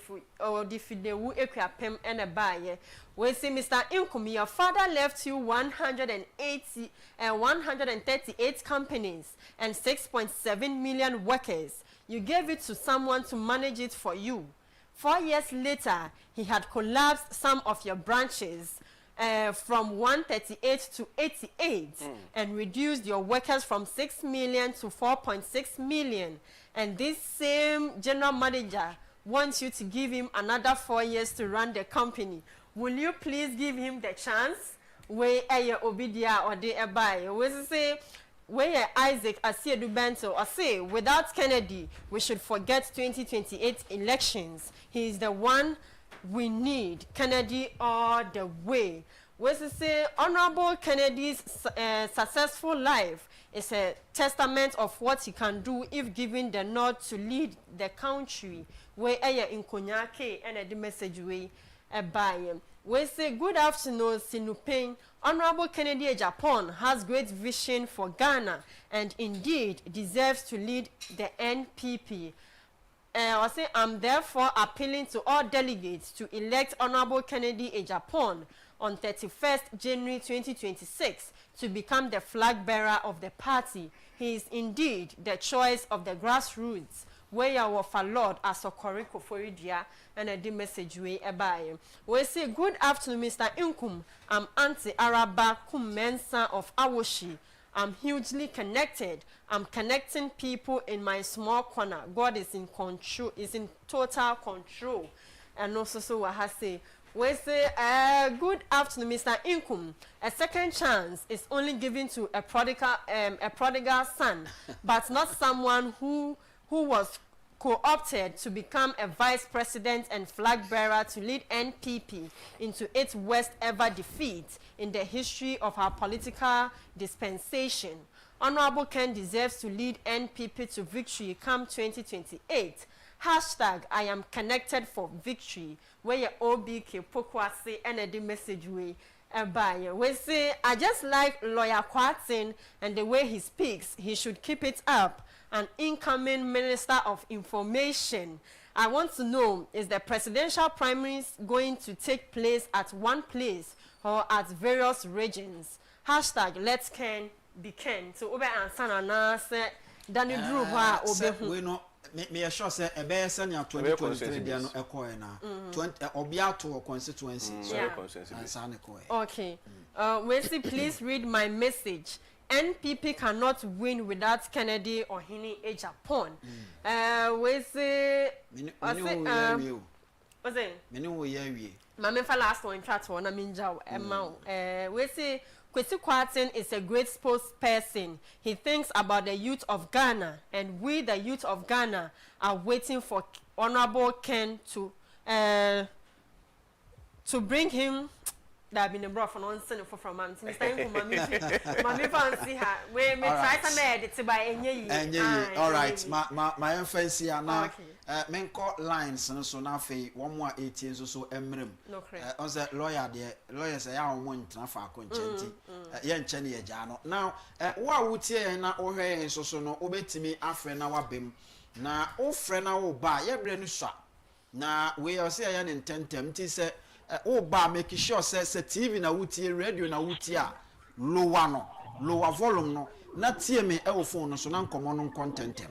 Fidewu Equiapem and a buyer. We say, Mr. Income, your father left you 138 companies and 6.7 million workers. You gave it to someone to manage it for you. 4 years later, he had collapsed some of your branches from 138 to 88 and reduced your workers from 6 million to 4.6 million. And this same general manager wants you to give him another 4 years to run the company. Will you please give him the chance? Where Obidia or the Abai? We say, where Isaac Asiedu Bento or say, without Kennedy, we should forget 2028 elections. He is the one we need. Kennedy all the way. We say, Honorable Kennedy's successful life is a testament of what he can do if given the nod to lead the country. Where in Konyake and the message way. We say good afternoon, Sinupeng. Honorable Kennedy Agyapong has great vision for Ghana and indeed deserves to lead the NPP. I say I'm therefore appealing to all delegates to elect Honorable Kennedy Agyapong on 31st January 2026 to become the flag bearer of the party. He is indeed the choice of the grassroots. Where you are for Lord as a Koriko Foridia and a message way abai. We say good afternoon, Mr. Inkum. I'm Auntie Araba Kumensa of Awoshi. I'm hugely connected. I'm connecting people in my small corner. God is in control, is in total control. And also so I say we say good afternoon, Mr. Inkum. A second chance is only given to a prodigal son, but not someone who was co-opted to become a vice president and flag bearer to lead NPP into its worst ever defeat in the history of our political dispensation. Honorable Ken deserves to lead NPP to victory come 2028. Hashtag I am connected for victory. Where your OBK Pokwase and the message way. We say I just like Lawyer Kwarteng and the way he speaks. He should keep it up. An incoming Minister of Information. I want to know, is the presidential primaries going to take place at one place or at various regions? Hashtag let's Ken be Ken. So Obe Ansana na se Danny Drew wa Obe. We know me assure say e be senior 2023 dia no ekoe na 20 obiato constituency. Okay. Wesley, please read my message. NPP cannot win without Kennedy or Hini Agyapong. We say, what's it? Mama for last one chat one aminja amount. We say Kwasi Kwarteng is a great spokesperson. He thinks about the youth of Ghana, and we, the youth of Ghana, are waiting for Honorable Ken to to bring him that been a bro for nonsense for from man since time for mommy fancy her we try to edit it by enye all right my fancy na men call lines so na fe one more 18 so emrem on the lawyer there lawyers ya won na fa konchenti ye nche na ye ja no now wa wutie na ohwe so no obetimi afre na wabem na ofre na wo ba ye bre no sha na we o say ya ne tentem ti say ba make sure say TV na wutie radio na wutie a lower volume no na tie me e wo phone no so na nkomo no content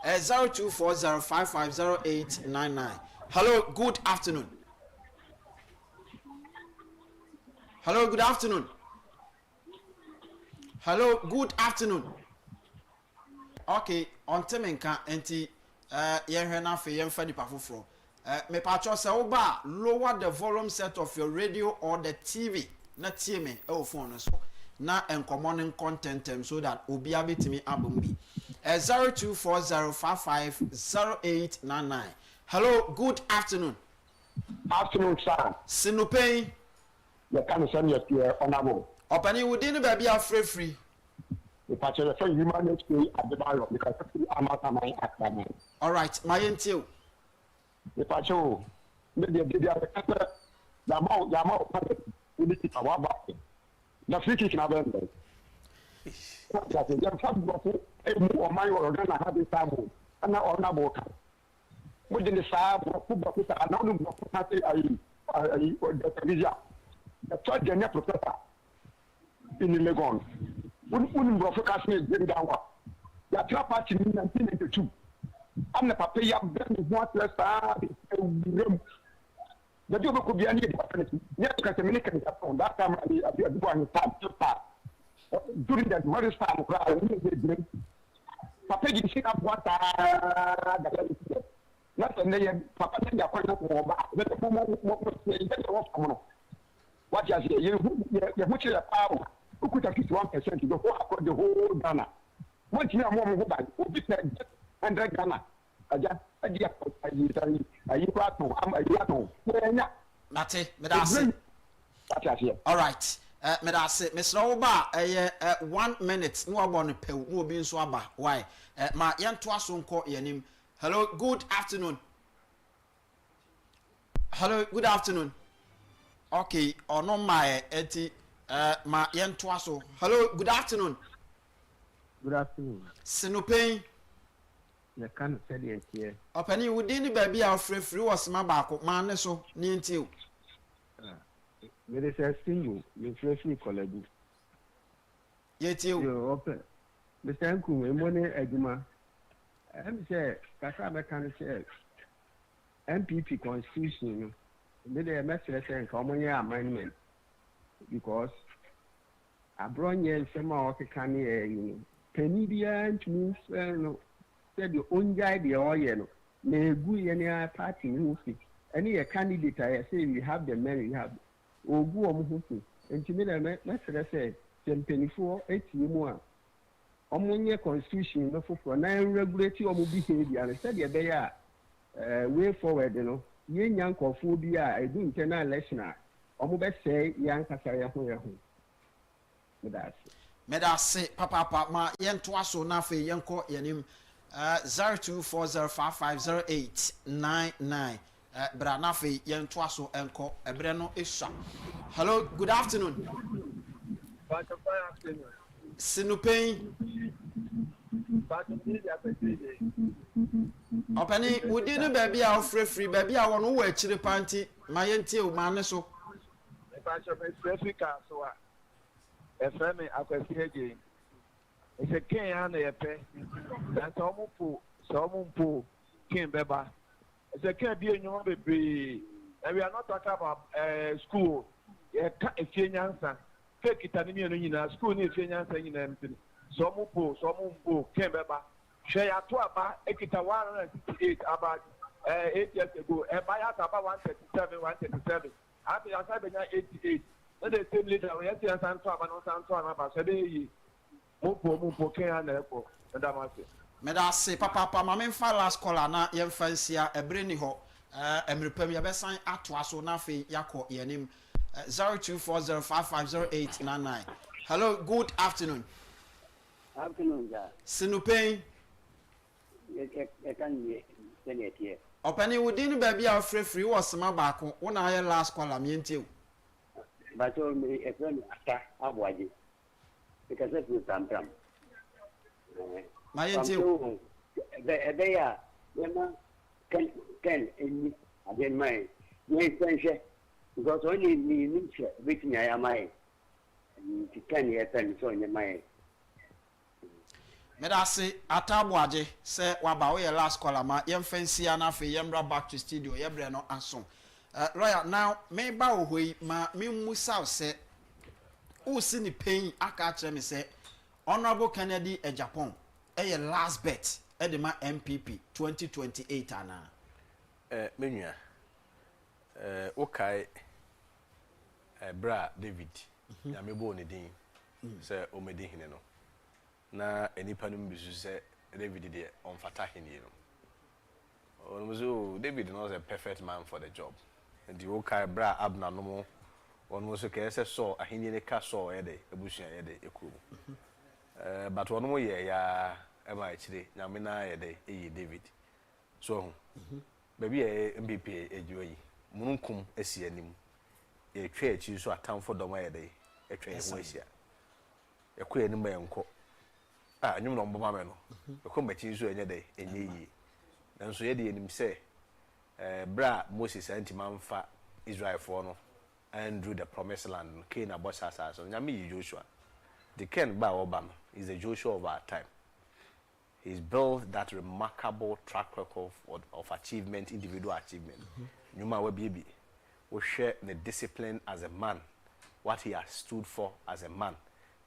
0240550899. Hello, good afternoon. Hello, good afternoon. Hello, good afternoon. Okay, on temenka enti ye na fe ye mfa nipa foforo. Me patcho say oba lower the volume set of your radio or the TV na tie me e wo phone no so na encommon content so that obi abetimi abombi 0240550899. Hello, good afternoon. Afternoon, sir. Sinupei. You can send your peer honorable. Opani within the baby are free. The patcher of human nature at the bar because I'm not my actor. All right, my until the patcher, the amount we need to power back. The free kick in a vendor. That's a young family or my organ. I have this time and now honorable. Within the side of football, I know the third general professor in Legon. Wouldn't go for Kashmir, bring down what? The Atlanta party in 1992. I'm the papaya, what less room. The job could be any different. Yes, because the American is upon that time. I during that very time, Papa didn't see up what not a name, Papa, what you say, you which is a power who could have 1% to the whole Ghana. What you are more about, would be and Ghana. All right. Medase, Miss Roba, 1 minute. No one pay will be in Swaba. Why? My young Twason call your name. Hello, good afternoon. Hello, good afternoon. Okay, or no, my eti, my young Twaso. Hello, good afternoon. Good afternoon. Sinupei. You can't say it here. Openi within the baby are free was my back, man, so near you. There is a single, you freshly college. Yet you open. Mr. Uncle, and money, Eduma. I'm say, Kasama can say, MPP constitution, made a message saying common year amendment because a brown year summer can you Canadian means said the own guy the oil may good any party movie. Any candidate I say we have the men we have. Or go on and to me, the message said, 24, 8 more. Ammonia constitution, no for 9 regulatory behavior, and said, yeah, they are way forward, you know. Young phobia, I do internal election. Almost say, young Kasaya home. Medase, Papa, my young Twaso, Nafe, young court, yanim 0240550899. Branafe yen twaso enko ebreno isha. Hello, good afternoon. Sinupei. Opani wudi no baby a free baby a won wo akire panti ma yentie o ma ne so. Africa so a efreme akwasi eje. Ese Kenya na yepe. Na so mo po kin beba. It's a can't be in your baby. And we are not talking about school. A answer. Take it and in a school near answer in anything. Some po, came back. Share a 2 about 168 about 8 years ago. And by us about 137. After I said 88. Then they say later, we have to answer about 7 Mupo, Kenya, airport. And that was it. Medase papa mama mfa last caller na yemfansia ebreni ho Emrepem ya besan atwa so na fe yakọ yenim 0240550899. Hello, good afternoon. Afternoon, ja. Sinupen. I can send here. Opani within baby a free was my back when I last call am yentiu. But told me a friend after Abwaji. Because it was sometimes. My yentiu. They are, can in again my friendship. Because only me, which I am I. 10 years and so in my. Medasi atabuaje se waba we last caller ma yem fancy na fe yemra back to studio yebre no aso. Lawyer, now me ba ohoi ma me musa se o si ni pain aka kire me se Honorable Kennedy Agyapong e last bet e de ma MPP 2028 ana. Menua okay bra David ya me bo ne din se o me din hine no na enipa no mbisu se David de on fata hine no David was a perfect man for the job and the okay bra abna no mo on mo so ke se so ahine ne ka so e de ebusuan ye de ekuru but one mo ye ya e ma chire nyame na ye de e David so baby e MPP ejuyi mununkum esi anim e twa echi so atamfo dom ye de e twa ho asia e ko anim enko anyum no mboma me no e ko mbachi so enye de enye yi nanso ye de enim se bra Moses antimanfa Israel for no and through the promised land Cain abosasa so nyame yi Joshua the Ken ba Obama is a Joshua of our time. He's built that remarkable track record of achievement, individual achievement. Nyuma we baby, we share the discipline as a man, what he has stood for as a man.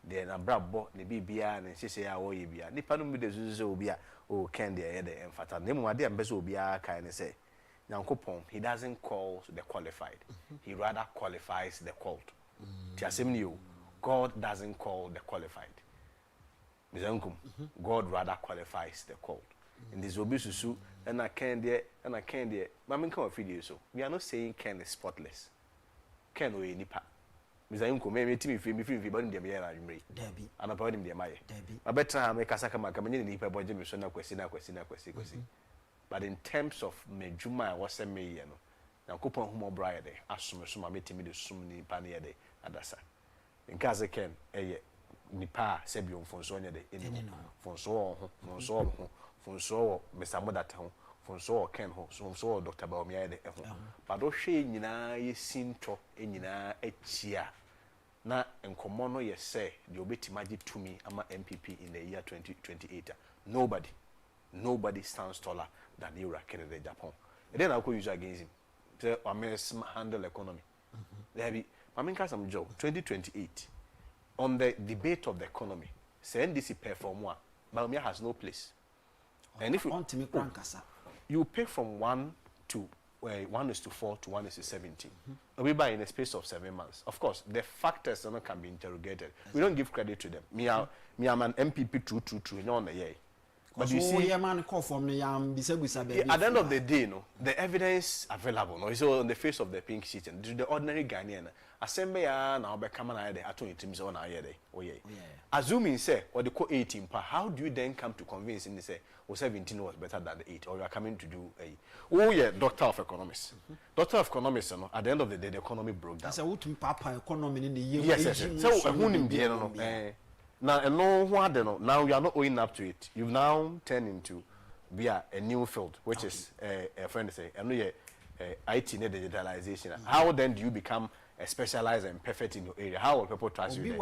Then abrabo ne bibia ne sese ya wo yebia. Nipa no bi de zuzu obia o Ken de ye de emfata. Nemu ade ambe so obia kai ne say, Nyankopon, he doesn't call the qualified. He rather qualifies the called. Tiasem you, God doesn't call the qualified. God rather qualifies the called. In this obisusu, and I can't there, Mamma come of video so. We are not saying Ken is spotless. Ken or any part. Mizankum may meet me free burning the Mia and Ray. Debbie. And about him, dear Maya. I better make Kasaka Makamani and Nipa Boy so no question. But in terms of Mejuma was a me, now coupon whom bride, assume suma meeting me the sumni pania de Adasa. In Kaza Ken, nipa sebion fonso nya de eni fonso ho fonso Mr. Modata ho fonso Ken ho fonso Dr. Baomia de ho but do hwe nyina ye sinto nyina achia na enkomo no ye say the obetimaji to me ama MPP in the year 2028 nobody stands taller than Kennedy Agyapong and then I could use against him say handle economy there be maminka some job 2028 on the debate of the economy, say NDC perform one, Baumia has no place. And if you pick from 1 to 1:4 to 1:17, we buy in a space of 7 months. Of course, the factors can be interrogated. We don't give credit to them. Me am an MPP true, no on the year. But you see, at the end of the day, the evidence available, so on the face of the pink sheet, and the ordinary Ghanaian, assembly now become an idea, teams on a year. Assuming, say, or the co 18, how do you then come to convince him, say, 17 was better than the 8, or you are coming to do a doctor of economics? Doctor of economics, at the end of the day, the economy broke down. So, now, and now you are not owing up to it. You've now turned into a new field, which is a friend say, and IT digitalization. How then do you become a specialized and perfect in your area? How will people trust you?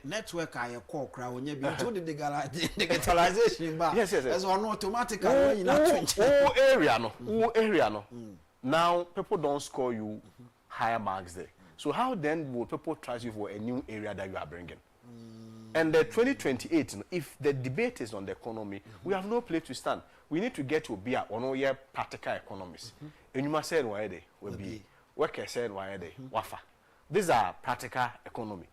Network I call crowd when you be told the digitalization. Yes, as on automatic. Area no. Now people don't score you higher marks there. So how then will people trust you for a new area that you are bringing? And the 2028, if the debate is on the economy, we have no place to stand. We need to get to be a one-year practical economists. And you must say why they will be workers said why they wafa. These are practical economy.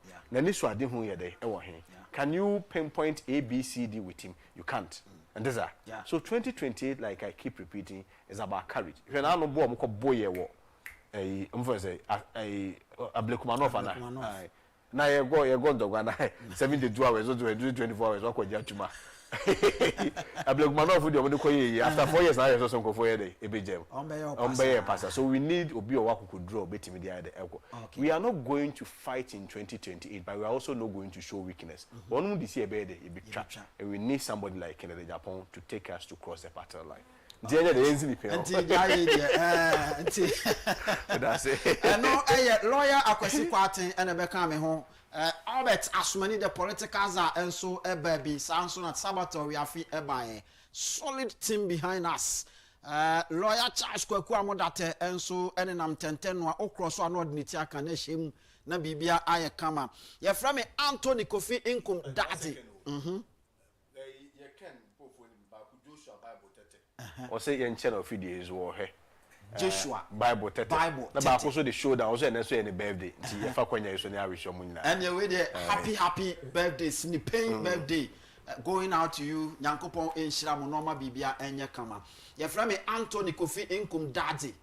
Can you pinpoint A, B, C, D with him? You can't. And this so 2028, like I keep repeating, is about courage. When I know boy, I'm called boy a Agyapong and now you go to one 72 hours or 24 hours. What could you do? Agyapong for the after 4 years now, you're also going for a day. A big gem. Pastor. So we need Obi or who could draw Betty Media. We are not going to fight in 2028, but we are also not going to show weakness. One would see a bed, a big trap, and we need somebody like Agyapong to take us to cross the battle line. That's it. No, lawyer Kwasi Kwarteng and a become home. Albert Asmani, the political and so a baby, Samson at Sabato, we are fit by solid team behind us. Lawyer Charles Kwakwamo that and so and I'm 10 or cross one word Nitiaka Neshim, Nabibia Ayakama. You're from Anthony Kofi Income Daddy. Or say in channel videos or Joshua Bible also the show that also any birthday. And you with the happy birthday, snipping birthday going out to you, Yankopon in Shiramu Norma Bibia and Yakama. Your friend Anthony Kofi Income Daddy,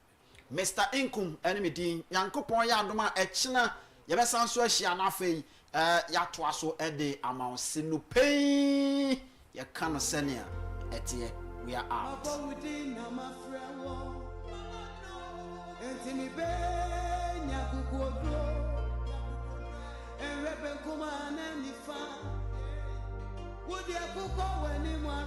Mr. Income enemy Dean, Yankopon Yaduma Echina, Yabesan Sweshiana Fay, Yatwaso Ede amount Sinupay, Yakana Senia, Etie. We are out. Would you go anymore?